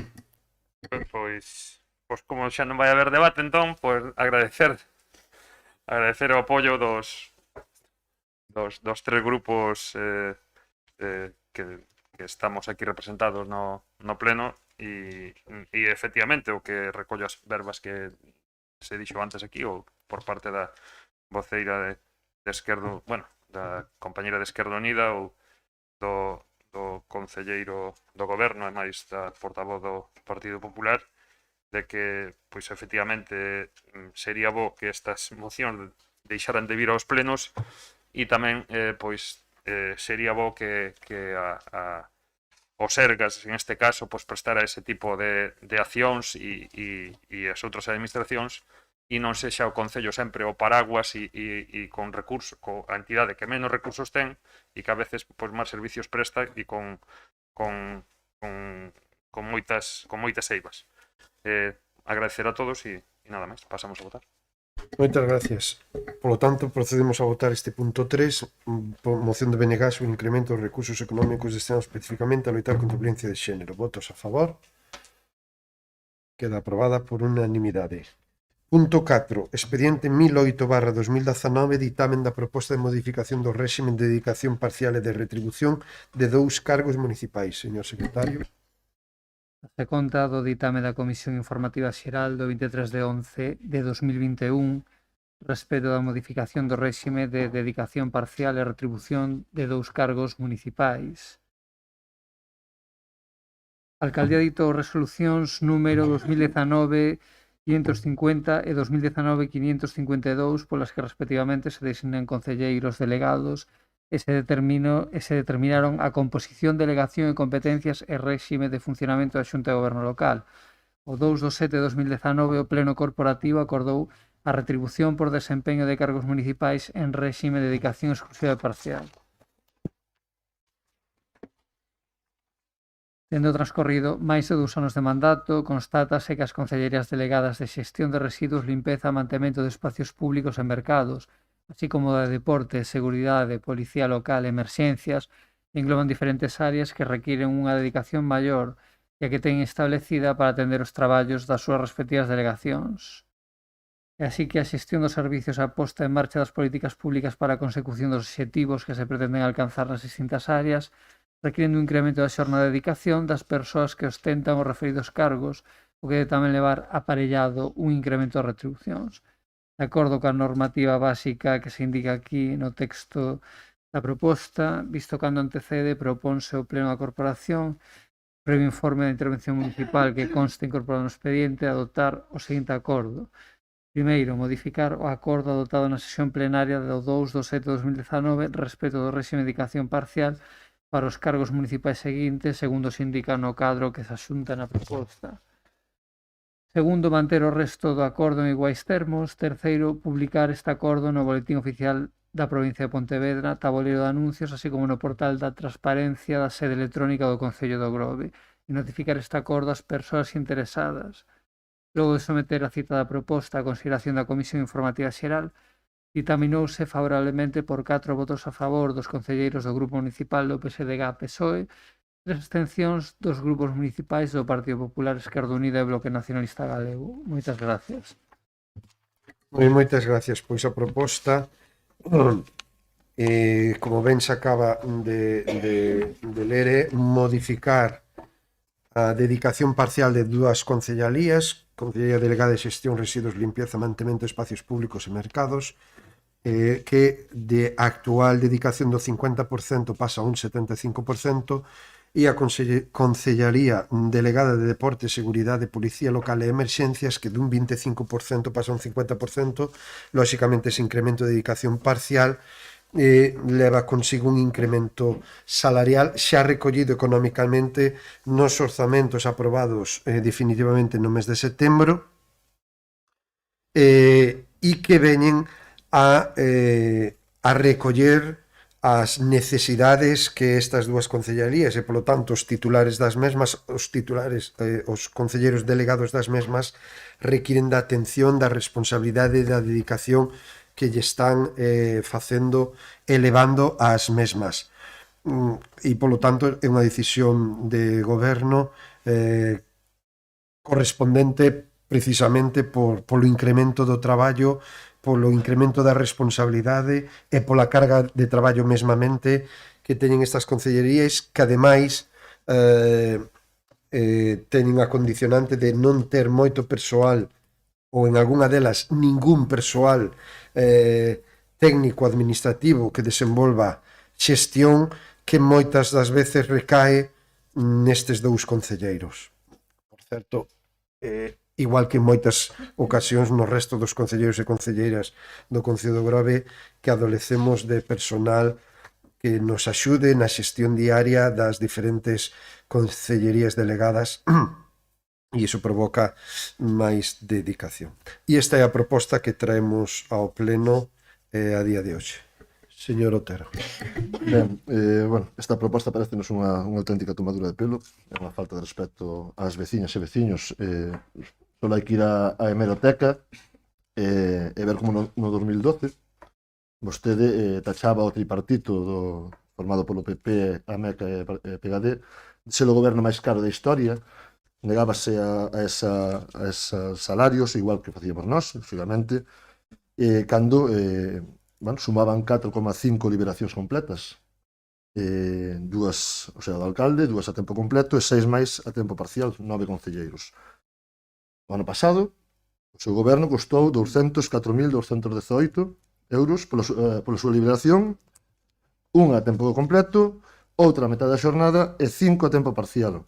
Pois como xa non vai haber debate, entón, pois agradecer o apoio dos tres grupos que estamos aquí representados no pleno e efectivamente o que recollo as verbas que se dixo antes aquí ou por parte da voceira de Esquerdo, bueno, da compañeira de Esquerda Unida ou do concelleiro do goberno e máis da portavoz do Partido Popular, de que, pois, efectivamente, sería bo que estas mocións deixaran de vir aos plenos e tamén, pois, sería bo que o Sergas, en este caso, pois, prestara ese tipo de accións e as outras administracións e non sexa o Concello sempre o paraguas e con recursos, a entidade que menos recursos ten e que a veces pois, máis servicios presta e con moitas eivas. Agradecer a todos e nada máis, pasamos a votar. Moitas gracias. Por lo tanto, procedemos a votar este punto 3, moción de BNG sobre o incremento dos recursos económicos destinados especificamente a loitar contra a violencia de xénero. Votos a favor. Queda aprobada por unanimidade. Punto 4. Expediente 1008/2019, ditamen da proposta de modificación do réxime de dedicación parcial e de retribución de 2 cargos municipais. Señor secretario. Se conta do ditame da Comisión Informativa Xeral do 23 de 11 de 2021 respecto da modificación do réxime de dedicación parcial e retribución de 2 cargos municipais. A Alcaldía ditou resolucións número 2019-550 e 2019-552 polas que respectivamente se designan concelleiros delegados e se determinaron a composición, delegación e competencias e réxime de funcionamento da Xunta de Goberno Local. O 2 de 7 de 2019 o Pleno Corporativo acordou a retribución por desempeño de cargos municipais en réxime de dedicación exclusiva e parcial. Tendo transcorrido máis de 2 anos de mandato, constátase que as concellerías delegadas de xestión de residuos, limpeza, mantemento de espacios públicos e mercados, así como de deporte, seguridade, policía local e emerxencias, engloban diferentes áreas que requiren unha dedicación maior e a que teñen establecida para atender os traballos das súas respectivas delegacións. E así que a xestión dos servicios e a posta en marcha das políticas públicas para a consecución dos obxectivos que se pretenden alcanzar nas distintas áreas requiren un incremento da xornada de dedicación das persoas que ostentan os referidos cargos, o que debe tamén levar aparellado un incremento de retribucións. De acordo coa normativa básica que se indica aquí no texto da proposta, visto cando antecede, proponse o Pleno da Corporación, previo informe da intervención municipal que conste incorporado no expediente, adoptar o seguinte acordo. Primeiro, modificar o acordo adoptado na sesión plenaria do 2 de 7 de 2019 respecto do réxime de dedicación parcial para os cargos municipais seguintes, segundo se indica no cadro que se asunta na proposta. Segundo, manter o resto do acordo en iguais termos. Terceiro, publicar este acordo no Boletín Oficial da provincia de Pontevedra, tabuleiro de anuncios, así como no portal da transparencia da sede electrónica do Concello do Grove, e notificar este acordo ás persoas interesadas. Logo de someter a citada proposta a consideración da Comisión Informativa Xeral, ditaminouse favorablemente por 4 votos a favor dos concelleiros do Grupo Municipal do PSDG-PSOE, 3 abstencións dos grupos municipais do Partido Popular, Esquerda Unida e Bloque Nacionalista Galego. Moitas gracias. Moitas gracias. Pois a proposta, como ben se acaba de ler, modificar a dedicación parcial de 2 concellalías, Concellería Delegada de Xestión, Residuos, Limpieza, Mantemento de Espacios Públicos e Mercados, que de actual dedicación do 50% pasa a un 75%, e a Concellaría Delegada de Deporte, Seguridade, Policía Local e Emerxencias, que dun 25% pasa a un 50%, lóxicamente ese incremento de dedicación parcial leva consigo un incremento salarial xa recollido económicamente nos orzamentos aprobados definitivamente no mes de setembro, e que veñen a recoller as necesidades que estas dúas concellarías e, polo tanto, os titulares das mesmas, os concelleiros delegados das mesmas requiren da atención, da responsabilidade e da dedicación que lle están facendo, elevando as mesmas. E, polo tanto, é unha decisión de goberno correspondente precisamente polo incremento do traballo, polo incremento da responsabilidade e pola carga de traballo mesmamente que teñen estas concellerías, que ademais teñen a condicionante de non ter moito persoal ou en algunha delas ningún persoal técnico administrativo que desenvolva xestión, que moitas das veces recae nestes dous concelleiros. Por certo, igual que en moitas ocasións no resto dos concelleiros e concelleiras do Concello do Grove, que adolecemos de personal que nos axude na xestión diaria das diferentes concellerías delegadas, e iso provoca máis dedicación. E esta é a proposta que traemos ao pleno a día de hoxe. Señor Otero. Ben, bueno, esta proposta parece-nos unha auténtica tomadura de pelo, é unha falta de respeto ás veciñas e veciños. Só hai que ir á hemeroteca e ver como no 2012 vostede tachaba o tripartito formado polo PP, a MEC e PGD de ser o goberno máis caro da historia, negábase a esos salarios, igual que facíamos nós, lógicamente, cando sumaban 4,5 liberacións completas, dúas, o sea, do alcalde, dúas a tempo completo e 6 máis a tempo parcial, 9 concelleiros. O ano pasado, o seu goberno custou 204.218 euros pola súa liberación, unha a tempo completo, outra a metade da xornada e 5 a tempo parcial.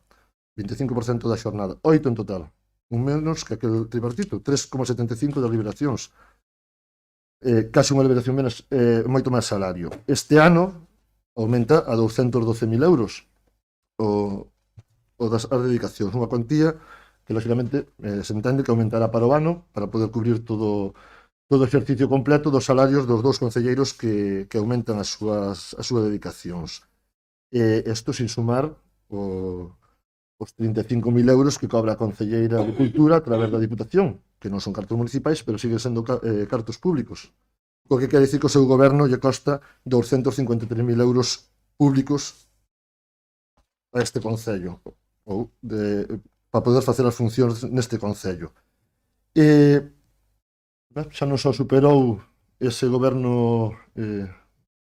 25% da xornada, 8 en total, un menos que aquel tripartito, 3,75 das liberacións, casi unha liberación menos, moito máis salario. Este ano aumenta a 212.000 euros as dedicacións, unha cuantía que lógicamente se entende que aumentará para o ano para poder cubrir todo o exercicio completo dos salarios dos dous concelleiros que aumentan as súas dedicacións. Isto sin sumar os 35.000 euros que cobra a Concelleira de Cultura a través da Diputación, que non son cartos municipais, pero siguen sendo cartos públicos. O que quere dicir que o seu goberno lle costa 253.000 euros públicos a este Concello, para poder facer as funcións neste Concello. Xa non só superou ese goberno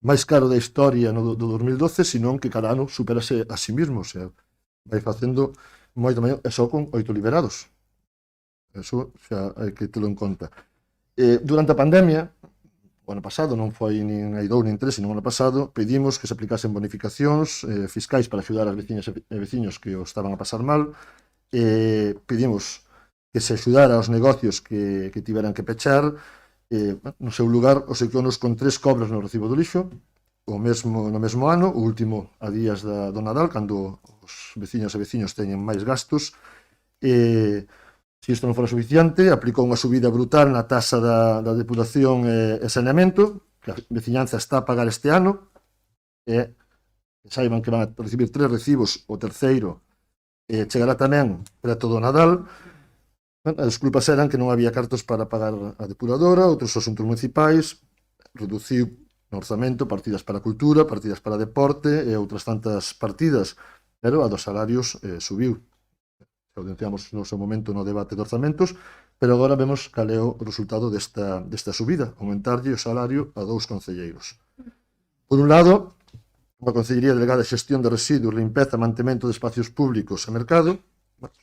máis caro da historia do 2012, senón que cada ano superase a sí mismo, o sea, vai facendo moito maior, e só con 8 liberados. Eso xa hai que telo en conta. Durante a pandemia, o ano pasado, non foi nin hai 2 nin 3, sino o ano pasado, pedimos que se aplicasen bonificacións fiscais para axudar as veciñas e veciños que o estaban a pasar mal, pedimos que se axudara aos negocios que tiveran que pechar, no seu lugar, os econos con 3 cobros no recibo do lixo, no mesmo ano, o último a días do Nadal, cando os veciños e veciños teñen máis gastos. Se isto non fora suficiente, aplicou unha subida brutal na taxa da depuración e saneamento, que a veciñanza está a pagar este ano, e saiban que van a recibir 3 recibos, o terceiro chegará tamén preto do Nadal. As desculpas eran que non había cartos para pagar a depuradora, outros asuntos municipais, reduciu no orzamento partidas para cultura, partidas para deporte e outras tantas partidas, pero a dos salarios subiu. Xa o denunciamos no seu momento no debate de orzamentos, pero agora vemos cal é o resultado desta subida, aumentarlle o salario a 2 concelleiros. Por un lado, unha concellería delegada de xestión de residuos, limpeza, mantemento de espacios públicos e mercado,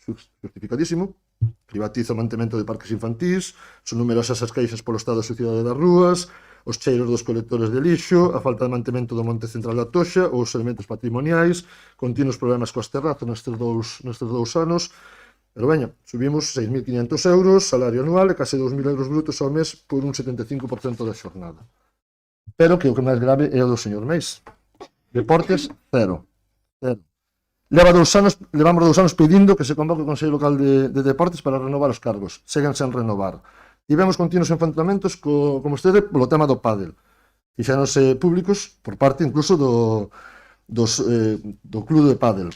justificadísimo, privatiza o mantemento de parques infantís, son numerosas as queixas polo estado de suciedade das rúas, os cheiros dos colectores de lixo, a falta de mantemento do monte central da Toxa, os elementos patrimoniais, continuos problemas coas terrazas nestes dous anos. Pero veña, subimos 6.500 euros, salario anual e case 2.000 euros brutos ao mes por un 75% da xornada. pero que o que máis grave é o do señor Meis. Deportes, cero. Levamos 2 anos pedindo que se convoque o Consello Local de Deportes para renovar os cargos. Seguen sen renovar. Tivemos continuos enfrontamentos como vostede polo tema do pádel. Fixéronse públicos por parte incluso do club de pádel.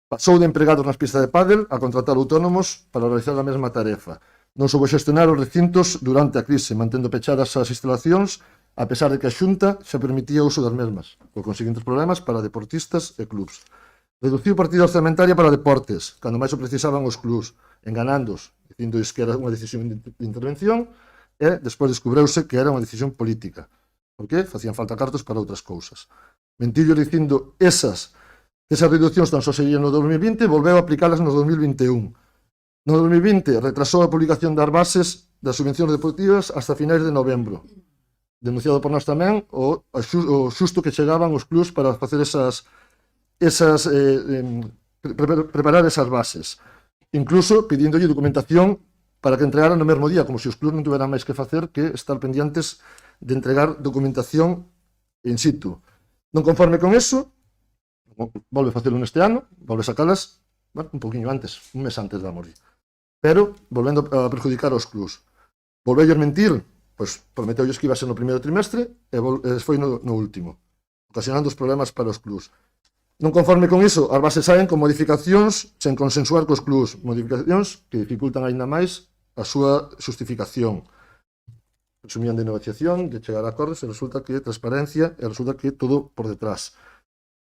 Pasou de empregados nas pistas de pádel a contratar autónomos para realizar a mesma tarefa. Non soubo xestionar os recintos durante a crise, mantendo pechadas as instalacións, a pesar de que a Xunta xa permitía o uso das mesmas, con conseguintes problemas para deportistas e clubs. Reduciu partida orzamentaria para deportes, cando máis o precisaban os clubs, enganándoos, dicíndois que era unha decisión de intervención, e despois descubreuse que era unha decisión política, porque facían falta cartos para outras cousas. Mentillo dicindo esas reduccións tan só serían no 2020 e volveu a aplicalas no 2021. No 2020 retrasou a publicación das bases das subvencións deportivas hasta finais de novembro. Denunciado por nós tamén o xusto que chegaban os clubs para facer preparar esas bases. Incluso pidíndolle documentación para que entregaran no mesmo día, como se os clubs non tuveran máis que facer que estar pendientes de entregar documentación in situ. Non conforme con eso, volve a facelo neste ano, volve a sacalas, un pouquinho antes, un mes antes da morir. Pero, volvendo a perjudicar aos clubs. Volveu mentir, pois prometeulles que iba a ser no primeiro trimestre e foi no último, ocasionando os problemas para os clubs. Non conforme con iso, as bases saen con modificacións sen consensuar cos clubs, modificacións que dificultan aínda máis a súa justificación. Presumían de negociación, de chegar a acordos, e resulta que transparencia, e resulta que todo por detrás.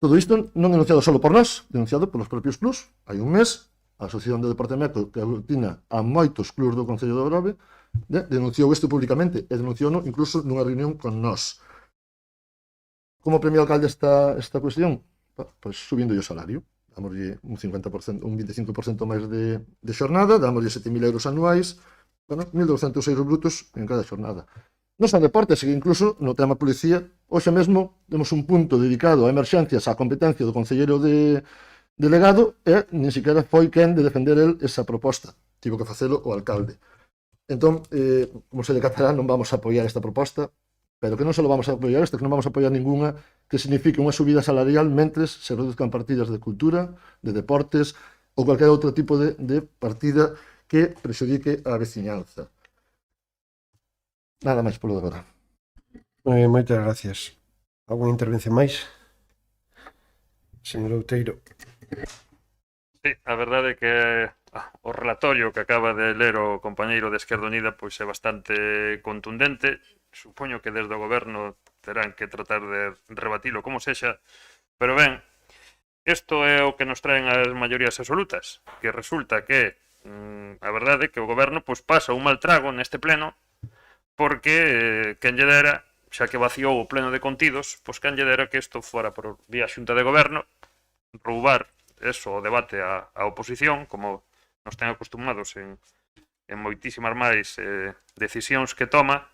Todo isto non denunciado só por nós, denunciado polos propios clubs. Hai un mes, a Asociación de Deporte Meco, que aglutina a moitos clubs do Concello de Ogrove, denunciou isto públicamente, e denunciou incluso nunha reunión con nós. Como premio alcalde esta cuestión? Pois subindo o salario, damoslle un 50%, un 25% máis de xornada, damoslle 7.000 euros anuais, 1.200 euros brutos en cada xornada. Non son deportes, e incluso no tema policía, hoxe mesmo temos un punto dedicado a emerxencias á competencia do concelleiro delegado e nin siquiera foi quen de defender el esa proposta. Tivo que facelo o alcalde. Entón, como se decatará, non vamos a apoiar esta proposta, pero que non só vamos a apoiar esta, que non vamos a apoiar ninguna que signifique unha subida salarial mentres se reduzcan partidas de cultura, de deportes ou cualquier outro tipo de partida que prexudique a veciñanza. Nada máis polo de agora. Moitas gracias. Alguna intervención máis? Señor Outeiro. Sí, a verdade é que o relatorio que acaba de ler o compañeiro de Esquerda Unida pois é bastante contundente. Supoño que desde o goberno terán que tratar de rebatilo como sexa, pero ben, isto é o que nos traen as maiorías absolutas, que resulta que a verdade é que o goberno pois pasa un mal trago neste pleno porque quen lle dera, xa que vaciou o pleno de contidos, pois quen lle dera que isto fora por vía xunta de goberno, roubar eso o debate á oposición, como nos ten acostumados en moitísimas máis decisións que toma,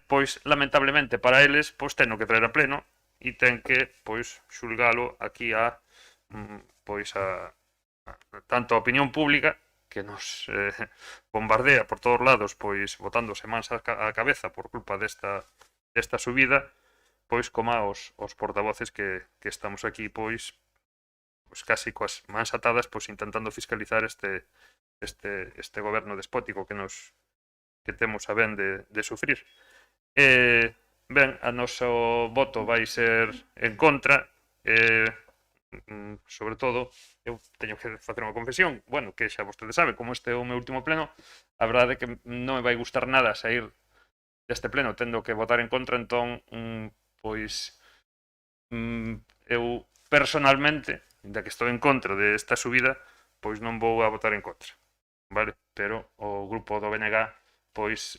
pois lamentablemente para eles pois ten que traer a pleno e ten que pois xulgalo aquí pois tanto a opinión pública que nos bombardea por todos lados pois botándose mans á cabeza por culpa desta subida, pois como aos portavoces que estamos aquí pois casi coas mans atadas pois intentando fiscalizar este goberno despótico que temos a ben de sufrir. Ben, a noso voto vai ser en contra, sobre todo, eu teño que facer unha confesión, bueno, que xa vostede sabe, como este é o meu último pleno, a verdade é que non me vai gustar nada sair deste pleno tendo que votar en contra, entón, pois, eu personalmente, da que estou en contra desta subida, pois non vou a votar en contra, vale? Pero o grupo do BNG, pois,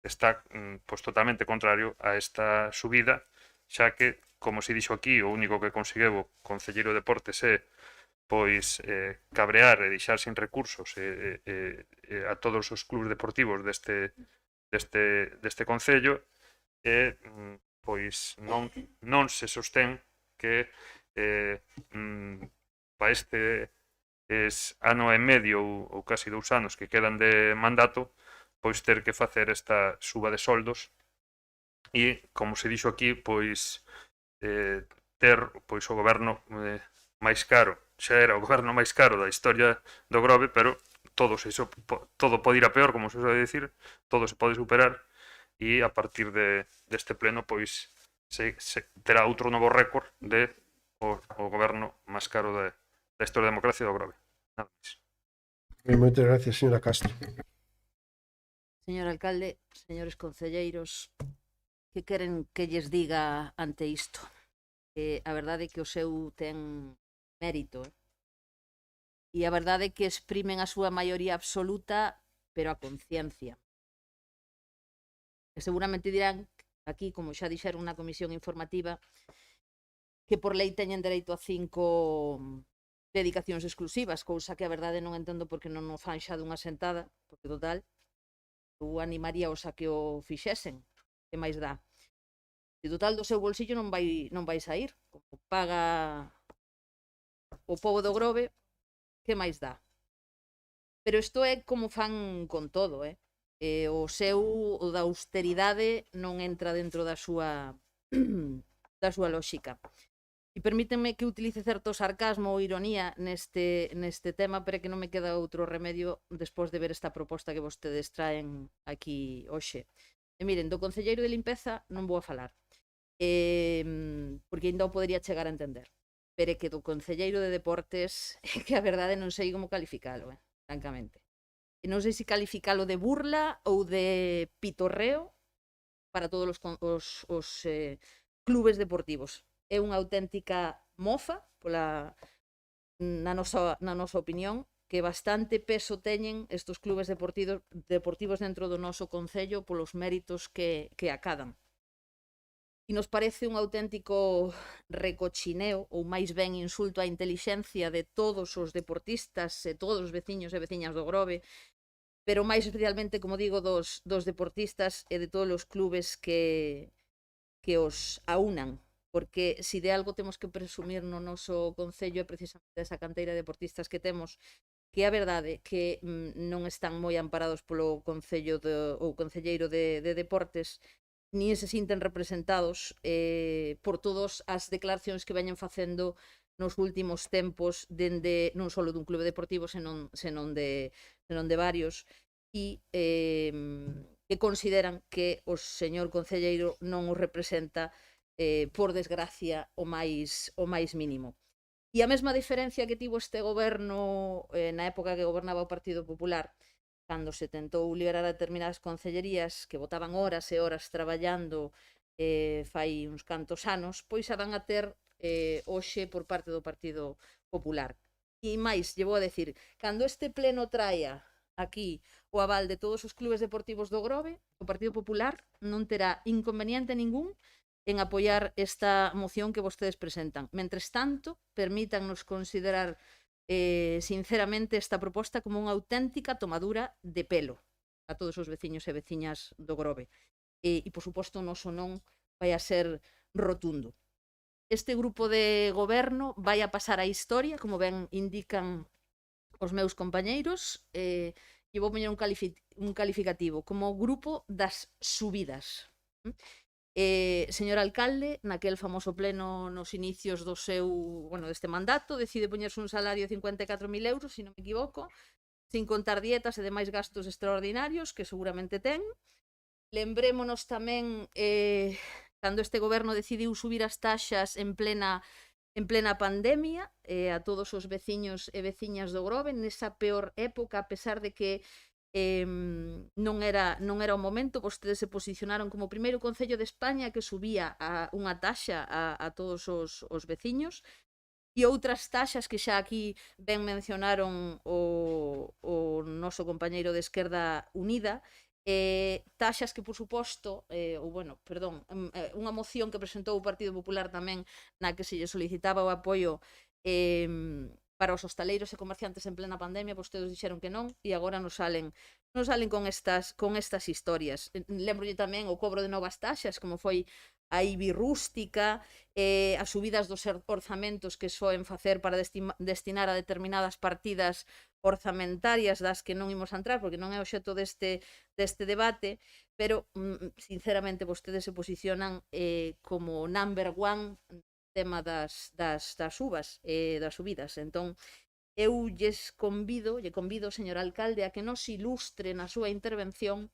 está pois totalmente contrario a esta subida, xa que, como se dixo aquí, o único que conseguiu o concelleiro de Deportes é pois cabrear e deixar sin recursos a todos os clubes deportivos deste concello e pois non se sostén que para este ano e medio ou casi 2 anos que quedan de mandato pois ter que facer esta suba de soldos e, como se dixo aquí, pois ter pois o goberno máis caro, xa era o goberno máis caro da historia do Grove, pero todo pode ir a peor, como se suele dicir, todo se pode superar, e a partir deste pleno pois se terá outro novo récord de o goberno máis caro da historia da democracia do Grove. Nada máis. Moitas gracias, señora Castro. Señor alcalde, señores concelleiros, que queren que lles diga ante isto? A verdade é que o seu ten mérito, e a verdade é que exprimen a súa maioría absoluta, pero a conciencia. E seguramente dirán, aquí, como xa dixeron na comisión informativa, que por lei teñen dereito a 5 dedicacións exclusivas, cousa que a verdade non entendo porque non o fan xa dunha sentada, porque total, eu animaríaos a que o fixesen, que máis dá. E total do seu bolsillo non vai sair, como paga o pobo do Grove, que máis dá? Pero isto é como fan con todo, o da austeridade non entra dentro da súa da súa lógica. E permítenme que utilice certo sarcasmo ou ironía neste tema, pero que non me queda outro remedio despois de ver esta proposta que vostedes traen aquí hoxe. E miren, do concelleiro de limpeza non vou a falar, porque ainda o podería chegar a entender. Pero é que do concelleiro de deportes é que a verdade non sei como calificalo, francamente. E non sei se calificalo de burla ou de pitorreo para todos os clubes deportivos. É unha auténtica mofa, na nosa opinión, que bastante peso teñen estes clubes deportivos dentro do noso concello polos méritos que acadan. E nos parece un auténtico recochineo, ou máis ben insulto á intelixencia de todos os deportistas e todos os veciños e veciñas do Grove, pero máis especialmente, como digo, dos deportistas e de todos os clubes que os aunan, porque se de algo temos que presumir no noso concello é precisamente esa canteira de deportistas que temos, que a verdade que non están moi amparados polo concello ou concelleiro de deportes, nin se sinten representados por todas as declaracións que veñen facendo nos últimos tempos dende non só dun clube deportivo, senón de varios, e que consideran que o señor concelleiro non os representa, por desgracia, o máis mínimo. E a mesma diferencia que tivo este goberno na época que gobernaba o Partido Popular, cando se tentou liberar a determinadas concellerías que botaban horas e horas traballando fai uns cantos anos, pois a van a ter hoxe por parte do Partido Popular. E máis, lle vou a decir, cando este pleno traia aquí o aval de todos os clubes deportivos do Grove, o Partido Popular non terá inconveniente ningún en apoiar esta moción que vostedes presentan. Mentres tanto, permítannos considerar sinceramente esta proposta como unha auténtica tomadura de pelo a todos os veciños e veciñas do Grove. E, por suposto, o noso non vai a ser rotundo. Este grupo de goberno vai a pasar a historia, como ben indican os meus compañeiros, e vou poñer un calificativo, como grupo das subidas. Señor alcalde, naquel famoso pleno nos inicios deste mandato, decide poñerse un salario de 54.000 euros, se non me equivoco, sin contar dietas e demais gastos extraordinarios que seguramente ten. Lembrémonos tamén cando este goberno decidiu subir as taxas en plena pandemia a todos os veciños e veciñas do Grove nesa peor época, a pesar de que non era o momento. Vostedes se posicionaron como o primeiro concello de España que subía unha taxa a todos os veciños, e outras taxas que xa aquí ben mencionaron o noso compañeiro de Esquerda Unida, taxas que, por suposto, unha moción que presentou o Partido Popular tamén, na que se lle solicitaba o apoio para os hostaleiros e comerciantes en plena pandemia. Vostedes dixeron que non, e agora nos salen con estas historias. Lembrolle tamén o cobro de novas taxas, como foi a IBI rústica, as subidas dos orzamentos que soen facer para destinar a determinadas partidas orzamentarias das que non imos a entrar, porque non é obxecto deste debate, pero, sinceramente, vostedes se posicionan como number one tema das uvas, das subidas. Entón, eu lle convido, señor alcalde, a que nos ilustre na súa intervención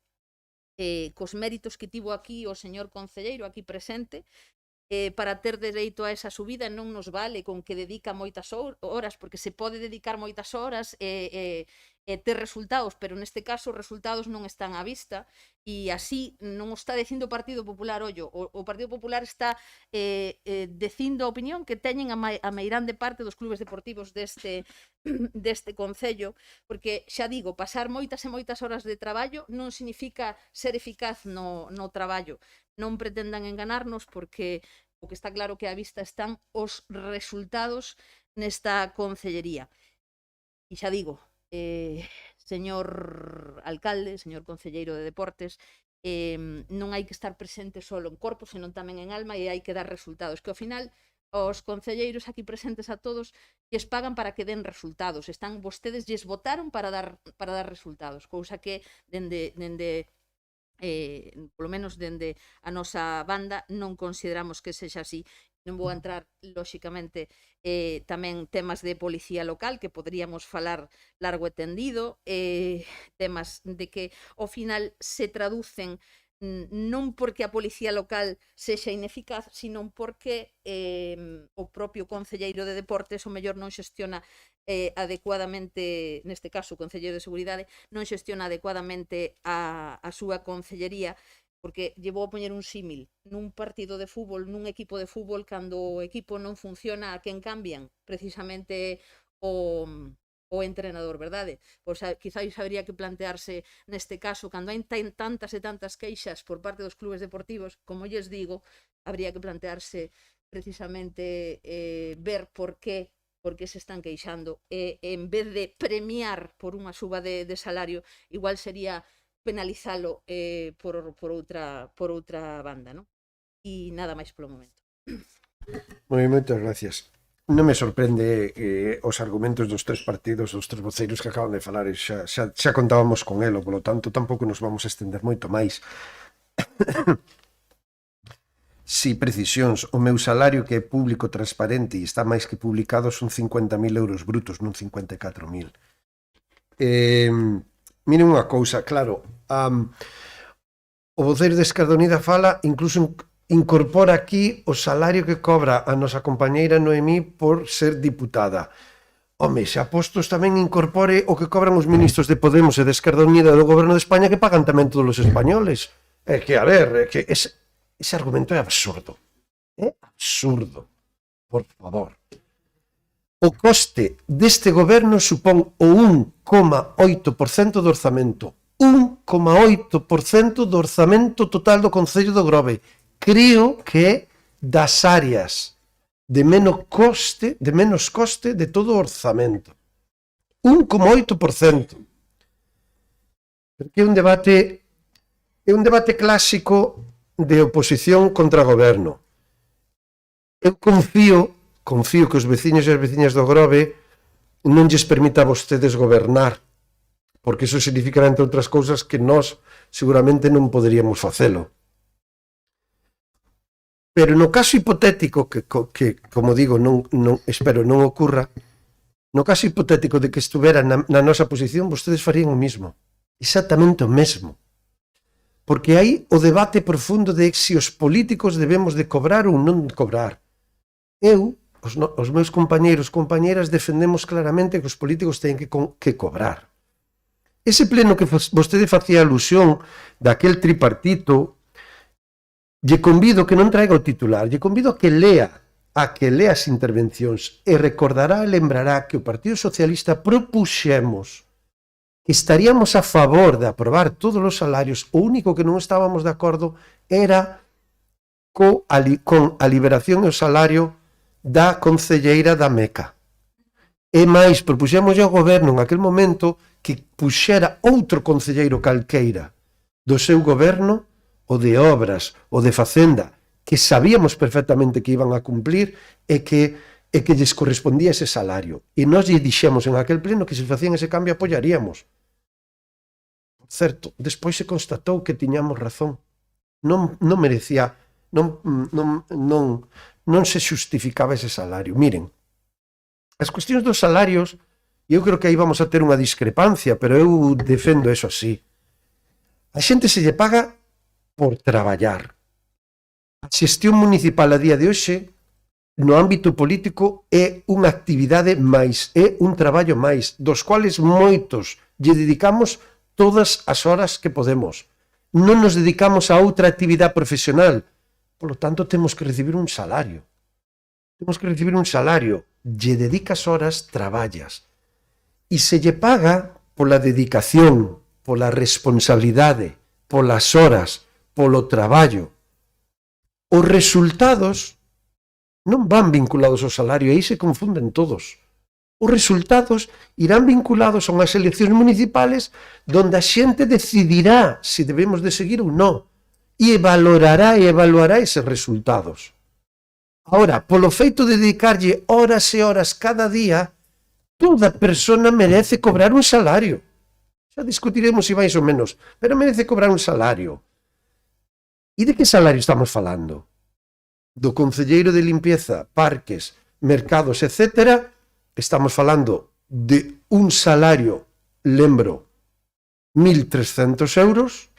cos méritos que tivo aquí o señor concelleiro aquí presente, para ter dereito a esa subida. Non nos vale con que dedica moitas horas, porque se pode dedicar moitas horas e ter resultados, pero neste caso os resultados non están á vista, e así non o está dicindo o Partido Popular. Ollo, o Partido Popular está dicindo a opinión que teñen a meirande parte dos clubes deportivos deste concello, porque, xa digo, pasar moitas e moitas horas de traballo non significa ser eficaz no traballo. Non pretendan enganarnos, porque o que está claro que á vista están os resultados nesta concellería. E xa digo, señor alcalde, señor concelleiro de Deportes, non hai que estar presente só en corpo, senón tamén en alma, e hai que dar resultados, que ao final os concelleiros aquí presentes a todos lles pagan para que den resultados. Vostedes lles votaron para dar resultados, cousa que dende polo menos dende a nosa banda non consideramos que sexa así. Non vou entrar, lóxicamente, tamén temas de policía local, que poderíamos falar largo e tendido, temas de que ao final se traducen non porque a policía local sexa ineficaz, sino porque o propio concelleiro de Deportes o mellor non xestiona adecuadamente, neste caso o concelleiro de Seguridade, non xestiona adecuadamente a súa concellería, porque lle vou a poñer un símil. Nun partido de fútbol, nun equipo de fútbol, cando o equipo non funciona, a quen cambian? Precisamente o entrenador, verdade? Pois quizáis habría que plantearse neste caso, cando hai tantas e tantas queixas por parte dos clubes deportivos, como lles digo, habría que plantearse precisamente ver por que se están queixando, e en vez de premiar por unha suba de salario, igual sería penalizalo por outra banda, non? E nada máis polo momento. Moitas gracias. Non me sorprende os argumentos dos tres partidos, dos tres voceiros que acaban de falar, xa contábamos con elo, polo tanto tampouco nos vamos a estender moito máis. Si, precisións, o meu salario, que é público, transparente e está máis que publicado, son 50.000 euros brutos, non 54.000. Miren unha cousa, claro, o voceiro de Esquerda Unida fala, incluso incorpora aquí o salario que cobra a nosa compañeira Noemí por ser diputada. Home, xa postos tamén incorpore o que cobran os ministros de Podemos e de Esquerda Unida do Goberno de España, que pagan tamén todos os españoles. É que, a ver, que ese argumento é absurdo. É absurdo. Por favor. O coste deste goberno supón o 1,8% do orzamento. 1,8% do orzamento total do Concello do Grove. Creo que é das áreas de menos coste de todo o orzamento. 1,8%. Porque é un debate clásico de oposición contra goberno. Eu confío que os veciños e as veciñas do Grove non lles permita a vostedes gobernar, porque iso significará, entre outras cousas, que nós seguramente non poderíamos facelo. Pero no caso hipotético, que como digo, espero non ocurra, no caso hipotético de que estuveran na nosa posición, vostedes farían o mesmo. Exactamente o mesmo. Porque hai o debate profundo de se os políticos debemos de cobrar ou non cobrar. Eu, os meus compañeiros e compañeras, defendemos claramente que os políticos teñen que cobrar. Ese pleno que vostede facía alusión daquel tripartito, lle convido que non traiga o titular, lle convido a que lea as intervencións e recordará e lembrará que o Partido Socialista propuxemos que estaríamos a favor de aprobar todos os salarios. O único que non estábamos de acordo era con a liberación e o salario da concelleira da Meca. E máis, propuxemos ao goberno en aquel momento que puxera outro concelleiro calqueira do seu goberno, o de Obras, o de Facenda, que sabíamos perfectamente que iban a cumplir e que lles correspondía ese salario. E nós lle dixemos en aquel pleno que se facían ese cambio apoyaríamos. Por certo, despois se constatou que tiñamos razón. Non merecía, non se xustificaba ese salario. Miren, as cuestións dos salarios, eu creo que aí vamos a ter unha discrepancia, pero eu defendo eso así. A xente se lle paga por traballar. A xestión municipal a día de hoxe, no ámbito político, é unha actividade máis, é un traballo máis, dos cuales moitos lle dedicamos todas as horas que podemos. Non nos dedicamos a outra actividade profesional, polo tanto temos que recibir un salario. Temos que recibir un salario. Lle dedicas horas, traballas. E se lle paga pola dedicación, pola responsabilidade, polas horas, polo traballo. Os resultados non van vinculados ao salario, aí se confunden todos. Os resultados irán vinculados a unhas eleccións municipales donde a xente decidirá se debemos de seguir ou non e valorará e evaluará eses resultados. Ahora, polo feito de dedicarlle horas e horas cada día, toda persona merece cobrar un salario. Xa discutiremos se máis ou menos, pero merece cobrar un salario. E de que salario estamos falando? Do concelleiro de limpieza, parques, mercados, etc. Estamos falando de un salario, lembro, 1.300 euros,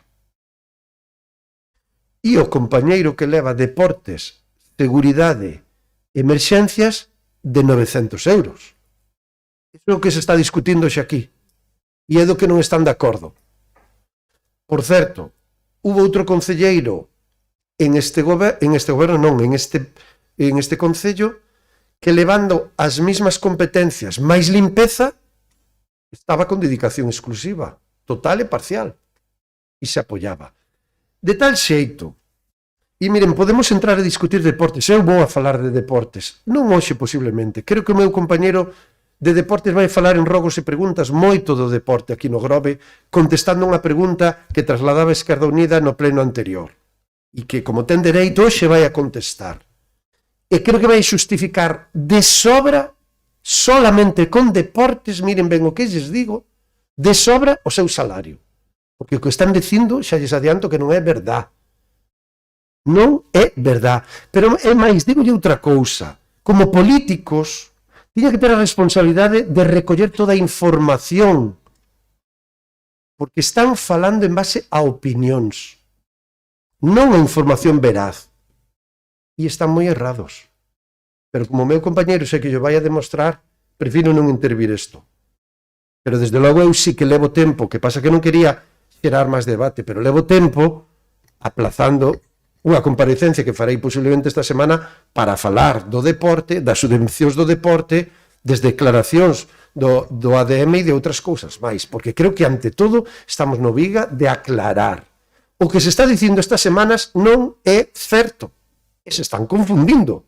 e o compañeiro que leva deportes, seguridade, emerxencias, de 900 euros. Iso é o que se está discutindo xe aquí. E é do que non están de acordo. Por certo, hubo outro concelleiro en este concello que, levando as mismas competencias máis limpeza, estaba con dedicación exclusiva, total e parcial, e se apoiaba. De tal xeito, e miren, podemos entrar a discutir deportes, eu vou a falar de deportes, non hoxe posiblemente, creo que o meu compañeiro de deportes vai falar en Rogos e Preguntas moito do deporte aquí no Grove, contestando unha pregunta que trasladaba Esquerda Unida no pleno anterior, e que, como ten dereito, hoxe vai a contestar. E creo que vai xustificar de sobra, solamente con deportes, miren ben o que lles digo, de sobra o seu salario. Porque o que están dicindo, xa lles adianto que non é verdad. Non é verdad. Pero é máis, digolle outra cousa. Como políticos, tiña que ter a responsabilidade de recoller toda a información, porque están falando en base a opinións, non a información veraz, e están moi errados. Pero como o meu compañeiro sei que yo vai a demostrar, prefiro non intervir isto. Pero desde logo eu sí que levo tempo, que pasa que non quería xerar máis debate, pero levo tempo aplazando unha comparecencia que farei posiblemente esta semana para falar do deporte, das subvencións do deporte, das declaracións do ADM e de outras cousas máis, porque creo que ante todo estamos no viga de aclarar. O que se está dicindo estas semanas non é certo, e se están confundindo.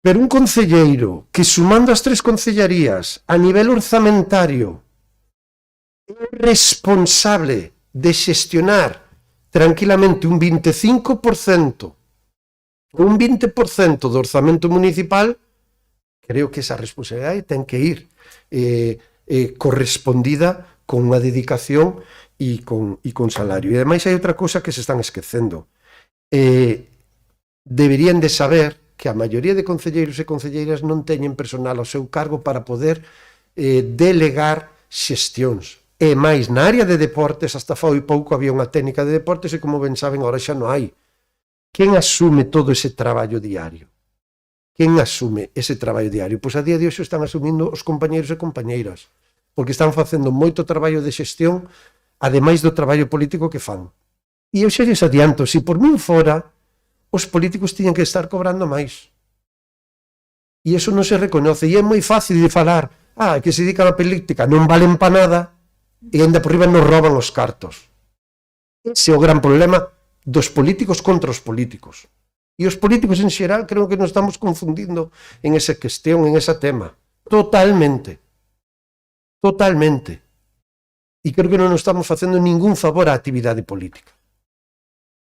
Pero un concelleiro que, sumando as 3 concellarías a nivel orzamentario, é responsable de xestionar tranquilamente un 25% ou un 20% do orzamento municipal, creo que esa responsabilidade ten que ir correspondida con unha dedicación e con salario. E ademais hai outra cousa que se están esquecendo. Deberían de saber que a maioría de concelleiros e concelleiras non teñen personal ao seu cargo para poder delegar xestións. E máis, na área de deportes, hasta foi pouco había unha técnica de deportes e, como ben saben, agora xa non hai. Quen asume todo ese traballo diario? Quen asume ese traballo diario? Pois a día de hoxe están asumindo os compañeiros e compañeiras, porque están facendo moito traballo de xestión, ademais do traballo político que fan. E eu xa lles adianto, se por min fora, os políticos tiñan que estar cobrando máis. E iso non se reconoce, e é moi fácil de falar, que se dedican a política, non valen pa nada, e ainda por riba nos roban os cartos. Ese é o gran problema dos políticos contra os políticos. E os políticos en xeral creo que nos estamos confundindo en esa cuestión, en ese tema. Totalmente. E creo que non nos estamos facendo ningún favor á actividade política.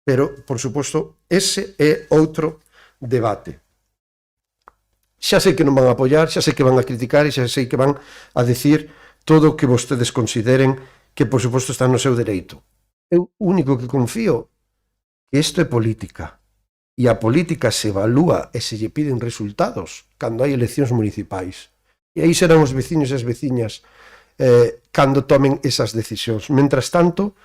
Pero, por suposto, ese é outro debate. Xa sei que non van a apoiar, xa sei que van a criticar e xa sei que van a decir todo o que vostedes consideren que, por suposto, está no seu dereito. Eu único que confío que isto é política. E a política se evalúa e se lle piden resultados cando hai eleccións municipais. E aí serán os veciños e as veciñas cando tomen esas decisións. Mentras tanto,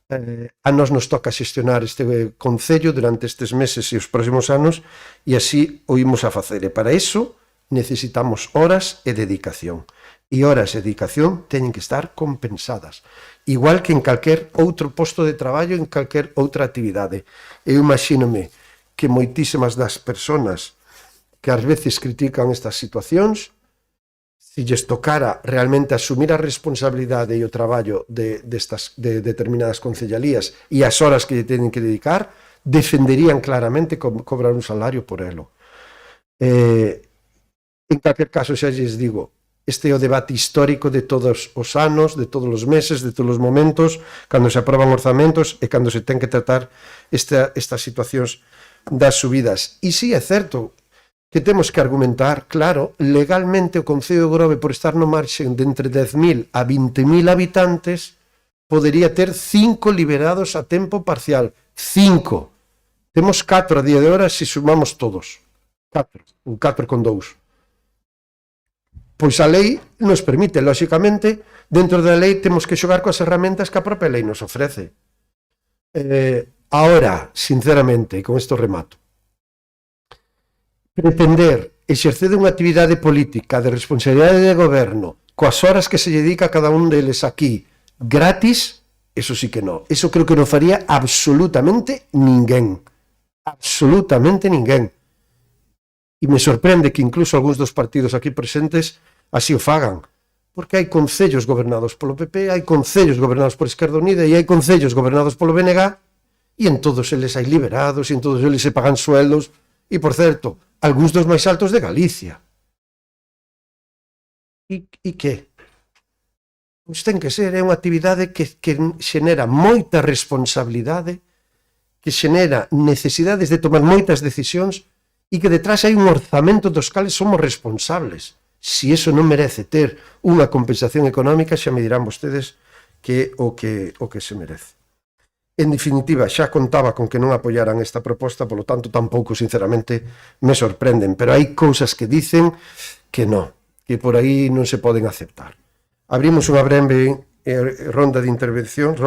a nós nos toca xestionar este concello durante estes meses e os próximos anos e así o imos a facer. E para iso necesitamos horas e dedicación. E horas e dedicación teñen que estar compensadas. Igual que en calquer outro posto de traballo, en calquer outra actividade. Eu imagínome que moitísimas das persoas que ás veces critican estas situacións, se lles tocara realmente asumir a responsabilidade e o traballo de determinadas concellalías e as horas que lle teñen que dedicar, defenderían claramente cobrar un salario por elo. En calquer caso, xa lles digo, este é o debate histórico de todos os anos, de todos os meses, de todos os momentos, cando se aproban orzamentos e cando se ten que tratar estas situacións das subidas. E si é certo que temos que argumentar, claro, legalmente o Concello de Grove, por estar no marxen de entre 10.000 a 20.000 habitantes, podería ter 5 liberados a tempo parcial. 5. Temos 4 a día de hora se sumamos todos. 4. Un 4 con 2. Pois a lei nos permite, lóxicamente, dentro da lei temos que xogar coas herramientas que a propia lei nos ofrece. Ahora, sinceramente, e con isto remato, pretender exercer unha actividade política de responsabilidade de goberno coas horas que se dedica a cada un deles aquí gratis, eso sí que non. Eso creo que non faría absolutamente ninguén. Absolutamente ninguén. E me sorprende que incluso algúns dos partidos aquí presentes así o fagan. Porque hai concellos gobernados polo PP, hai concellos gobernados por Esquerda Unida e hai concellos gobernados polo BNG e en todos eles hai liberados e en todos eles se pagan sueldos e, por certo, algúns dos máis altos de Galicia. E que? Pois ten que ser, é unha actividade que xenera moita responsabilidade, que xenera necesidades de tomar moitas decisións e que detrás hai un orzamento dos cales somos responsables. Si eso non merece ter unha compensación económica, xa me dirán vostedes que o que se merece. En definitiva, xa contaba con que non apoyaran esta proposta, polo tanto, tampouco, sinceramente, me sorprenden, pero hai cousas que dicen que non, que por aí non se poden aceptar. Abrimos unha breve rolda de intervencións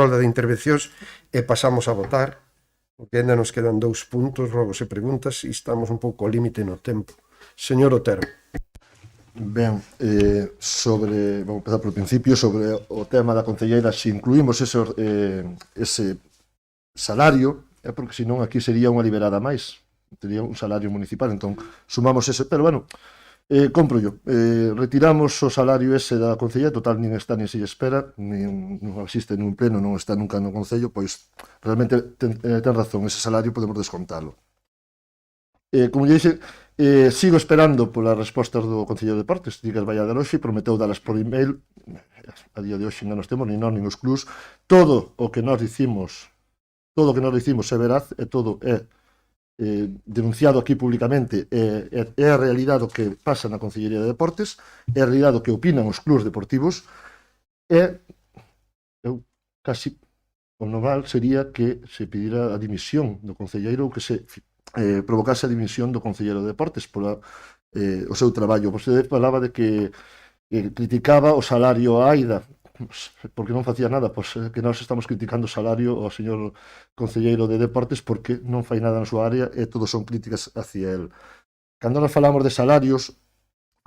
e pasamos a votar, porque ainda nos quedan 2 puntos, rogos e preguntas, e estamos un pouco ao límite no tempo. Señor Otero. Ben, vamos empezar polo principio, sobre o tema da concelleira, se incluímos ese salario, é porque senón aquí sería unha liberada máis, tería un salario municipal, entón sumamos ese, pero bueno, compro yo, retiramos o salario ese da concelleira, total nin está nin se espera, non existe nun pleno, non está nunca no concello, pois realmente ten razón, ese salario podemos descontalo. Como lle dixe, sigo esperando polas respostas do Concello de Deportes, digas vai a dar hoxe, prometeu dalas por email, a día de hoxe non nos temos, nin nós, nin os clubs, todo o que nós dicimos é veraz, e todo é denunciado aquí públicamente, é a realidade o que pasa na Concellería de Deportes, é a realidade o que opinan os clubs deportivos, e eu casi o normal sería que se pedira a dimisión do concelleiro ou que se provocase a dimisión do concelleiro de Deportes por o seu traballo. Vostede falaba de que criticaba o salario a Aida, porque non facía nada, pois que nós estamos criticando o salario ao señor concelleiro de Deportes porque non fai nada na súa área e todos son críticas hacia el. Cando nós falamos de salarios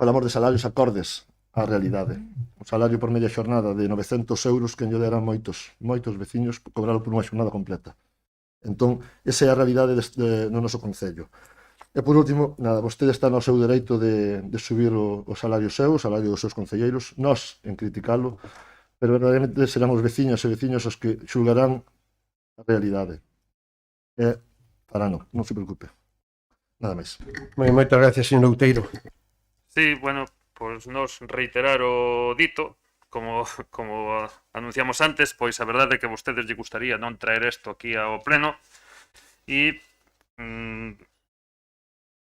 acordes á realidade. O salario por media xornada de 900 euros que lle deran moitos veciños cobralo por unha xornada completa. Entón, esa é a realidade no noso concello. E por último, nada, vostede está no seu dereito de subir o salario seu, o salario dos seus concelleiros, nós en criticalo, pero verdadeiramente serán os veciños e veciños os que xulgarán a realidade. E para non se preocupe. Nada máis. Moitas gracias, señor Outeiro. Sí, bueno, pois nos reiterar o dito, como anunciamos antes, pois a verdade é que a vostedes lle gustaría non traer isto aquí ao pleno, e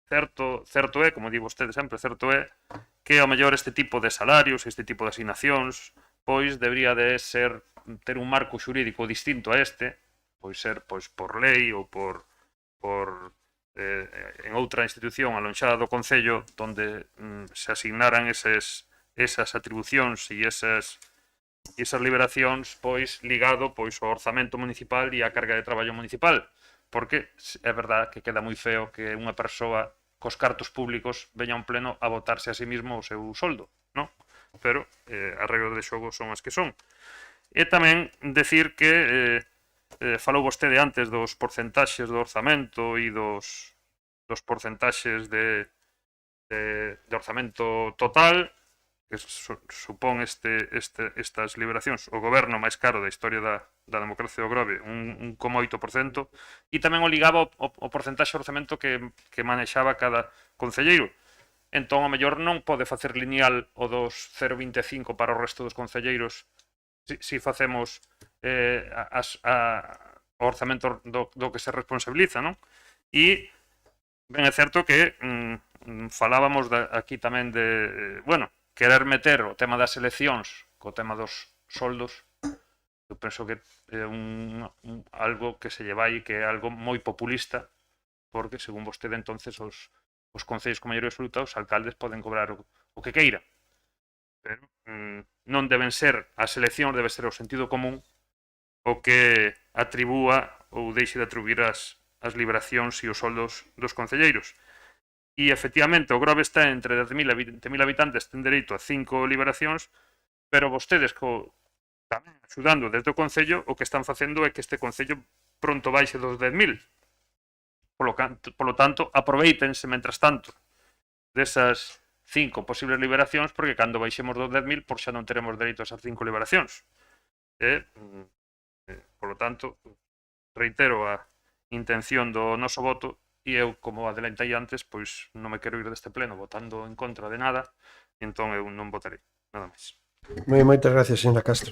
certo é, como di vostede sempre, certo é que ao mellor este tipo de salarios, este tipo de asignacións, pois debería de ter un marco xurídico distinto a este, pois ser pois por lei ou por en outra institución alonxada do Concello donde se asignaran esas atribucións e esas liberacións pois ligado pois ao orzamento municipal e á carga de traballo municipal, porque é verdad que queda moi feo que unha persoa cos cartos públicos veña a un pleno a votarse a sí mismo o seu soldo, non? Pero as regras de xogo son as que son. E tamén decir que falou vostede antes dos porcentaxes do orzamento e dos porcentaxes de orzamento total que supón estas liberacións o goberno máis caro da historia da democracia do Grove, 1,8%, e tamén o ligaba o porcentaxe de orzamento que manexaba cada concelleiro. Entón, ao mellor non pode facer lineal o dos 0,25 para o resto dos concelleiros se facemos o orzamento do que se responsabiliza, non? E ben é certo que falábamos aquí tamén de, bueno, querer meter o tema das eleccións co tema dos soldos, eu penso que é algo que se lle vai, que é algo moi populista, porque, según vostede, entonces, os concellos con maioría absoluta, os alcaldes poden cobrar o que queiran. Pero non deben ser as eleccións, debe ser o sentido común o que atribúa ou deixe de atribuir as liberacións e os soldos dos concelleiros. E, efectivamente, o Grove está entre 10.000 e 20.000 habitantes, ten dereito a 5 liberacións, pero vostedes, tamén axudando desde o Concello, o que están facendo é que este Concello pronto baixe dos 10.000. Polo tanto, aproveítense, mentras tanto, desas 5 posibles liberacións, porque cando baixemos dos 10.000, por xa non teremos dereito a esas 5 liberacións. Polo tanto, reitero a intención do noso voto, e eu, como adelantei antes, pois non me quero ir deste pleno votando en contra de nada, entón eu non votarei, nada máis. Moitas gracias, señora Castro.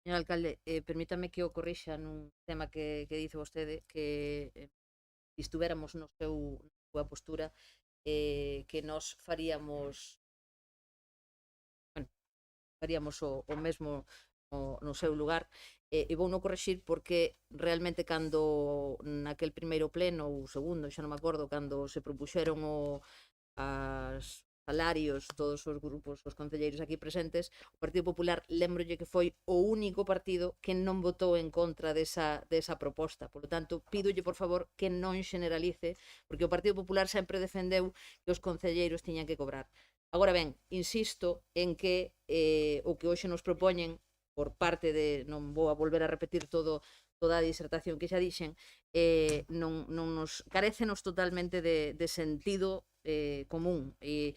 Señor alcalde, permítame que o corrixa nun tema que dice vostede, que estuveramos na súa postura, que nos faríamos o mesmo no seu lugar, e vou non corrixir porque realmente cando naquel primeiro pleno ou segundo, xa non me acordo, cando se propuxeron as salarios todos os grupos, os concelleiros aquí presentes, o Partido Popular lembrolle que foi o único partido que non votou en contra desa proposta. Por lo tanto, pídolle por favor que non generalice, porque o Partido Popular sempre defendeu que os concelleiros tiñan que cobrar. Agora ben, insisto en que o que hoxe nos propoñen por parte de, non vou a volver a repetir toda a disertación que xa dixen, non nos carécenos totalmente de sentido común. E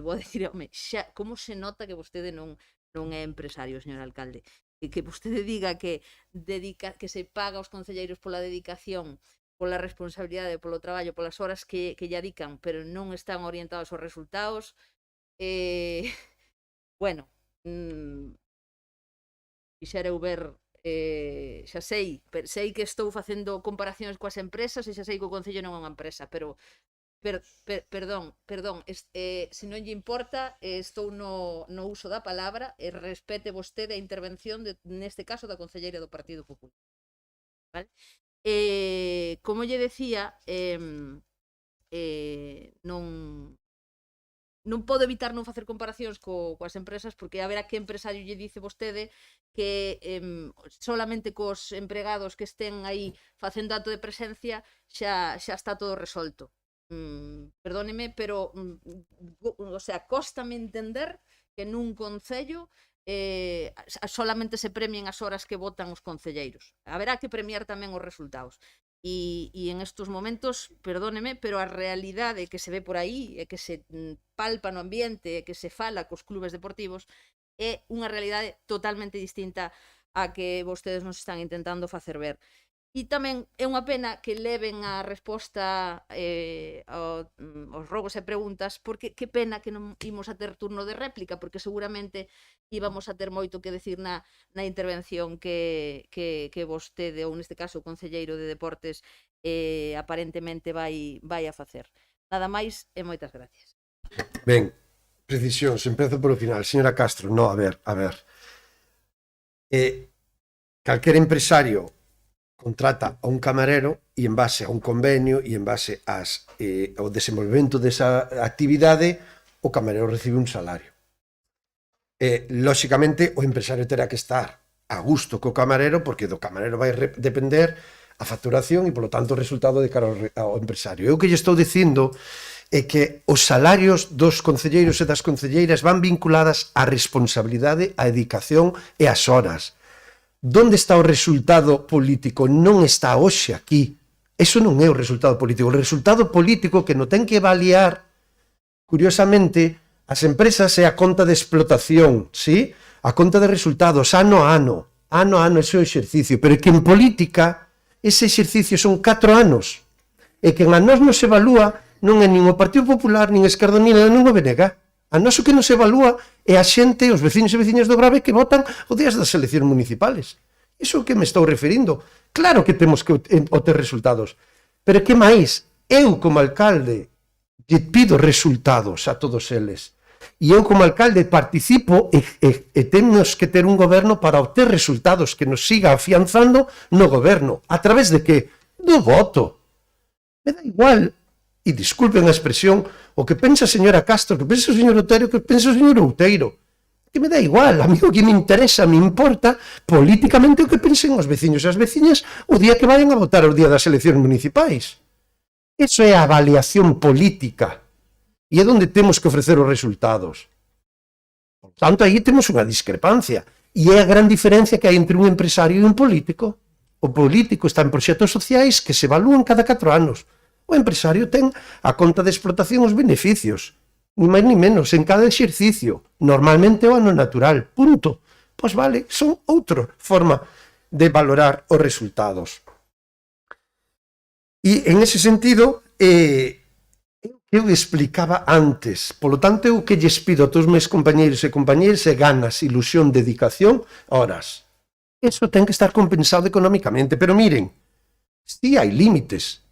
vou a dicir, home, xa, como se nota que vostede non é empresario, señor alcalde? E que vostede diga que se paga aos concelleiros pola dedicación, pola responsabilidade, polo traballo, polas horas que lle dedican, pero non están orientados aos resultados. Bueno, quixera eu ver, xa sei que estou facendo comparacións coas empresas e xa sei que o Concello non é unha empresa, pero perdón, se non lle importa, estou no uso da palabra e respete vostede a intervención neste caso da concelleira do Partido Popular, vale? Como lle decía, non podo evitar non facer comparacións coas empresas, porque a ver a que empresario lle dice vostede que solamente cos empregados que estén aí facendo acto de presencia xa está todo resolto. Perdóneme, pero o sea, cóstame entender que nun concello solamente se premien as horas que votan os concelleiros. Haberá que premiar tamén os resultados. E en estos momentos, perdóneme, pero a realidade que se ve por aí e que se palpa no ambiente e que se fala cos clubes deportivos é unha realidade totalmente distinta a que vostedes nos están intentando facer ver. E tamén é unha pena que leven a resposta aos rogos e preguntas, porque que pena que non imos a ter turno de réplica, porque seguramente íbamos a ter moito que decir na intervención que vostede, ou neste caso o Concelleiro de Deportes, aparentemente vai a facer. Nada máis e moitas gracias. Ben, precisións, empezo polo final. Señora Castro, no, a ver. Calquer empresario contrata a un camarero e en base a un convenio e en base ao desenvolvemento desa actividade, o camarero recibe un salario. Lóxicamente, o empresario terá que estar a gusto co camarero, porque do camarero vai depender a facturación e, polo tanto, o resultado de cara ao empresario. Eu que lle estou dicindo é que os salarios dos concelleiros e das concelleiras van vinculadas á responsabilidade, á dedicación e ás horas. Donde está o resultado político? Non está hoxe aquí. Eso non é o resultado político. O resultado político que non ten que avaliar, curiosamente, as empresas é a conta de explotación, ¿sí? A conta de resultados, ano a ano. Ano a ano, ese é o exercicio. Pero é que en política, ese exercicio son 4 anos. E que a nós non se evalúa non é nin o Partido Popular, nin Esquerda Unida, nin o BNG. A nós o que non se evalúa é a xente, os veciños e veciñas do Grove que votan os días das eleccións municipales. Iso é o que me estou referindo. Claro que temos que obter resultados. Pero que máis? Eu, como alcalde, lle pido resultados a todos eles. E eu, como alcalde, participo e temos que ter un goberno para obter resultados que nos siga afianzando no goberno. A través de que? Do voto. Me dá igual, e disculpen a expresión, o que pensa a señora Castro, o que pensa o señor Outeiro, o que pensa o señor Outeiro. Que me dá igual, a mí o que me interesa, me importa políticamente o que pensen os veciños e as veciñas o día que vayan a votar o día das eleccións municipais. Eso é a avaliación política. E é onde temos que ofrecer os resultados. Por tanto, aí temos unha discrepancia. E é a gran diferencia que hai entre un empresario e un político. O político está en proxectos sociais que se evalúan cada 4 anos. O empresario ten a conta de explotación os beneficios, ni máis ni menos, en cada exercicio, normalmente o ano natural, punto. Pois vale, son outra forma de valorar os resultados. E en ese sentido, eu explicaba antes, polo tanto, eu que lles pido a todos os meus compañeiros e compañeiras é ganas, ilusión, dedicación, horas. Eso ten que estar compensado económicamente, pero miren, si hai límites,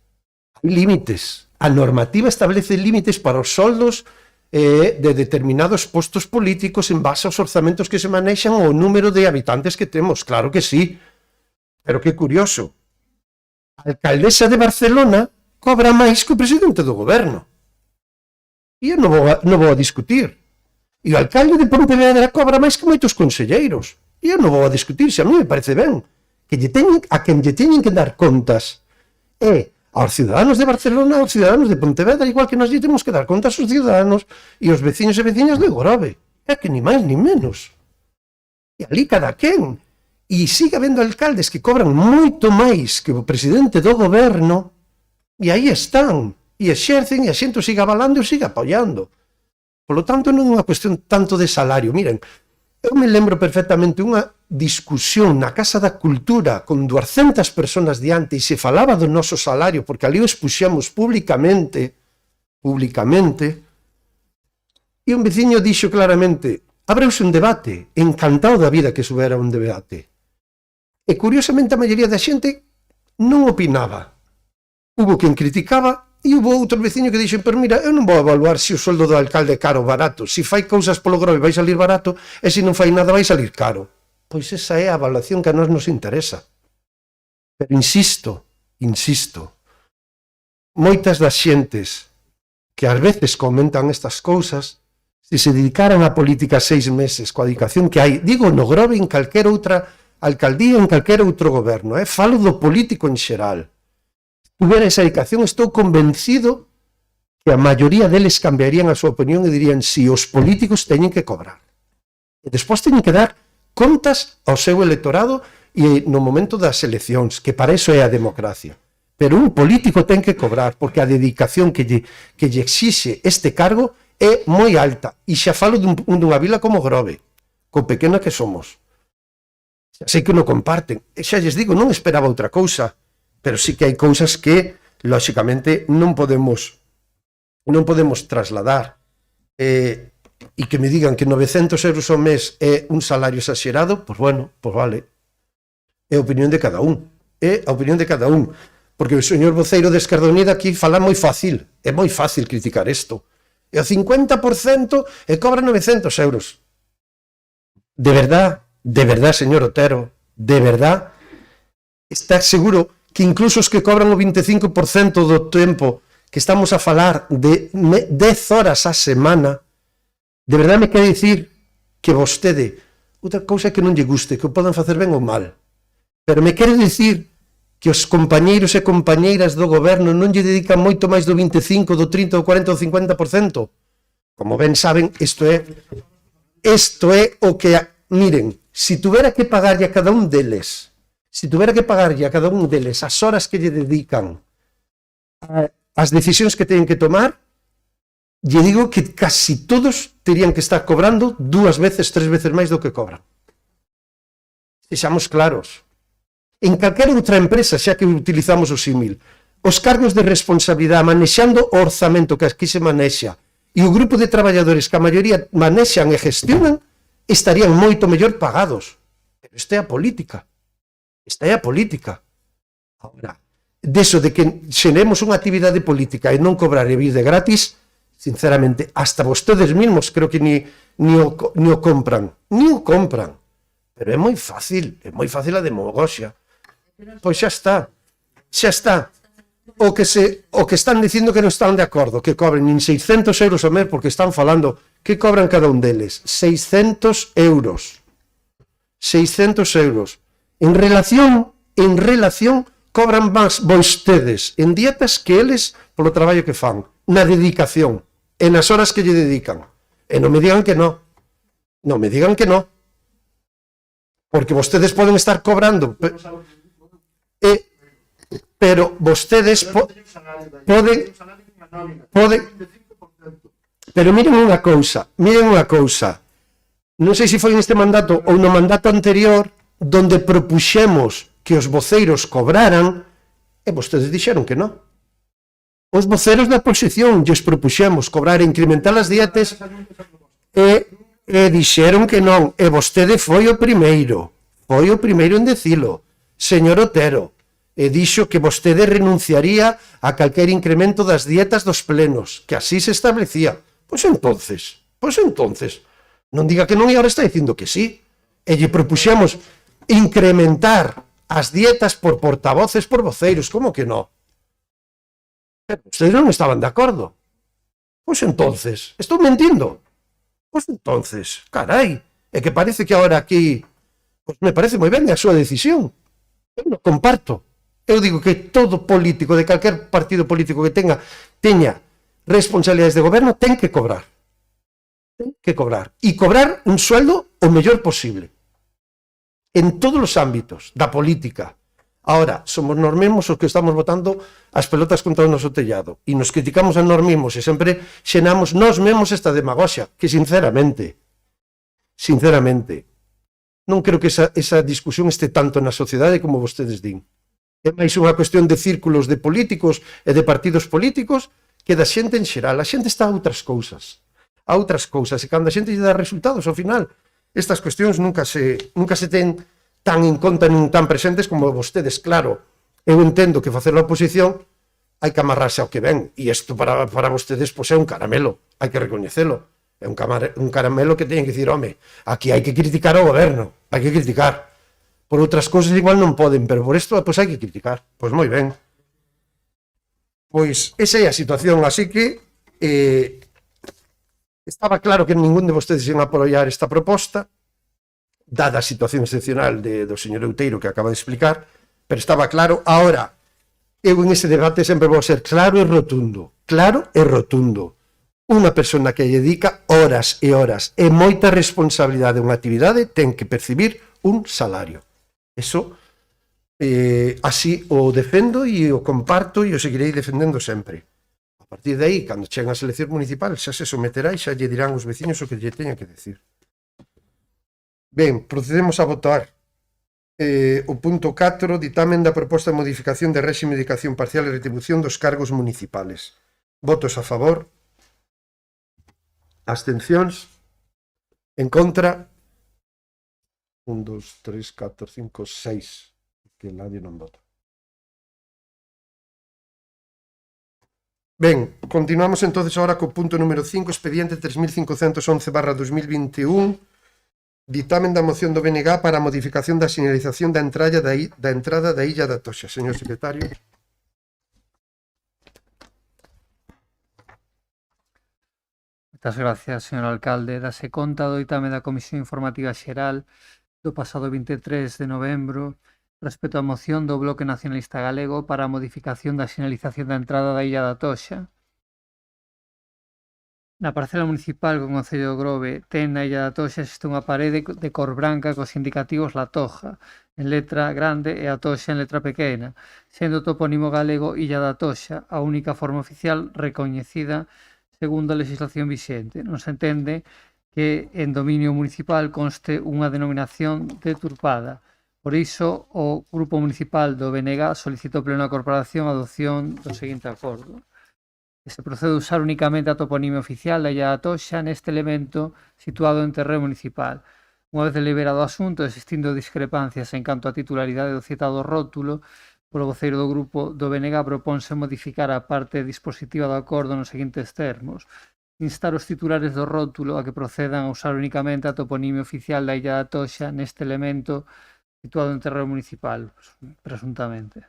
a normativa establece límites para os soldos de determinados postos políticos en base aos orzamentos que se manexan ou o número de habitantes que temos, claro que sí, pero que curioso, a alcaldesa de Barcelona cobra máis que o presidente do goberno, e eu non vou a discutir, e o alcalde de Pontevedra cobra máis que moitos conselleiros, e eu non vou a discutir, se a mí me parece ben, que a quen lle teñen que dar contas é aos ciudadanos de Barcelona, aos ciudadanos de Pontevedra, igual que nós lle temos que dar conta aos ciudadanos e aos veciños e veciñas do Grove. É que ni máis ni menos. E ali cada quen. E sigue habendo alcaldes que cobran moito máis que o presidente do goberno e aí están. E exercen e a xente o siga avalando e o siga apoiando. Por lo tanto, non é unha cuestión tanto de salario. Miren, eu me lembro perfectamente unha discusión na Casa da Cultura con 200 personas diante e se falaba do noso salario, porque ali o expuxemos públicamente, e un veciño dixo claramente, abreuse un debate, encantado da vida que subera un debate. E curiosamente a maioría da xente non opinaba. Hubo quen criticaba e hubo outro veciño que dixo, pero mira, eu non vou evaluar se o soldo do alcalde é caro ou barato. Se fai cousas polo Grove vai salir barato e se non fai nada vai salir caro. Pois esa é a evaluación que a nós nos interesa. Pero insisto, moitas das xentes que ás veces comentan estas cousas, se se dedicaran á política 6 meses coa dedicación que hai, digo no Grove en calquera outra alcaldía, en calquera outro goberno, falo do político en xeral. Se tuvera esa dedicación, estou convencido que a maioría deles cambiarían a súa opinión e dirían si os políticos teñen que cobrar. E despois teñen que dar contas ao seu electorado e no momento das eleccións, que para iso é a democracia. Pero un político ten que cobrar, porque a dedicación que lle exixe este cargo é moi alta. E xa falo dunha vila como Grove, co pequena que somos. Xa sei que non comparten. E xa lles digo, non esperaba outra cousa. pero sí que hai cousas que, lóxicamente, non podemos trasladar. E que me digan que 900 euros ao mes é un salario exagerado, pois bueno, pois vale. É a opinión de cada un. É a opinión de cada un. Porque o señor voceiro de Esquerda Unida aquí fala moi fácil. É moi fácil criticar isto. E o 50% e cobra 900 euros. De verdad, señor Otero, de verdad, está seguro que incluso os que cobran o 25% do tempo que estamos a falar de 10 horas a semana, de verdade me quere dicir que vostede, outra cousa que non lle guste, que o podan facer ben ou mal, pero me quere dicir que os compañeiros e compañeiras do goberno non lle dedican moito máis do 25, do 30, do 40, do 50%. Como ben saben, isto é o que, miren, se tuvera que pagarlle a cada un deles, as horas que lle dedican, as decisións que teñen que tomar, lle digo que casi todos terían que estar cobrando 2 veces, 3 veces máis do que cobran. Sexamos claros. En calquera outra empresa, xa que utilizamos o símil, os cargos de responsabilidade manexando o orzamento que aquí se manexa e o grupo de traballadores que a maioría manexan e gestionan estarían moito mellor pagados. Pero esta é a política. Ahora, deso de que xeremos unha actividade política e non cobrar e vir de gratis, sinceramente, hasta vostedes mesmos creo que ni o compran. Pero é moi fácil a demagoxia. Pois xa está. O que están dicindo que non están de acordo, que cobren nin 600 euros ao mes, porque están falando que cobran cada un deles. 600 euros. 600 euros. En relación, cobran máis vostedes en dietas que eles polo traballo que fan, na dedicación, e nas horas que lle dedican. E non me digan que non. Porque vostedes poden estar cobrando, pero vostedes poden, pero miren unha cousa, non sei se foi neste mandato ou no mandato anterior, donde propuxemos que os voceiros cobraran, e vostedes dixeron que non. Os voceiros da oposición lles propuxemos cobrar e incrementar as dietas e dixeron que non, e vostede foi o primeiro en decilo, señor Otero, e dixo que vostede renunciaría a calquer incremento das dietas dos plenos, que así se establecía. Pois entonces, non diga que non e agora está dicindo que sí. E lle propuxemos incrementar as dietas por portavoces, por voceiros, como que non? Ustedes non estaban de acordo. Pois entonces, estou mentindo. Pois entonces, carai, é que parece que agora aquí, pois me parece moi ben a súa decisión. Eu non comparto. Eu digo que todo político de calquer partido político que teña responsabilidades de goberno ten que cobrar. E cobrar un sueldo o mellor posible. En todos os ámbitos da política. Ahora, somos nós mesmos os que estamos botando as pelotas contra o noso tellado e nos criticamos a nós mesmos e sempre xenamos nós mesmos esta demagoxia, que sinceramente, non creo que esa discusión este tanto na sociedade como vostedes din. É máis unha cuestión de círculos de políticos e de partidos políticos que da xente en xeral. A xente está a outras cousas. E cando a xente lle dá resultados, ao final, estas cuestións nunca se ten tan en conta nin tan presentes como vostedes. Claro, eu entendo que facer a oposición hai que amarrarse ao que ven, e isto para vostedes pois é un caramelo, hai que recoñecelo. É un caramelo que teñen que dicir, home, aquí hai que criticar ao goberno, hai que criticar. Por outras cousas igual non poden, pero por isto pois hai que criticar. Pois moi ben. Pois esa é a situación, así que estaba claro que ningún de vostedes iban a apoiar esta proposta, dada a situación excepcional do señor Outeiro que acaba de explicar, pero estaba claro. Ahora, eu en ese debate sempre vou ser claro e rotundo. Unha persona que lle dedica horas e horas e moita responsabilidade a unha actividade ten que percibir un salario. Eso, así o defendo e o comparto e o seguirei defendendo sempre. A partir de aí, cando cheguen as eleccións municipales, xa se someterá e xa lle dirán os veciños o que lle teñan que decir. Ben, procedemos a votar. O punto 4, ditamen da proposta de modificación de réxime de dedicación parcial e retribución dos cargos municipales. Votos a favor. Abstencións. En contra. 1, 2, 3, 4, 5, 6. Que nadie non vota. Ben, continuamos entonces ahora co punto número 5, expediente 3511/2021, ditamen da moción do BNG para a modificación da señalización da entrada da Illa da Toxa. Señor secretario. Moitas gracias, señor alcalde. Dase conta do ditame da Comisión Informativa Xeral do pasado 23 de novembro respecto á moción do Bloque Nacionalista Galego para a modificación da señalización da entrada da Illa da Toxa. Na parcela municipal que o Concello de Grove ten na Illa da Toxa existe unha parede de cor branca cos indicativos La Toja en letra grande e a Toxa en letra pequena, sendo o topónimo galego Illa da Toxa a única forma oficial recoñecida segundo a legislación vixente. Non se entende que en dominio municipal conste unha denominación deturpada. Por iso, o Grupo Municipal do BNG solicitou ao Pleno da Corporación a adopción do seguinte acordo. Que se procede a usar únicamente a toponimia oficial da Illa da Toxa neste elemento situado en terreo municipal. Unha vez deliberado o asunto, existindo discrepancias en canto á titularidade do citado rótulo, polo voceiro do grupo do BNG propónse modificar a parte dispositiva do acordo nos seguintes termos. Instar os titulares do rótulo a que procedan a usar únicamente a toponimia oficial da Illa da Toxa neste elemento situado en terreo municipal, presuntamente.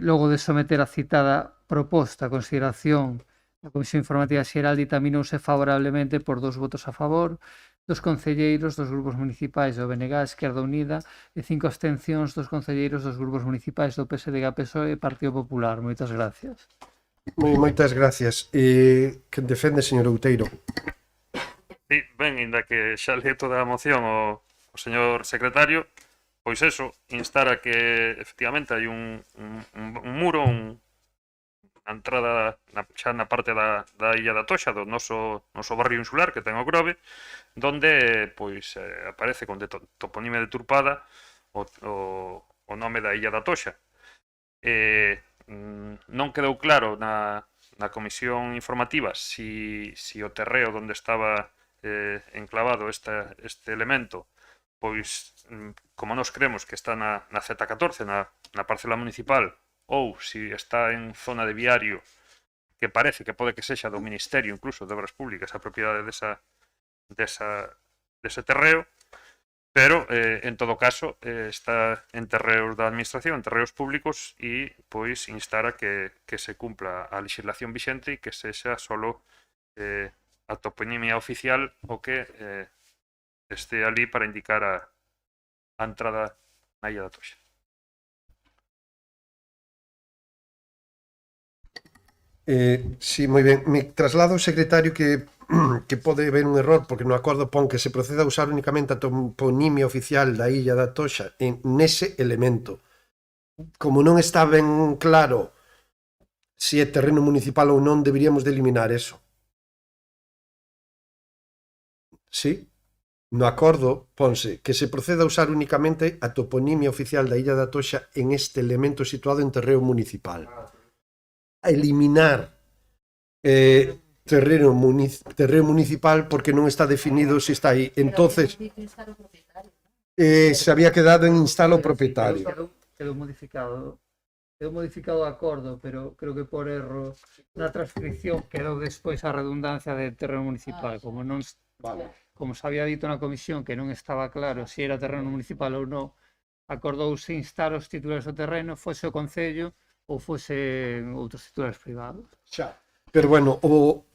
Logo de someter a citada proposta a consideración da Comisión Informativa Xeral, ditaminouse favorablemente por 2 votos a favor, 2 concelleiros dos grupos municipais do BNG, Esquerda Unida, e 5 abstencións dos concelleiros dos grupos municipais do PSDG, PSOE e Partido Popular. Moitas gracias. Moitas gracias. Quen defende, señor Outeiro? Sí, ben, inda que xa le toda a moción o señor secretario, pois eso, instar a que efectivamente hai un muro, unha entrada xa na parte da Illa da Toxa, do noso barrio insular que ten o Grove, donde pois aparece con toponimia deturpada o nome da Illa da Toxa. Non quedou claro na comisión informativa si o terreo onde estaba enclavado este elemento, pois, como nós creemos que está na Z14, na parcela municipal, ou si está en zona de viario, que parece que pode que sexa do Ministerio, incluso de Obras Públicas, a propiedade dese terreo, pero, en todo caso, está en terreos da administración, en terreos públicos, e, pois, instar a que se cumpla a legislación vixente e que sexa solo a toponimia oficial o que este ali para indicar a entrada na Illa da Toxa. Sí, moi ben. Me traslado ao secretario que pode haber un error, porque no acordo pon que se proceda a usar únicamente a toponimia oficial da Illa da Toxa nese elemento. Como non está ben claro se é terreno municipal ou non, deberíamos de eliminar eso. Sí? No acordo ponse que se proceda a usar únicamente a toponimia oficial da Illa da Toxa en este elemento situado en terreo municipal. A eliminar terreo municipal porque non está definido se está aí. Entonces, se había quedado en instalo propietario. Quedou modificado o acordo, pero creo que por erro na transcripción quedou despois a redundancia de terreno municipal, como non... Vale. Como se había dito na comisión que non estaba claro se era terreno municipal ou non, acordouse instar os titulares do terreno, fose o Concello ou fose outros titulares privados. Xa. Pero bueno,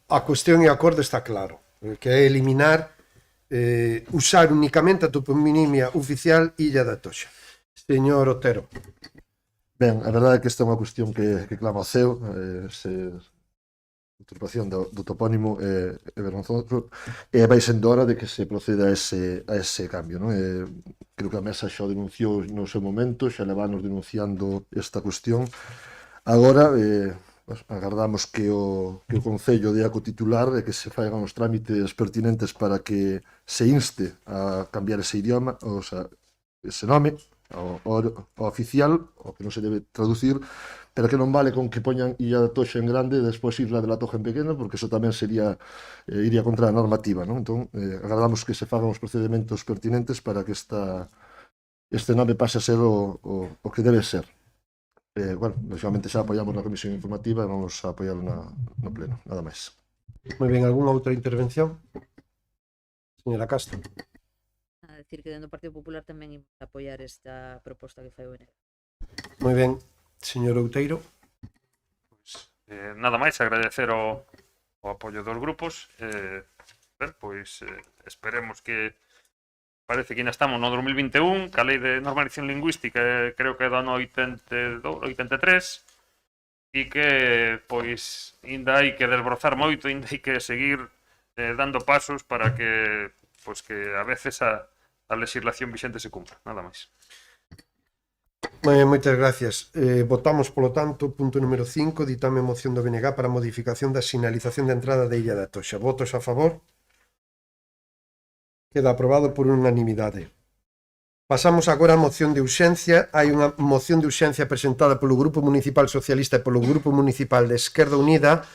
a cuestión e o acordo está claro, que é eliminar, usar únicamente a toponimia oficial Illa da Toxa. Señor Otero. Ben, a verdade é que esta é unha cuestión que clama o ceo, a usurpación do topónimo é vergonzoso e vai sendo hora de que se proceda a ese cambio, non? Creo que a mesa xa o denunciou no seu momento, xa levanos denunciando esta cuestión. Agora agardamos que o Concello dea co titular e que se faigan os trámites pertinentes para que se inste a cambiar ese idioma, o sea, ese nome, o oficial, o que non se debe traducir, pero que non vale con que poñan Illa da Toxa en grande e despois Isla de la Toja en pequeno, porque eso tamén sería iría contra a normativa, non? Entón, agardamos que se fagan os procedimentos pertinentes para que este nome pase a ser o que debe ser. Bueno, lógicamente xa apoiamos na comisión informativa e vamos a apoiarlo no pleno, nada máis. Moi ben, algunha outra intervención? Señora Castro. A decir que dentro do Partido Popular tamén imos apoiar esta proposta que fai o BNG. Moi ben, señor Outeiro. Nada máis, agradecer o apoio dos grupos. Esperemos que parece que ainda estamos no 2021, que a lei de normalización lingüística creo que é do ano 83, e que pois ainda hai que desbrozar moito, ainda hai que seguir dando pasos para que a veces a legislación vixente se cumpra, nada máis. Moi ben, moitas gracias. Votamos, polo tanto, punto número 5, ditame moción do BNG para modificación da sinalización de entrada de Illa da Toxa. Votos a favor? Queda aprobado por unanimidade. Pasamos agora a moción de urxencia. Hai unha moción de urxencia presentada polo Grupo Municipal Socialista e polo Grupo Municipal de Esquerda Unida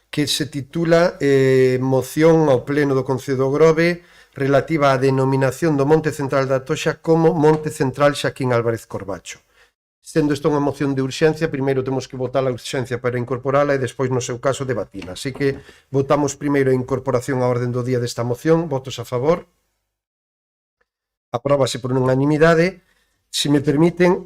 que se titula Moción ao Pleno do Concello do Grove relativa á denominación do Monte Central da Toxa como Monte Central Xaquín Álvarez Corbacho. Sendo isto unha moción de urxencia, primeiro temos que votar a urxencia para incorporala e despois, no seu caso, debatila. Así que votamos primeiro a incorporación á orden do día desta moción. Votos a favor? Apróbase por unanimidade. Se me permiten,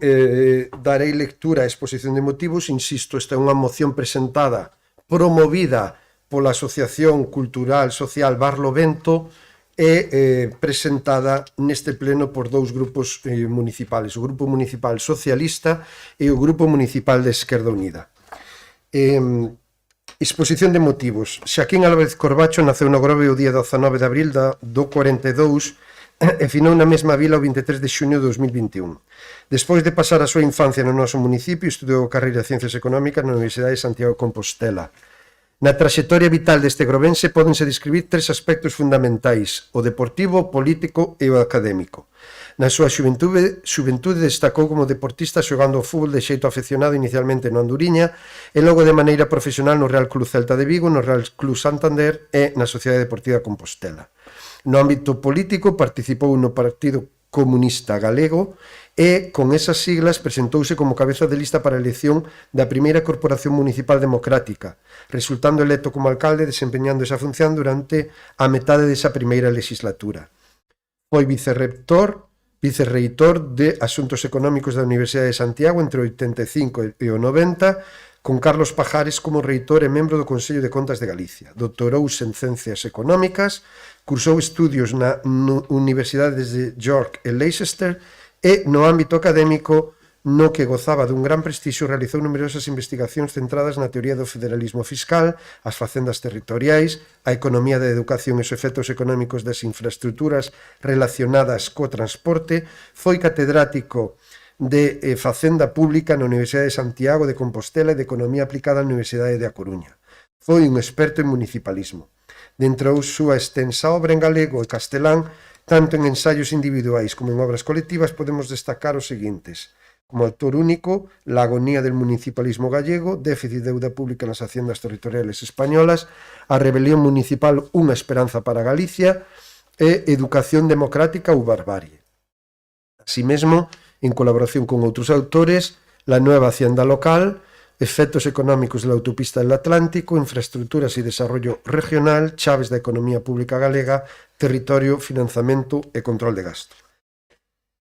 darei lectura á exposición de motivos. Insisto, esta é unha moción presentada, promovida pola Asociación Cultural Social Barlovento e presentada neste pleno por dous grupos municipales, o Grupo Municipal Socialista e o Grupo Municipal de Esquerda Unida. Exposición de motivos. Xaquín Álvarez Corbacho naceu no Grove o día 19 de abril do 42 e finou na mesma vila o 23 de xuño de 2021. Despois de pasar a súa infancia no noso municipio, estudou a carreira de Ciencias Económicas na Universidade de Santiago de Compostela. Na traxectoria vital deste grovense pódense describir tres aspectos fundamentais: o deportivo, o político e o académico. Na súa xuventude destacou como deportista xogando ao fútbol de xeito afeccionado inicialmente no Anduriña e logo de maneira profesional no Real Club Celta de Vigo, no Real Club Santander e na Sociedade Deportiva Compostela. No ámbito político participou no Partido Comunista Galego e con esas siglas presentouse como cabeza de lista para a elección da primeira Corporación Municipal Democrática, resultando electo como alcalde desempeñando esa función durante a metade desa primeira legislatura. Foi vicerreitor de Asuntos Económicos da Universidade de Santiago entre o 85 e o 90, con Carlos Pajares como reitor e membro do Consello de Contas de Galicia. Doutorouse en Ciencias Económicas, cursou estudios na Universidades de York e Leicester e no ámbito académico, no que gozaba dun gran prestixio, realizou numerosas investigacións centradas na teoría do federalismo fiscal, as facendas territoriais, a economía da educación e os efectos económicos das infraestructuras relacionadas co transporte. Foi catedrático de Facenda Pública na Universidade de Santiago de Compostela e de Economía Aplicada na Universidade de A Coruña. Foi un experto en municipalismo. Dentro da súa extensa obra en galego e castelán, tanto en ensaios individuais como en obras colectivas, podemos destacar os seguintes: como autor único, La agonía del municipalismo gallego, Déficit de deuda pública nas haciendas territoriales españolas, A rebelión municipal, unha esperanza para Galicia e Educación democrática ou barbarie. Así mesmo, en colaboración con outros autores, La nueva hacienda local, Efectos económicos de la autopista del Atlántico, Infraestructuras y desarrollo regional, Chaves da economía pública galega, Territorio, financiamento e control de gasto.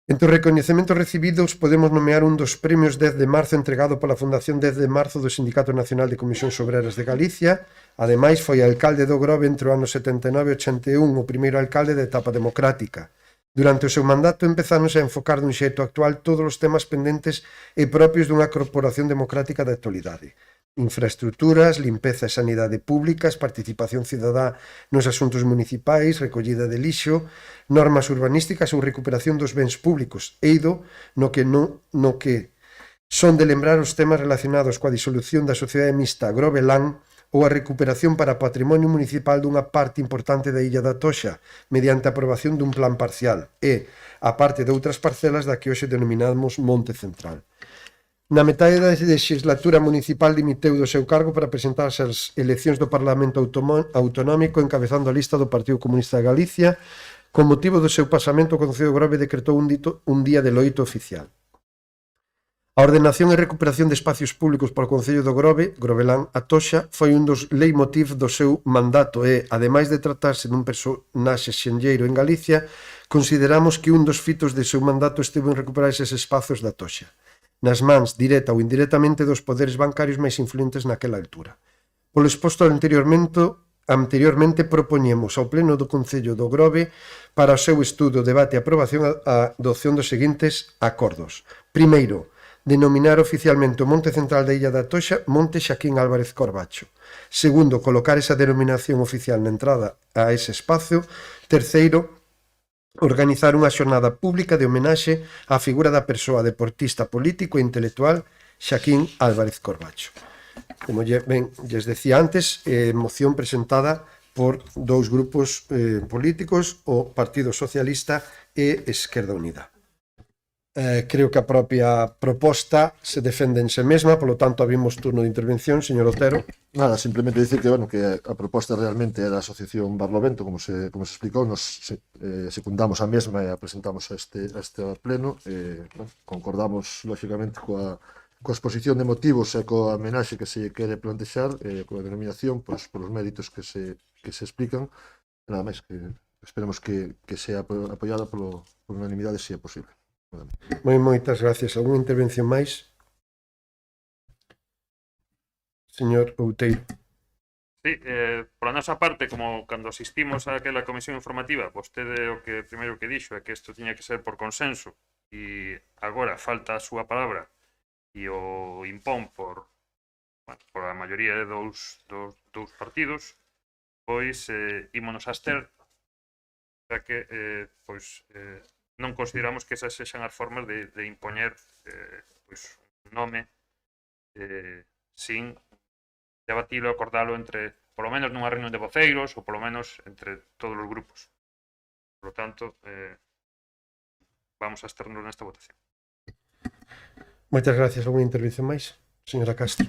Entre os recoñecementos recibidos podemos nomear un dos premios 10 de marzo entregado pola Fundación 10 de marzo do Sindicato Nacional de Comisións Obreras de Galicia. Ademais, foi alcalde do Grove entre o ano 79 e 81, o primeiro alcalde da etapa democrática. Durante o seu mandato empezáronse a enfocar dun xeito actual todos os temas pendentes e propios dunha corporación democrática da actualidade: infraestructuras, limpeza e sanidade públicas, participación cidadá nos asuntos municipais, recollida de lixo, normas urbanísticas ou recuperación dos bens públicos, eido no que son de lembrar os temas relacionados coa disolución da sociedade mixta Groveland, ou a recuperación para patrimonio municipal dunha parte importante da illa da Toxa mediante a aprobación dun plan parcial e a parte de outras parcelas da que hoxe denominamos Monte Central. Na metade da legislatura municipal dimiteu do seu cargo para presentarse ás eleccións do Parlamento Autonómico encabezando a lista do Partido Comunista de Galicia. Con motivo do seu pasamento, o Concello de Grove decretou un día de loito oficial. A ordenación e recuperación de espacios públicos para o Concello do Grove, Grovelán a Toxa, foi un dos leitmotiv do seu mandato e, ademais de tratarse dun personaxe xenlleiro en Galicia, consideramos que un dos fitos de seu mandato estivo en recuperar eses espazos da Toxa, nas mans, directa ou indirectamente, dos poderes bancarios máis influentes naquela altura. Polo exposto anteriormente propoñemos ao Pleno do Concello do Grove para o seu estudo, debate e aprobación a adopción dos seguintes acordos. Primeiro, denominar oficialmente o Monte Central da Illa da Toxa Monte Xaquín Álvarez Corbacho. Segundo, colocar esa denominación oficial na entrada a ese espacio. Terceiro, organizar unha xornada pública de homenaxe á figura da persoa deportista, político e intelectual Xaquín Álvarez Corbacho. Como lles decía antes, moción presentada por dous grupos políticos, o Partido Socialista e Esquerda Unida. Creo que a propia proposta se defende en sí mesma, polo tanto abrimos turno de intervención. Señor Otero. Nada, simplemente dicir que, bueno, que a proposta realmente é da Asociación Barlovento, como se explicou, nos secundamos a mesma e a presentamos a este pleno, concordamos lógicamente coa exposición de motivos e coa homenaxe que se quere plantexar, coa denominación, pois, polos méritos que se explican, nada máis, que esperemos que sea apoiada por unanimidade, se é posible. Moitas gracias. Alguna intervención máis? Señor Outeiro. Sí, pola nosa parte, como cando asistimos a aquela comisión informativa, vostede o que primeiro que dixo é que isto tiña que ser por consenso e agora falta a súa palabra e o impón por a maioría de dous partidos, pois ímonos a abster, xa que non consideramos que esas sexan as formas de impoñer un nome sin debatilo e acordalo entre, polo menos nunha reunión de voceiros ou polo menos entre todos os grupos. Por lo tanto, vamos a absternos nesta votación. Moitas gracias. Alguna intervención máis? Señora Castro.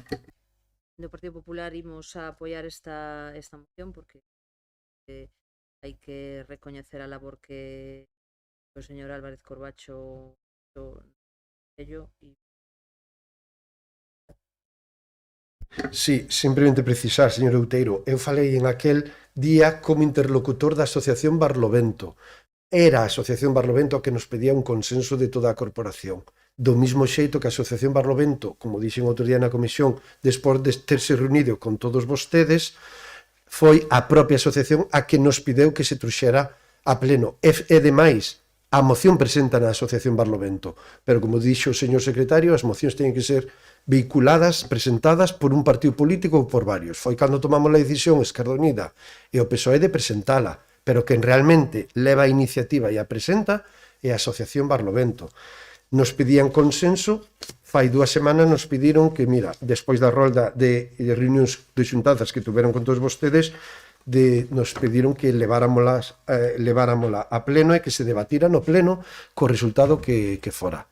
Do Partido Popular imos a apoiar esta moción porque hai que recoñecer a labor que o señor Álvarez Corbacho ello e Sí, simplemente precisar, señor Outeiro, eu falei en aquel día como interlocutor da Asociación Barlovento. Era a Asociación Barlovento a que nos pedía un consenso de toda a corporación. Do mismo xeito que a Asociación Barlovento, como dixen outro día na comisión, despois de terse reunido con todos vostedes, foi a propia asociación a que nos pideu que se truxera a pleno. E demais, a moción presenta na Asociación Barlovento, pero como dixo o señor secretario, as mocións teñen que ser vehiculadas, presentadas por un partido político ou por varios. Foi cando tomamos a decisión Esquerda Unida e o PSOE de presentala, pero quen realmente leva a iniciativa e a presenta é a Asociación Barlovento. Nos pedían consenso, fai 2 semanas nos pediron que, mira, despois da rolda de reunións de xuntanzas que tuveron con todos vostedes, nos pediron que leváramola a pleno e que se debatira no pleno co resultado que fora.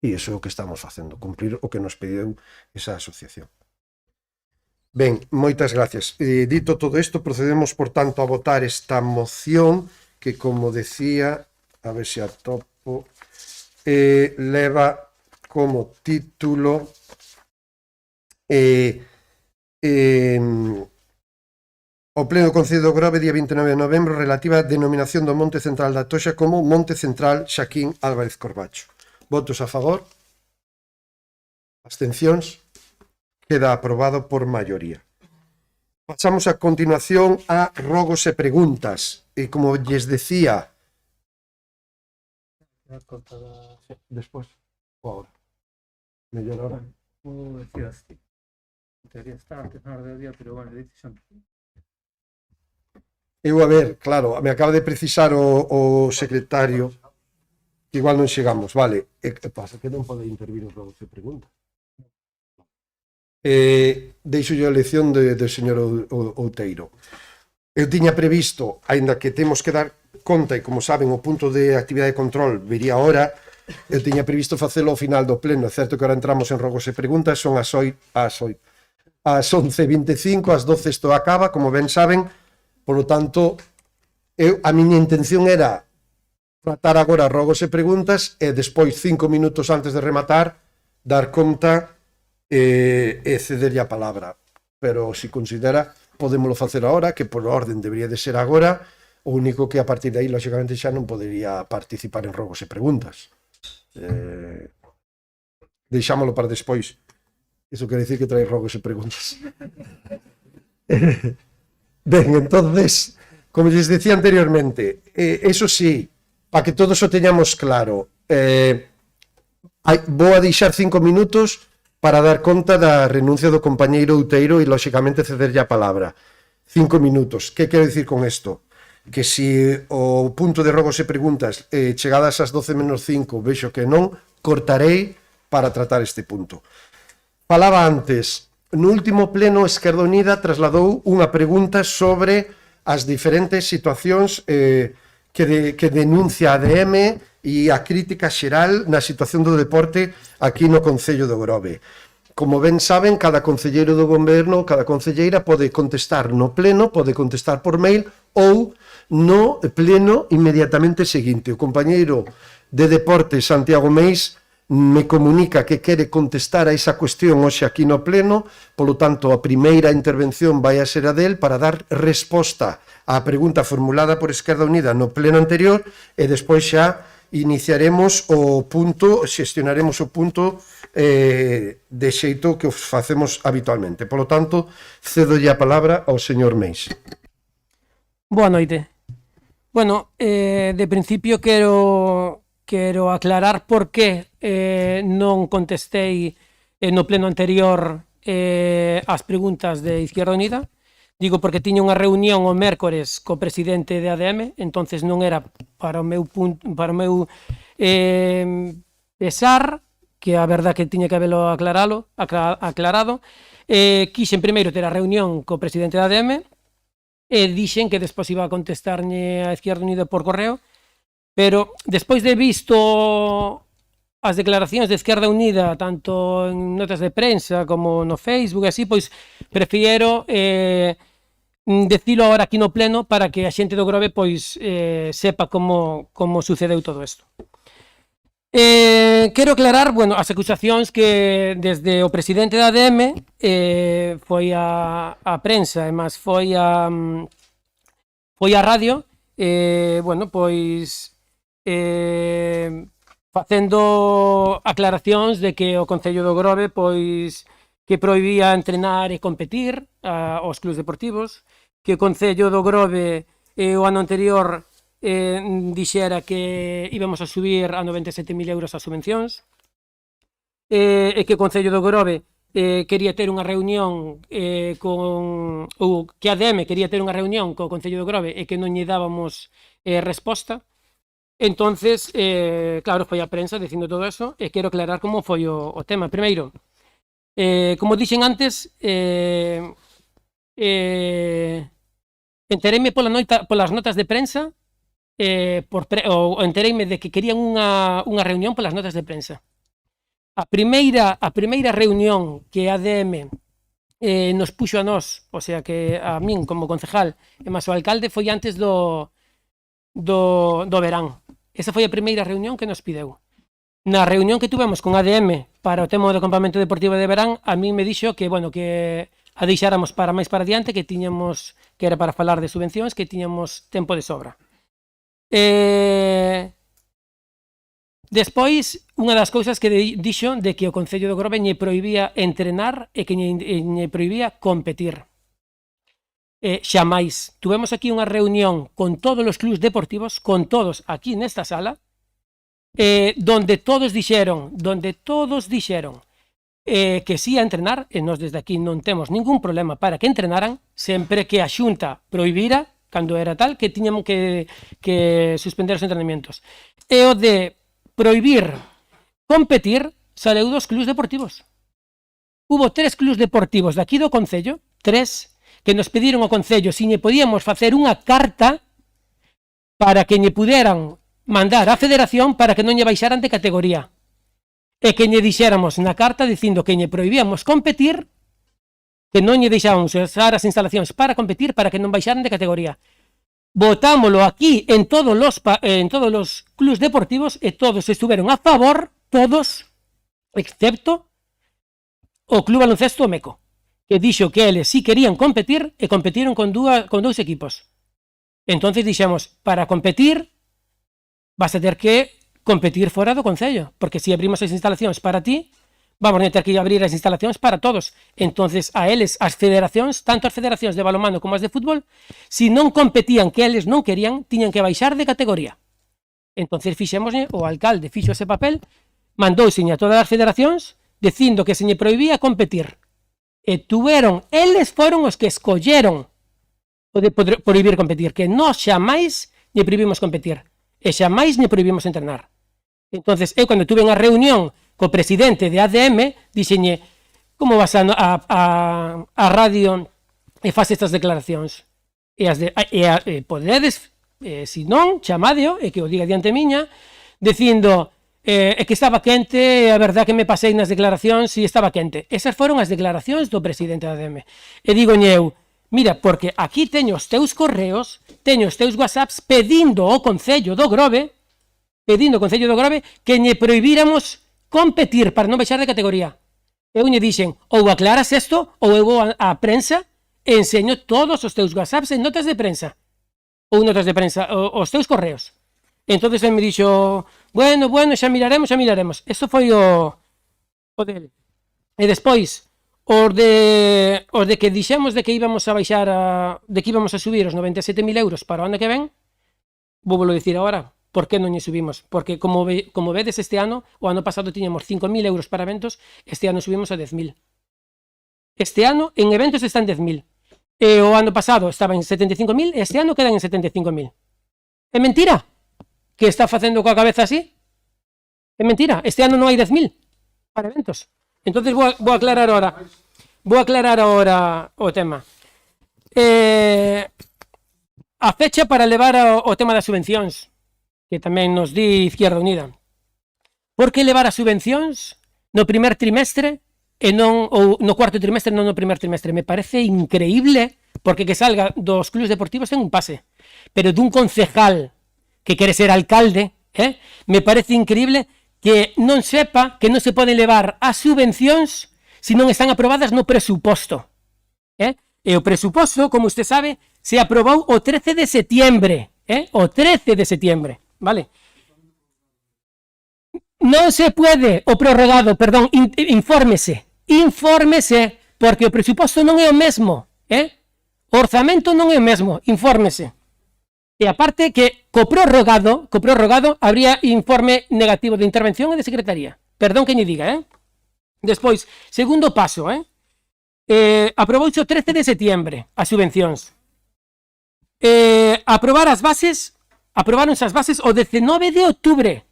E iso é o que estamos facendo, cumprir o que nos pediu esa asociación. Ben, moitas gracias. Dito todo isto, procedemos, por tanto, a votar esta moción que, como decía, a ver se atopo, leva como título o Pleno do Concello do Grove, día 29 de novembro, relativa á denominación do Monte Central da Toxa como Monte Central Xaquín Álvarez Corbacho. Votos a favor? Abstencións? Queda aprobado por maioría. Pasamos a continuación a rogos e preguntas. E como lles decía... Despois? Ou agora? Mellor ahora? Vou decir así. En teoría está antes na hora do día, pero bueno, decisión. Eu, a ver, claro, me acaba de precisar o secretario que igual non chegamos, vale. Que pasa? Que non pode intervir o rogo de pregunta. Deixo a elección do señor Outeiro. Eu tiña previsto, aínda que temos que dar conta, e como saben, o punto de actividade de control viría ahora, eu tiña previsto facelo ao final do pleno. É certo que ahora entramos en rogos e preguntas, son as 11:25, ás 12 isto acaba, como ben saben, polo tanto, a miña intención era tratar agora rogos e preguntas e despois 5 minutos antes de rematar dar conta e cederlle a palabra, pero se considera podémolo facer agora, que por orden debería de ser agora, o único que a partir de aí lógicamente xa non podería participar en rogos e preguntas. Deixámolo para despois. Iso quere dicir que trae rogos e preguntas. Ben, entonces, como lles decía anteriormente, eso sí, para que todos o teñamos claro, vou a deixar 5 minutos para dar conta da renuncia do compañeiro Outeiro e, lóxicamente, cederlle a palabra. 5 minutos. Que quero dicir con isto? Que se o punto de rogos e preguntas chegadas ás 12 menos 5 vexo que non, cortarei para tratar este punto. Falaba antes, no último pleno Esquerda Unida trasladou unha pregunta sobre as diferentes situacións que denuncia a ADM e a crítica xeral na situación do deporte aquí no Concello do Grove. Como ben saben, cada concelleiro do goberno, cada concelleira pode contestar no pleno, pode contestar por mail ou no pleno inmediatamente seguinte. O compañeiro de deporte Santiago Meis me comunica que quere contestar a esa cuestión hoxe aquí no pleno, polo tanto a primeira intervención vai a ser a del para dar resposta á pregunta formulada por Esquerda Unida no pleno anterior e despois xa iniciaremos o punto, xestionaremos o punto de xeito que os facemos habitualmente. Polo tanto, cedolle a palabra ao señor Meis. Boa noite. Bueno, de principio quero aclarar por que non contestei no pleno anterior as preguntas de Izquierda Unida. Digo porque tiña unha reunión o mércores co presidente de ADM, entonces non era para o meu pesar, que a verdad que tiña que habelo aclarado. Quixen primeiro ter a reunión co presidente de ADM e dixen que despois iba a contestarlle a Izquierda Unida por correo, pero despois de visto as declaracións de Esquerda Unida tanto en notas de prensa como no Facebook e así, pois prefiero decilo agora aquí no pleno para que a xente do Grove pois sepa como sucedeu todo isto. Quero aclarar, bueno, as acusacións que desde o presidente da ADM foi a prensa e máis foi a radio, bueno, pois facendo aclaracións de que o Concello do Grove pois que prohibía entrenar e competir aos clubs deportivos, que o Concello do Grove o ano anterior dixera que íbamos a subir a 97.000 euros as subvencións, e que o Concello do Grove quería ter unha reunión ou que a ADM quería ter unha reunión co Concello do Grove e que non lle dábamos resposta. Entonces, claro, foi a prensa dicindo todo eso e quero aclarar como foi o tema. Primeiro, como dixen antes, entereime polas notas de prensa, ou entereime de que querían unha reunión polas notas de prensa. A primeira reunión que a ADM nos puxo a nós, o sea que a min como concejal e máis o alcalde, foi antes do verán. Esa foi a primeira reunión que nos pideu. Na reunión que tuvemos con ADM para o tema do campamento deportivo de verán, a mí me dixo que, bueno, que a deixáramos para máis para diante, que tiñamos, que era para falar de subvencións, que tiñamos tempo de sobra. Despois, unha das cousas que dixo de que o Concello do Grove lle prohibía entrenar e que lle prohibía competir. Xamais. Tuvemos aquí unha reunión con todos os clubs deportivos, con todos aquí nesta sala, donde todos dixeron que sí a entrenar, e nós desde aquí non temos ningún problema para que entrenaran, sempre que a Xunta prohibira, cando era tal, que tiñamos que suspender os entrenamientos. E o de prohibir competir saleu dos clubs deportivos. hubo 3 clubs deportivos de aquí do Concello, 3, que nos pediron ao Concello se lle podíamos facer unha carta para que lle puderan mandar á Federación para que non lle baixaran de categoría. E que lle dixéramos na carta dicindo que lle prohibíamos competir, que non lle deixábamos usar as instalacións para competir para que non baixaran de categoría. Votámoslo aquí en todos los clubs deportivos e todos estuveron a favor, todos, excepto o Club Baloncesto Meco, que dixo que eles si querían competir e competiron con 2 equipos. Entonces dixemos, para competir vas a ter que competir fora do Concello, porque se abrimos as instalacións para ti, vamos a ter que abrir as instalacións para todos. Entonces a eles, as federacións, tanto as federacións de balonmano como as de fútbol, se non competían que eles non querían, tiñan que baixar de categoría. Entonces fixémoslle, o alcalde fixo ese papel, mandouseñe a todas as federacións dicindo que se lle prohibía competir. E eles foron os que escolleron o de prohibir competir, que nós xamais lle prohibimos competir e xamais lle prohibimos entrenar. Entonces, eu cando tuve unha reunión co presidente de ADM, dixenlle, como vas a radio e faz estas declaracións? Podedes, se non, chamadeo, e que o diga diante miña, dicindo, é que estaba quente, a verdad que me pasei nas declaracións e estaba quente. Esas foron as declaracións do presidente da ADM. E digo eu, mira, porque aquí teño os teus correos, teño os teus whatsapps pedindo ao Concello do Grove que lle prohibíramos competir para non baixar de categoría. Eu lle dixen, ou aclaras isto, ou eu vou á prensa e enseño todos os teus whatsapps en notas de prensa. Ou notas de prensa, os teus correos. Entonces ele me dixo, bueno, xa miraremos. Eso foi o dele. E despois, os de que dixemos de que íbamos a baixar de que íbamos a subir os 97.000 euros para o ano que ven, vou volo dicir agora, por que non lle subimos? Porque como vedes este ano, o ano pasado tiñamos 5.000 euros para eventos, este ano subimos a 10.000. Este ano en eventos están 10.000. E o ano pasado estaba en 75.000, este ano quedan en 75.000. É mentira? Que está facendo coa cabeza así? É mentira, este ano non hai 10.000 para eventos. Entonces vou aclarar ahora o tema. A fecha para levar o tema das subvencións, que tamén nos di Izquierda Unida. Por que levar as subvencións no primer trimestre e non ou no cuarto trimestre, non no primer trimestre? Me parece increíble, porque que salga dos clubes deportivos ten un pase, pero dun concejal que quere ser alcalde, me parece increíble que non sepa que non se poden levar as subvencións se non están aprobadas no presuposto. E o presuposto, como usted sabe, se aprobou o 13 de setiembre. O 13 de setiembre, vale? Non se puede o prorrogado, perdón, infórmese, porque o presuposto non é o mesmo, o orzamento non é o mesmo, infórmese. E aparte que co prorrogado habría informe negativo de intervención e de secretaría. Perdón que lle diga, Despois, segundo paso, aprobouse o 13 de setiembre as subvencións. Aprobáronse as bases o 19 de outubro,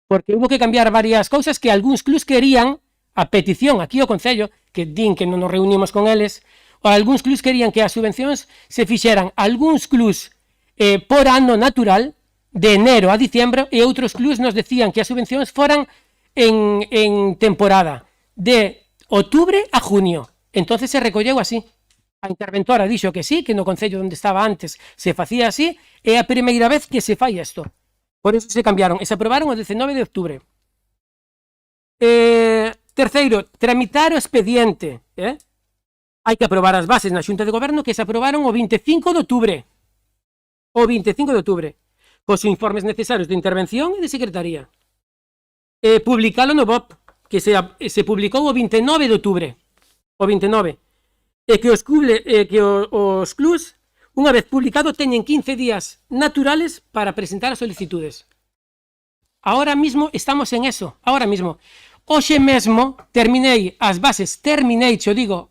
porque hubo que cambiar varias cousas que algúns clubs querían, a petición aquí ao Concello, que din que non nos reunimos con eles, ou algúns clubs querían que as subvencións se fixeran algúns clubs por ano natural, de enero a diciembre, e outros clubs nos decían que as subvencións foran en temporada, de outubro a junio. Entonces se recolleu así. A interventora dixo que sí, que no Concello onde estaba antes se facía así, é a primeira vez que se fai isto. Por eso se cambiaron, e se aprobaron o 19 de outubro. Terceiro, tramitar o expediente. Hai que aprobar as bases na Xunta de Goberno, que se aprobaron o 25 de outubro. O 25 de outubro. Cos informes necesarios de intervención e de secretaría. Publicalo no BOP, que se publicou o 29 de outubro. O 29. E que os clubs, unha vez publicado, teñen 15 días naturales para presentar as solicitudes. Ahora mismo estamos en eso, ahora mismo. Hoxe mesmo terminei as bases, digo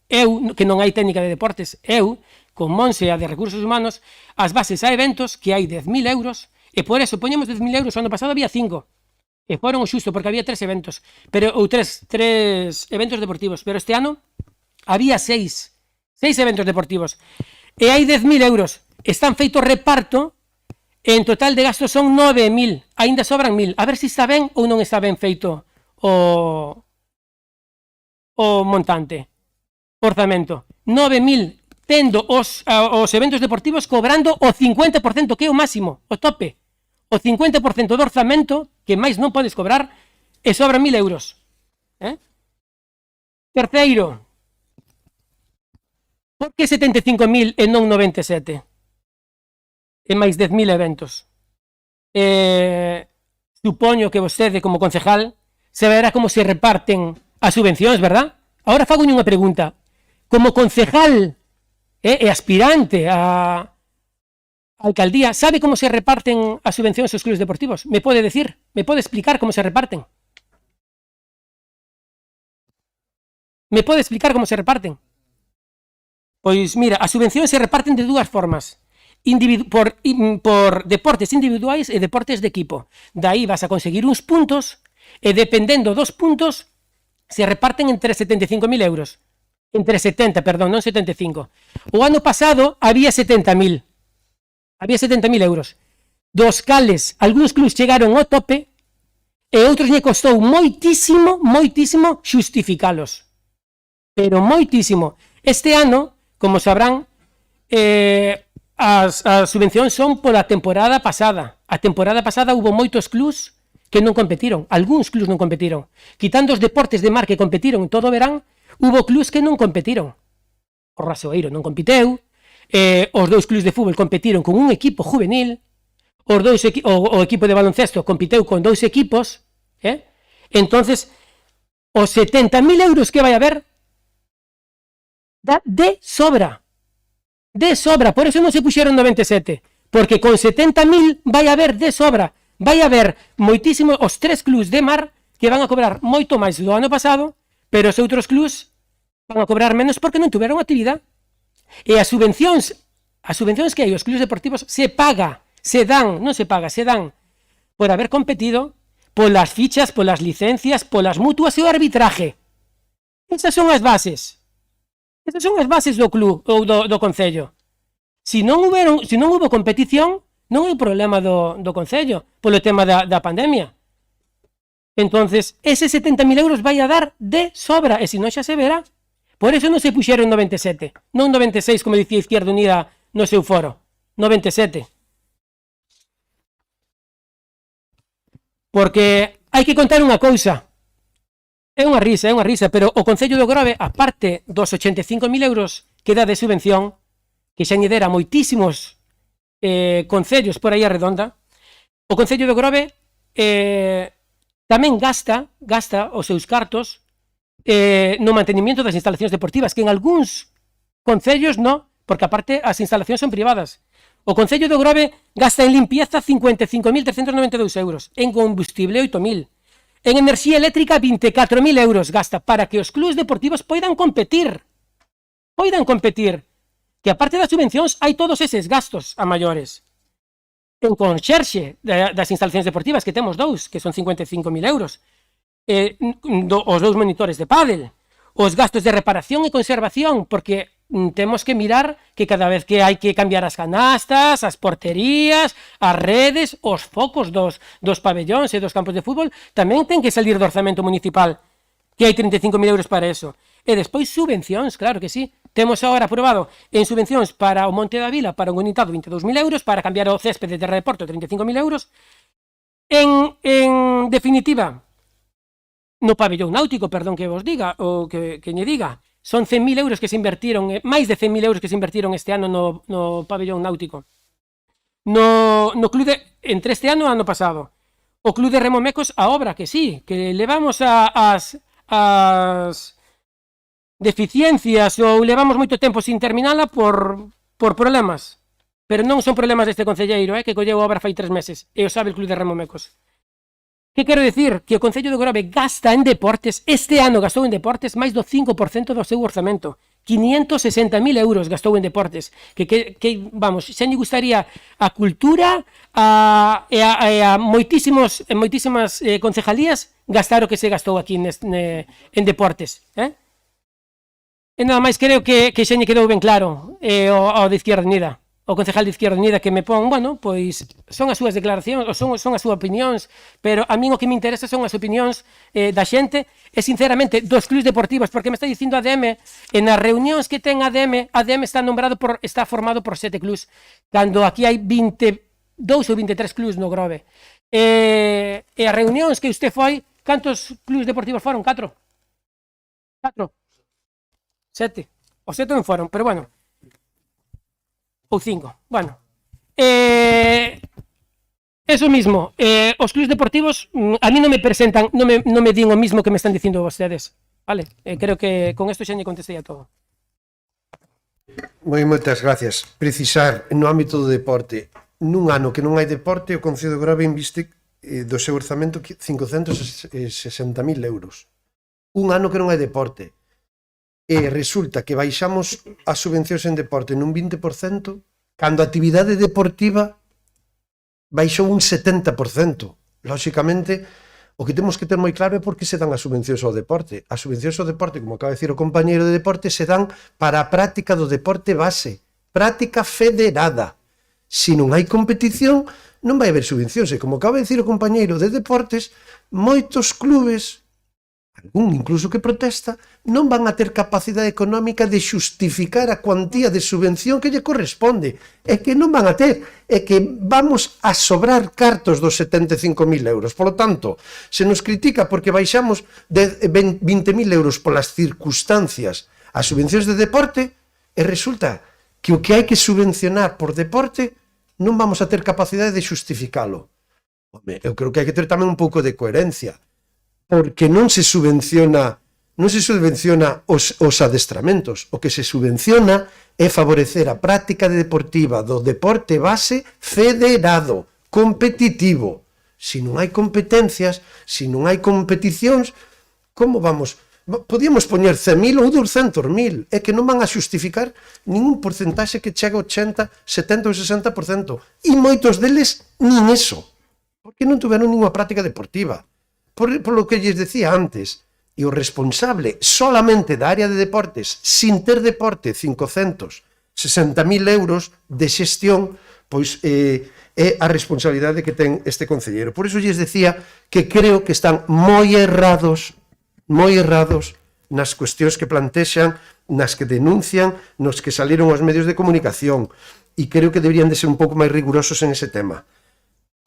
eu, que non hai técnica de deportes, eu, con Monse a de Recursos Humanos, as bases a eventos que hai 10.000 euros, e por eso poñemos 10.000 euros, o ano pasado había 5. E foron o xusto, porque había 3 eventos, ou tres eventos deportivos, pero este ano había 6 eventos deportivos. E hai 10.000 euros. Están feito reparto, e en total de gastos son 9.000. Ainda sobran 1.000. A ver se está ben ou non está ben feito o montante, orzamento. 9.000 tendo os eventos deportivos cobrando o 50%, que é o máximo, o tope. O 50% do orzamento, que máis non podes cobrar, e sobran 1.000 euros. Terceiro, por que 75.000 e non 97? E máis 10.000 eventos. Supoño que vostede, como concejal, se verá como se reparten as subvencións, verdad? Agora fago unha pregunta. Como concejal e aspirante a alcaldía, ¿sabe cómo se reparten as subvencións aos clubes deportivos? ¿Me pode decir? ¿Me pode explicar cómo se reparten? ¿Me pode explicar cómo se reparten? Pois mira, as subvencións se reparten de dúas formas. Por deportes individuais e deportes de equipo. Daí vas a conseguir uns puntos e dependendo dos puntos se reparten entre 75.000 euros. Entre 70, perdón, non 75. O ano pasado había 70.000. Había 70.000 euros. Dos cales, algúns clubs chegaron ao tope e outros lle costou moitísimo xustificalos. Pero moitísimo. Este ano, como sabrán, as subvencións son pola temporada pasada. A temporada pasada hubo moitos clubs que non competiron. Algúns clubs non competiron. Quitando os deportes de mar que competiron en todo o verán, hubo clubs que non competiron. O Rasoeiro non compiteu, os 2 clubs de fútbol competiron con un equipo juvenil, o equipo de baloncesto compiteu con 2 equipos, entonces os 70.000 euros que vai haber dá de sobra. De sobra, por eso non se puxeron 97, porque con 70.000 vai haber de sobra. Vai haber moitísimo os 3 clubs de mar que van a cobrar moito máis do ano pasado, pero os outros clubs van a cobrar menos porque non tuveron actividade. E as subvencións que hai aos clubes deportivos se dan por haber competido, polas fichas, polas licencias, polas mutuas e o arbitraje. Esas son as bases. Esas son as bases do club ou do concello. Se non hubo competición, non hai problema do concello polo tema da pandemia. Entonces, ese 70.000 euros vai a dar de sobra, e se non xa se verá. Por eso non se puxeron 97, non 96, como dicía Izquierda Unida no seu foro. 97. Porque hai que contar unha cousa. É unha risa, pero o Concello do Grove, aparte dos 85.000 euros que dá de subvención, que xa lle dera moitísimos concellos por aí a redonda, o Concello do Grove tamén gasta os seus cartos no mantenimiento das instalacións deportivas, que en algúns concellos non, porque aparte as instalacións son privadas. O Concello do Grove gasta en limpieza 55.392 euros, en combustible 8.000, en enerxía eléctrica 24.000 euros gasta para que os clubes deportivos poidan competir, que aparte das subvencións hai todos eses gastos a maiores. En conxerxe das instalacións deportivas, que temos 2, que son 55.000 euros, os 2 monitores de pádel, os gastos de reparación e conservación, porque temos que mirar que cada vez que hai que cambiar as canastas, as porterías, as redes, os focos dos pabellóns e dos campos de fútbol, tamén ten que salir do orzamento municipal, que hai 35.000 euros para eso. E despois subvencións, claro que sí. Temos agora aprobado en subvencións para o Monte da Vila, para un unitado 22.000 euros, para cambiar o céspede de Terra de Porto 35.000 euros. En definitiva, no pabellón náutico, perdón que vos diga, ou que lle diga, son 100.000 euros que se invertiron, máis de 100.000 euros que se invertiron este ano no pabellón náutico. No clube, entre este ano e o ano pasado. O clube de Remo Mecos, a obra que sí, que levamos as deficiencias ou levamos moito tempo sin terminala por problemas. Pero non son problemas deste concelleiro, que colleu a obra fai 3 meses, e o sabe o clube de Remo Mecos. Que quero dicir? Que o Concello do Grove gasta en deportes, este ano gastou en deportes máis do 5% do seu orzamento, 560.000 euros gastou en deportes, que vamos, xa lle gustaría a cultura e a moitísimas concejalías gastar o que se gastou aquí en deportes, E nada máis creo que xa lle quedou ben claro ao de Izquierda Unida, o concejal de Izquierda Unida que me pon, bueno, pois son as súas declaracións, ou son as súas opinións, pero a min o que me interesa son as opinións da xente e, sinceramente, dos clubs deportivos, porque me está dicindo a ADM, en as reunións que ten a ADM está formado por 7 clubs, cando aquí hai 22 ou 23 clubs no Grove. E as reunións que usted foi, cantos clubs deportivos foron? 4? 7? O 7 non foron, pero bueno. Ou 5, bueno. Eso mismo, os clubs deportivos a mí non me presentan, non me din o mismo que me están dicindo vostedes, vale? Creo que con isto xa lle contestei a todo. Moitas gracias. Precisar, no ámbito do deporte, nun ano que non hai deporte, o Concello de Grove inviste do seu orzamento 560.000 euros. Un ano que non hai deporte. E resulta que baixamos as subvencións en deporte nun 20%, cando a actividade deportiva baixou un 70%. Lóxicamente, o que temos que ter moi claro é por que se dan as subvencións ao deporte. As subvencións ao deporte, como acaba de decir o compañeiro de deporte, se dan para a práctica do deporte base, práctica federada. Se non hai competición, non vai haber subvencións. E como acaba de decir o compañeiro de deportes, moitos clubes, algún incluso que protesta, non van a ter capacidade económica de xustificar a cuantía de subvención que lle corresponde. É que non van a ter, é que vamos a sobrar cartos dos 75.000 euros. Por lo tanto, se nos critica porque baixamos de 20.000 euros polas circunstancias as subvencións de deporte, e resulta que o que hai que subvencionar por deporte non vamos a ter capacidade de xustificalo. Home, eu creo que hai que ter tamén un pouco de coherencia, porque non se subvenciona os adestramentos. O que se subvenciona é favorecer a práctica deportiva do deporte base federado, competitivo. Se non hai competencias, se non hai competicións, como vamos? Podíamos poñer 100.000 ou 200.000, é que non van a xustificar ningún porcentaxe que chega ao 80, 70 ou 60%. E moitos deles nin eso, porque non tuveron ninguna práctica deportiva. Por lo que lles decía antes, e o responsable solamente da área de deportes, sin ter deporte, 560.000 euros de xestión, pois é a responsabilidade que ten este concelleiro. Por iso lles decía que creo que están moi errados nas cuestións que plantexan, nas que denuncian, nos que saliron aos medios de comunicación, e creo que deberían de ser un pouco máis rigurosos en ese tema.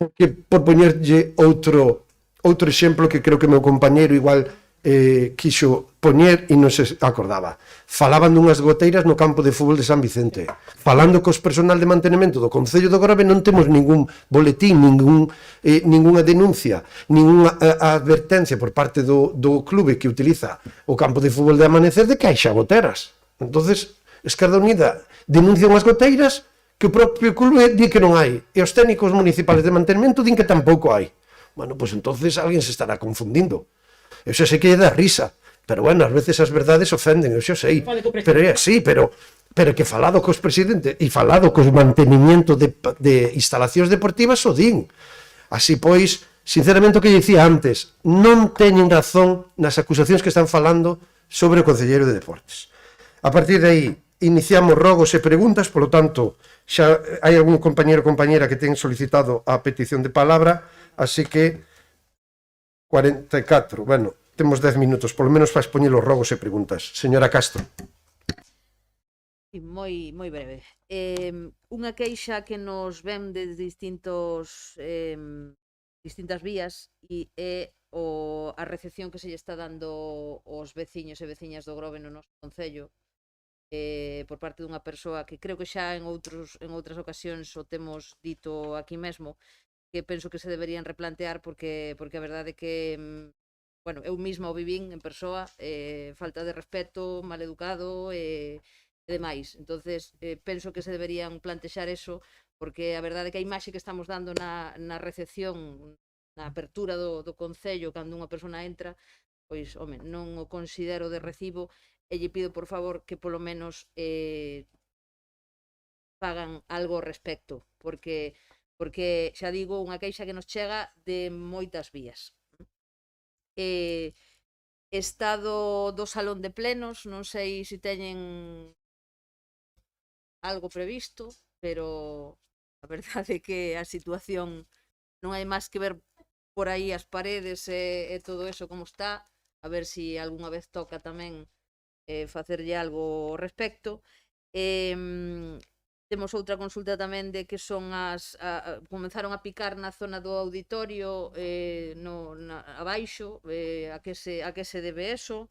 Porque, por poñerlle outro exemplo que creo que meu compañeiro igual quixo poñer e non se acordaba. Falaban dunhas goteiras no campo de fútbol de San Vicente. Falando cos personal de mantenimento do Concello do Grove non temos ningún boletín, ninguna denuncia, ninguna advertencia por parte do clube que utiliza o campo de fútbol de Amanecer de que hai xa goteras. Entonces, Esquerda Unida denuncia unhas goteiras que o propio clube di que non hai. E os técnicos municipales de mantenimento din que tampouco hai. Bueno, pues entonces alguén se estará confundindo. Eu xa sei que lle dá risa, pero bueno, ás veces as verdades ofenden, eu xa sei, pero é así, pero que falado cos presidentes e falado cos mantenimiento de instalacións deportivas o din. Así pois, sinceramente o que dicía antes, non teñen razón nas acusacións que están falando sobre o concelleiro de deportes. A partir de aí, iniciamos rogos e preguntas, polo tanto, xa hai algún compañero ou compañera que ten solicitado a petición de palabra. Así que 44, bueno, temos 10 minutos, polo menos para expoñer os rogos e preguntas. Señora Castro. Moi breve. Unha queixa que nos ven de distintas vías e é a recepción que se lle está dando aos veciños e veciñas do Grove no noso concello por parte dunha persoa que creo que xa en outras ocasións o temos dito aquí mesmo, que penso que se deberían replantear porque a verdade é que, bueno, eu mesma o vivín en persoa, falta de respeto, mal educado e demais. Entonces, penso que se deberían plantexar eso, porque a verdade é que a imaxe que estamos dando na recepción, na apertura do concello, cando unha persona entra, pois, home, non o considero de recibo, e lle pido por favor que polo menos fagan algo ao respecto, porque xa digo, unha queixa que nos chega de moitas vías. Estado do salón de plenos, non sei se teñen algo previsto, pero a verdade é que a situación non hai máis que ver por aí as paredes e todo eso como está, a ver se algunha vez toca tamén facerlle algo ao respecto. Temos outra consulta tamén de que son comenzaron a picar na zona do auditorio abaixo, a que se debe eso.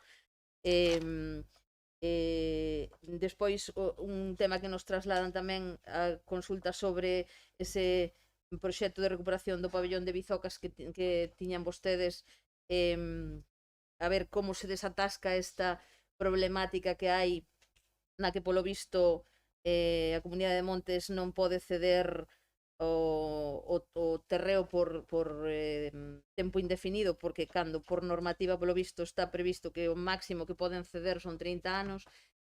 Despois un tema que nos trasladan tamén a consulta sobre ese proxecto de recuperación do pabellón de Bizocas que tiñan vostedes, a ver como se desatasca esta problemática que hai na que polo visto a Comunidade de Montes non pode ceder o terreo por tempo indefinido, porque cando por normativa polo visto está previsto que o máximo que poden ceder son 30 anos,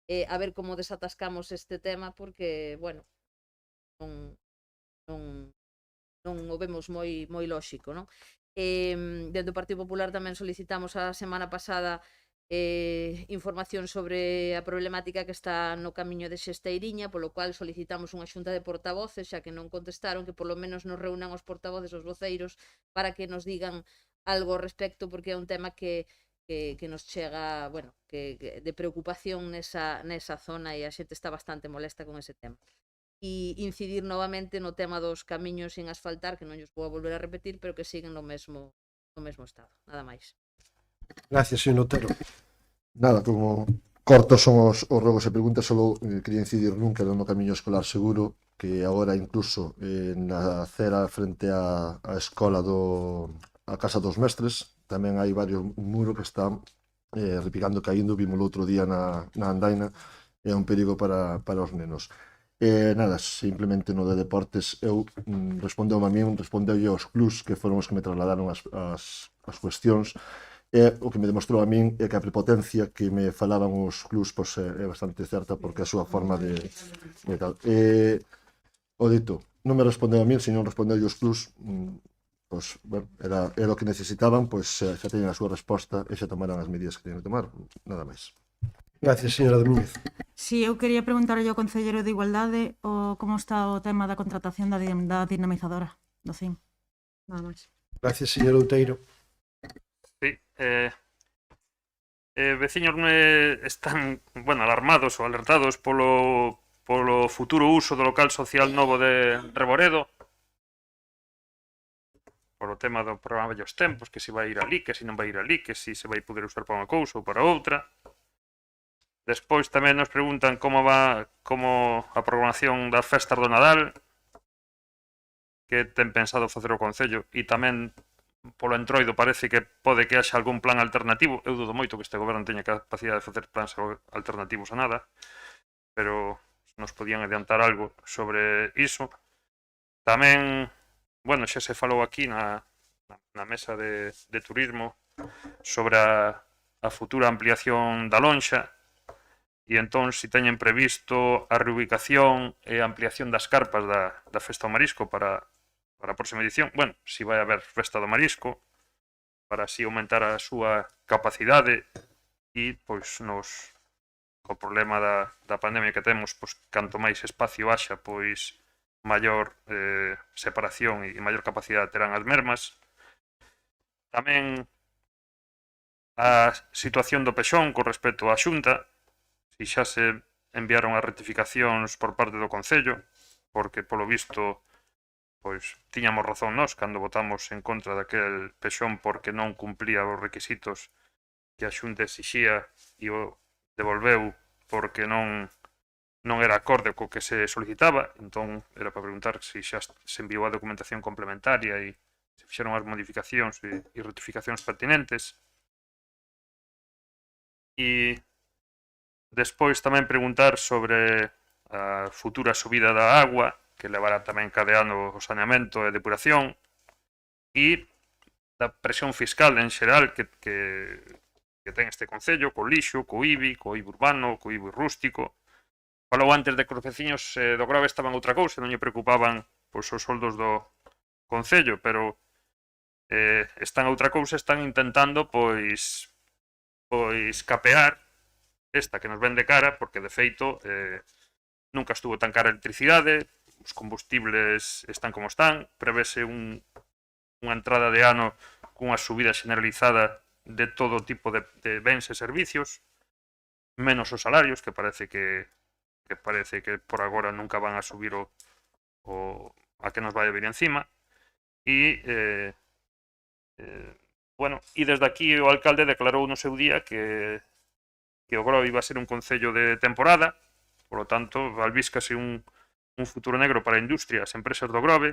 a ver como desatascamos este tema, porque, bueno, non o vemos moi lóxico, non? Dentro do Partido Popular tamén solicitamos a semana pasada información sobre a problemática que está no camiño de Xesteiriña, polo cual solicitamos unha xunta de portavoces, xa que non contestaron, que polo menos nos reúnan os portavoces, os voceiros, para que nos digan algo ao respecto, porque é un tema que nos chega, bueno, de preocupación nesa zona, e a xente está bastante molesta con ese tema. E incidir novamente no tema dos camiños sin asfaltar, que non lles vou a volver a repetir, pero que siguen no mesmo estado. Nada máis. Gracias, señor Otero. Nada, como cortos son os rogos e preguntas, só quería incidir nun que era no camiño escolar seguro, que agora incluso na acera frente á escola a Casa dos Mestres tamén hai varios muros que están repicando, caindo, vimos o outro día na andaina, é un perigo para os nenos. Nada, simplemente no de deportes eu respondeu a min, respondeu aos clubs que foron os que me trasladaron as cuestións, e o que me demostrou a min é que a prepotencia que me falaban os clubs pois, é bastante certa, porque a súa forma de tal. O dito, non me respondeu a min, se non respondeu aos clubs, pois, bueno, era o que necesitaban, pois xa teñen a súa resposta e xa tomarán as medidas que teñen que tomar, nada máis. Gracias, señora Domínguez. Si, eu quería preguntarlle ao Concelleiro de Igualdade como está o tema da contratación da dinamizadora do CIM. Nada máis. Gracias, señor Outeiro. Sí, veciños están, bueno, alarmados ou alertados polo futuro uso do local social novo de Reboredo, polo tema do programa Vellos Tempos, que se vai ir ali, que se non vai ir ali, que se vai poder usar para unha cousa ou para outra. Despois tamén nos preguntan como a programación das festas do Nadal, que ten pensado facer o Concello, e tamén polo entroido parece que pode que haxa algún plan alternativo. Eu dudo moito que este goberno teña capacidade de facer plans alternativos a nada, pero nos podían adiantar algo sobre iso. Tamén, bueno, xa se falou aquí na mesa de turismo sobre a futura ampliación da lonxa, e entón se teñen previsto a reubicación e a ampliación das carpas da Festa do Marisco para a próxima edición. Bueno, se vai haber Festa do Marisco, para así aumentar a súa capacidade e, pois, co problema da pandemia que temos, pois, canto máis espacio haxa, pois, maior separación e maior capacidade terán as mesmas. Tamén a situación do Pexón con respecto á Xunta, si xa se enviaron as rectificacións por parte do Concello, porque polo visto pois tiñamos razón nós cando votamos en contra daquel Pexón porque non cumplía os requisitos que a Xunta exixía e o devolveu porque non era acorde co que se solicitaba. Entón era para preguntar se xa se enviou a documentación complementaria e se fixeron as modificacións e rectificacións pertinentes. E despois tamén preguntar sobre a futura subida da agua, que levará tamén cadeando o saneamento e depuración, e da presión fiscal en xeral que ten este concello, co lixo, co IBI urbano, co IBI rústico. Falou antes de que os veciños do Grove estaban outra cousa, non lle preocupaban pois, os soldos do concello, pero están outra cousa, están intentando pois capear esta que nos ven de cara, porque de feito nunca estuvo tan cara a electricidade, os combustibles están como están, prevese unha entrada de ano cunha subida generalizada de todo tipo de bens e servicios, menos os salarios, que parece que por agora nunca van a subir a que nos vai a vir encima. E bueno, e desde aquí o alcalde declarou no seu día que o Grove iba a ser un concello de temporada, por lo tanto, albíscase un futuro negro para a industria, as empresas do Grove,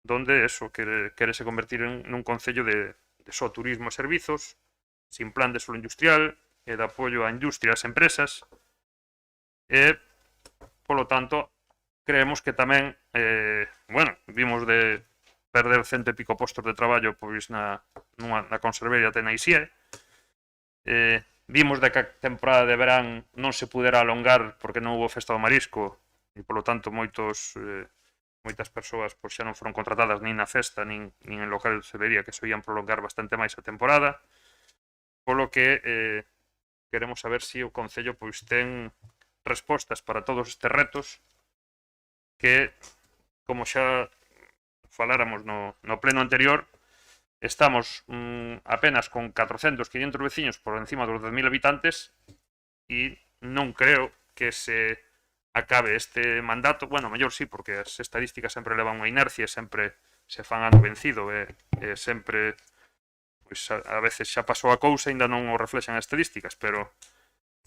donde eso querese convertir nun concello de só turismo e servizos, sin plan de solo industrial e de apoio á industria e ás empresas. E, polo tanto, creemos que tamén, bueno, vimos de perder 100 e pico postos de traballo pois na conservería de Naixie. Vimos de que a temporada de verán non se pudera alongar porque non houve festa do marisco e, polo tanto, moitas persoas pois, xa non foron contratadas nin na festa nin en local de hostelería, que se ian prolongar bastante máis a temporada. Polo que queremos saber se o Concello pois ten respostas para todos estes retos que, como xa faláramos no pleno anterior, estamos apenas con 400, 500 veciños por encima dos 10.000 habitantes e non creo que se acabe este mandato. Bueno, mellor sí, porque as estadísticas sempre levan unha inercia e sempre se fan ano vencido e sempre pois, a veces xa pasou a cousa e ainda non o reflexan as estadísticas, pero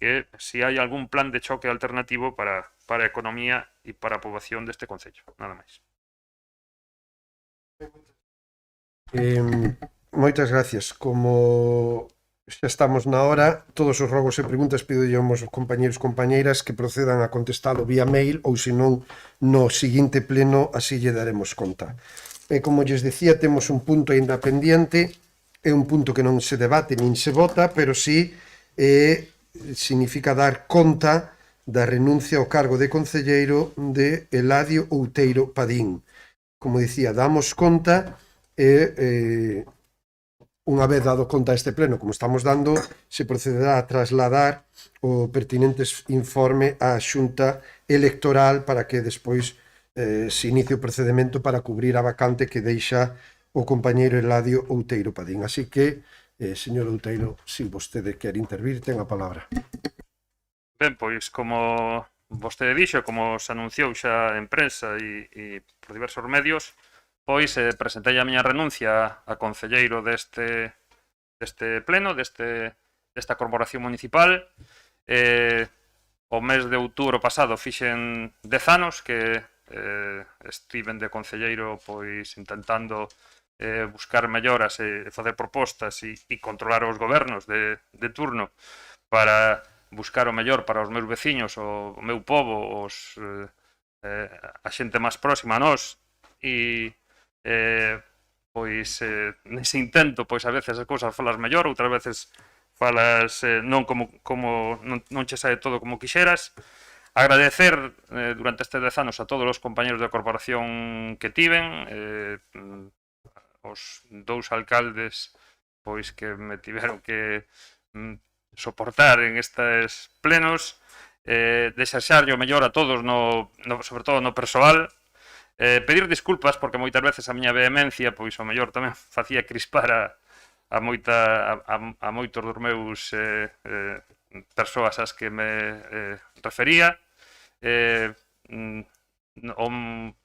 que se hai algún plan de choque alternativo para a economía e para a poboación deste concello. Nada máis. Moitas gracias. Como xa estamos na hora, todos os rogos e preguntas pidollemos aos compañeiros e compañeiras que procedan a contestalo vía mail ou senón no seguinte pleno así lle daremos conta. E como lles decía, temos un punto ainda pendiente, é un punto que non se debate nin se vota, pero sí significa dar conta da renuncia ao cargo de concelleiro de Eladio Outeiro Padín. Como dicía, damos conta e unha vez dado conta este pleno, como estamos dando, se procederá a trasladar o pertinente informe á Xunta Electoral para que despois se inicie o procedimento para cubrir a vacante que deixa o compañeiro Eladio Outeiro Padín. Así que, señor Outeiro, se vostede quer intervir, ten a palabra. Ben, pois, como vostede dixo, como se anunciou xa en prensa e por diversos medios, pois presentei a miña renuncia a concelleiro deste pleno, desta corporación municipal. O mes de outubro pasado fixen 10 anos que estiven de concelleiro pois intentando buscar melloras e facer propostas e controlar os gobernos de turno para buscar o mellor para os meus veciños, o meu pobo, a xente máis próxima a nós e pois nese intento pois a veces as cousas falas mellor, outras veces falas non non che sae todo como quixeras. Agradecer durante estes 10 anos a todos os compañeros da corporación que tiven, os dous alcaldes pois que me tiveron que soportar en estes plenos, desexarlle o mellor a todos, sobre todo no persoal, pedir disculpas porque moitas veces a miña vehemencia pois o mellor tamén facía crispar a moitos dos meus persoas ás que me refería.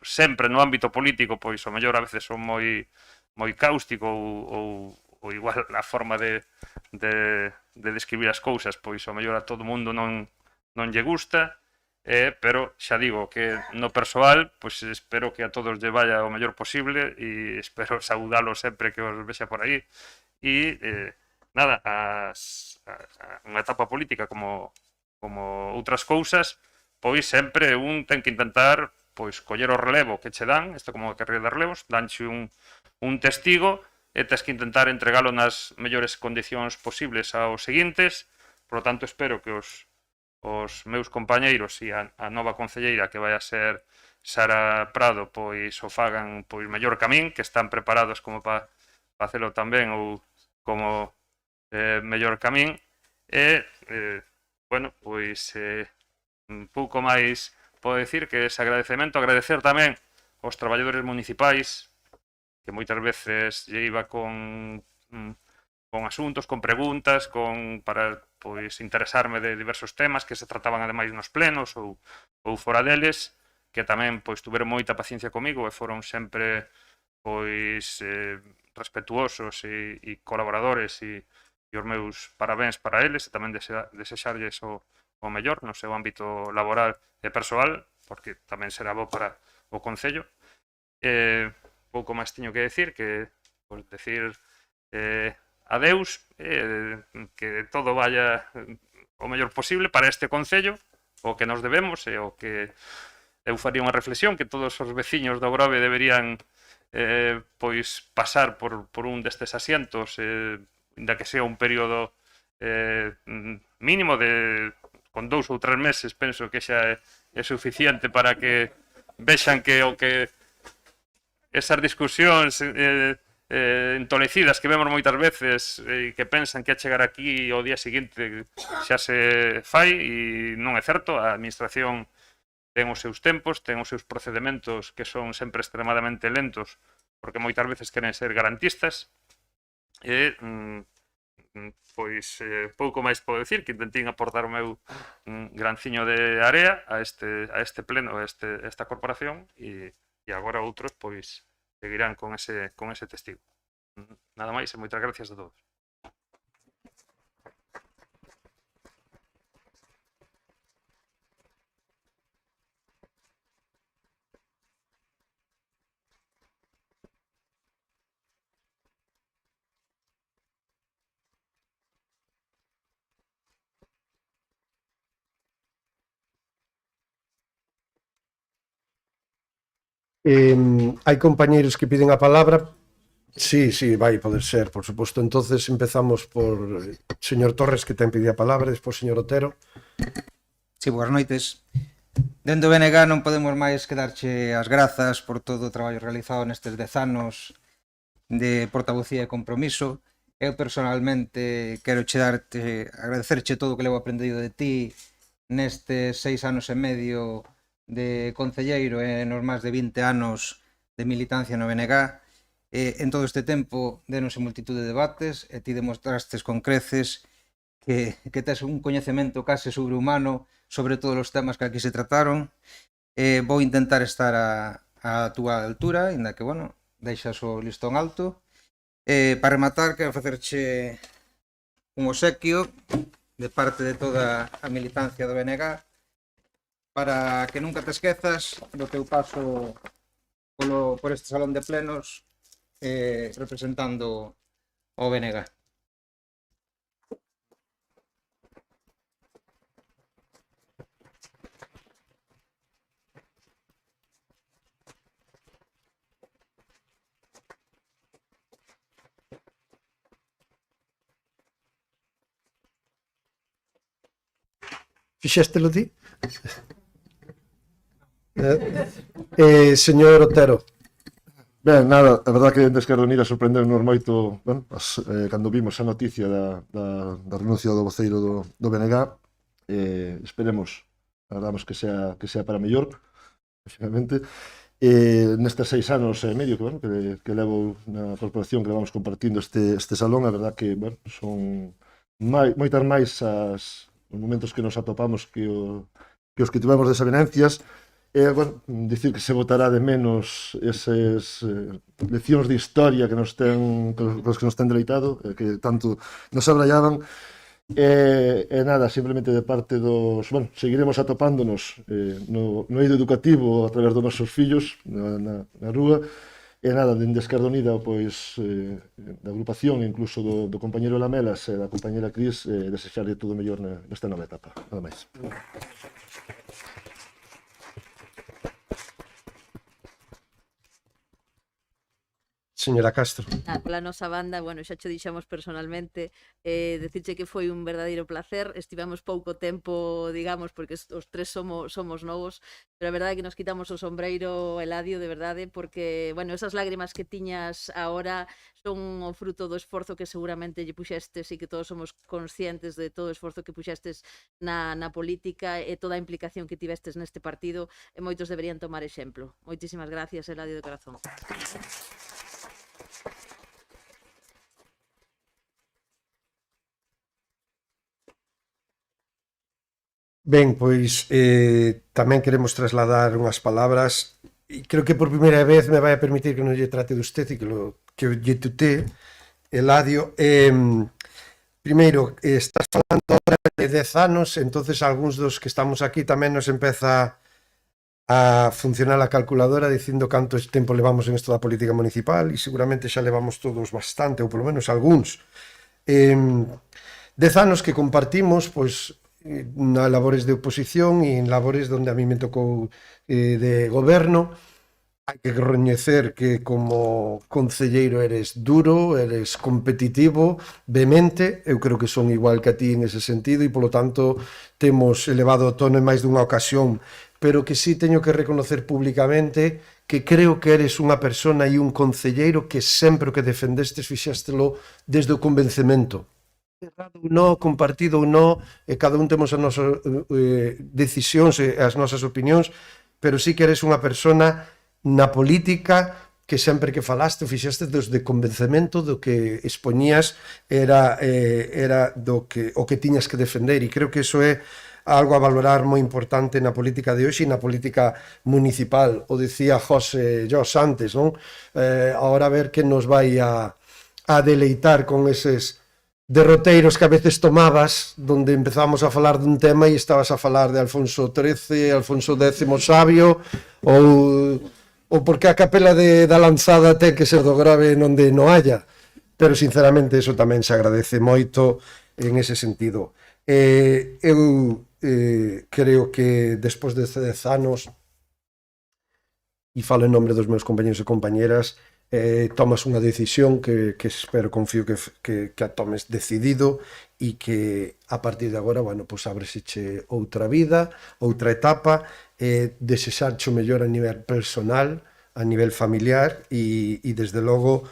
Sempre no ámbito político pois o mellor a veces son moi cáustico ou igual a forma de describir as cousas pois o mellor a todo mundo non lle gusta, pero xa digo que no persoal pois espero que a todos lle vaya o mellor posible e espero saudalo sempre que os vexa por aí e nada, unha etapa política como outras cousas pois sempre un ten que intentar pois coller o relevo que che dan, isto como a carreira de relevos, danche un testigo e tes que intentar entregalo nas mellores condicións posibles aos seguintes. Por lo tanto, espero que os meus compañeiros e a nova concelleira que vai a ser Sara Prado pois o fagan pois mellor camín, que están preparados como para facelo tamén ou como mellor camín. E, bueno, pois un pouco máis podo dicir que ese agradecemento, agradecer tamén aos traballadores municipais, que moitas veces lle iba con asuntos, con preguntas, para pois interesarme de diversos temas que se trataban ademais nos plenos ou fora deles, que tamén pois tuveron moita paciencia comigo e foron sempre pois respetuosos e colaboradores, e os meus parabéns para eles, e tamén desexarlles o mellor no seu ámbito laboral e persoal, porque tamén será bo para o Concello. Pouco máis teño que decir, que pois, decir adeus, que todo vaya o mellor posible para este Concello, o que nos debemos, e o que eu faría unha reflexión que todos os veciños do Grove deberían pois pasar por un destes asientos, ainda que sea un período mínimo de con 2 ou 3 meses, penso que xa é suficiente para que vexan que o que esas discusións entolecidas que vemos moitas veces e que pensan que a chegar aquí ao día seguinte xa se fai, e non é certo. A administración ten os seus tempos, ten os seus procedementos que son sempre extremadamente lentos, porque moitas veces queren ser garantistas, e pois pouco máis podo dicir, que intentei aportar o meu granciño de area a este pleno, a esta corporación, e agora outros pois seguirán con ese testigo. Nada máis e moitas gracias a todos. Hai compañeiros que piden a palabra. Sí, vai poder ser, por suposto. Entonces empezamos por señor Torres, que ten pedido a palabra, despois señor Otero. Sí, boas noites. Dende o BNG non podemos máis que darche as grazas por todo o traballo realizado nestes 10 anos de portavocía e compromiso. Eu personalmente quero agradecerche todo o que levo aprendido de ti nestes 6 anos e medio de concelleiro e nos máis de 20 anos de militancia no BNG. En todo este tempo denos en multitud de debates e ti demostrastes con creces que tes un coñecemento case sobrehumano sobre todos os temas que aquí se trataron. Vou intentar estar a túa altura, ainda que, bueno, deixas o listón alto. Para rematar, quero facerche un obsequio de parte de toda a militancia do BNG para que nunca te esquezas do teu paso por este salón de plenos representando o BNG. Fixéstelo ti? Señor Otero. Ben, nada, a verdad que de Esquerda Unida sorprendeu-nos moito, bueno, cando vimos a noticia da renuncia do voceiro do BNG. Esperemos, agardamos que sea para mellor, finalmente. Nestes 6 anos e medio que, bueno, que levo na corporación, que levamos compartindo este salón, a verdad que, bueno, son moitas máis os momentos que nos atopamos que os que tivemos desavenencias. Bueno, dicir que se botará de menos esas leccións de historia que nos ten deleitado, que tanto nos abrallaban. Nada, simplemente de parte dos... Bueno, seguiremos atopándonos no eido educativo a través dos nosos fillos na rúa. Nada, dende Esquerda Unida, pois, da agrupación, incluso do compañeiro Lamelas e da compañera Cris, desexarlle todo o mellor nesta nova etapa. Nada máis. señora Castro. Pola nosa banda, bueno, xa cho dixemos personalmente, decirche que foi un verdadeiro placer, estivemos pouco tempo, digamos, porque os tres somos novos, pero a verdade é que nos quitamos o sombreiro, Eladio, de verdade, porque, bueno, esas lágrimas que tiñas agora son o fruto do esforzo que seguramente lle puxestes e que todos somos conscientes de todo o esforzo que puxestes na política e toda a implicación que tivestes neste partido, e moitos deberían tomar exemplo. Moitísimas gracias, Eladio, de corazón. Ben, pois tamén queremos trasladar unhas palabras e creo que por primeira vez me vai a permitir que non lle trate de usted e que lle tutee, Eladio. Primeiro, estás falando ahora de 10 anos, entonces algúns dos que estamos aquí tamén nos empeza a funcionar a calculadora dicindo canto tempo levamos en isto da política municipal e seguramente xa levamos todos bastante, ou polo menos algúns. 10 anos que compartimos, pois, na labores de oposición e en labores onde a mí me tocou de goberno. Hai que recoñecer que como concelleiro eres duro, eres competitivo, vehemente, eu creo que son igual que a ti en ese sentido e polo tanto temos elevado o tono en máis dunha ocasión, pero que sí teño que reconocer públicamente que creo que eres unha persona e un concelleiro que sempre o que defendestes fixéstelo desde o convencemento. Errado ou non, compartido ou non, cada un temos as nosas decisións e as nosas opinións, pero sí que eres unha persona na política que sempre que falaste fixeste desde convencemento do que expoñías era o que tiñas que defender, e creo que iso é algo a valorar moi importante na política de hoxe e na política municipal. O decía José Jos antes, non? Ahora a ver que nos vai a deleitar con eses derroteiros que a veces tomabas, donde empezamos a falar dun tema e estabas a falar de Alfonso XIII, Alfonso X sabio, ou porque a capela da Lanzada ten que ser do Grove onde non haya. Pero, sinceramente, eso tamén se agradece moito en ese sentido. Eu creo que despois de 10 anos, e falo en nombre dos meus compañeros e compañeras, tomas unha decisión que espero, confío que a tomes decidido e que a partir de agora, bueno, pois ábreseche outra vida, outra etapa, desexarche o mellor a nivel personal, a nivel familiar e desde logo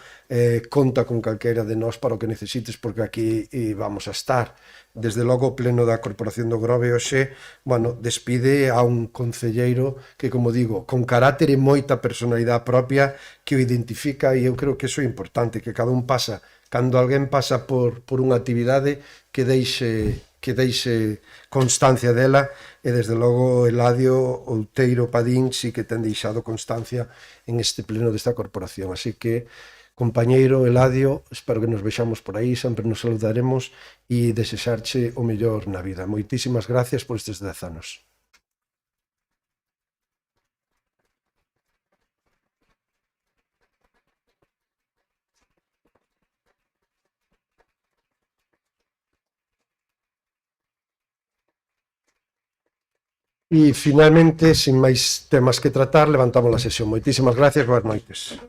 conta con calquera de nós para o que necesites, porque aquí vamos a estar. Desde logo o pleno da Corporación do Grove hoxe, bueno, despide a un concelleiro que, como digo, con carácter e moita personalidade propia que o identifica, e eu creo que iso é importante, que cada un pasa, cando alguén pasa por unha actividade, que deixe constancia dela, e desde logo Eladio Outeiro Padín sí que ten deixado constancia en este pleno desta corporación, así que compañeiro Eladio, espero que nos vexamos por aí, sempre nos saludaremos e desexarche o mellor na vida. Moitísimas gracias por estes 10 anos. E finalmente, sin máis temas que tratar, levantamos a sesión. Moitísimas gracias, boas noites.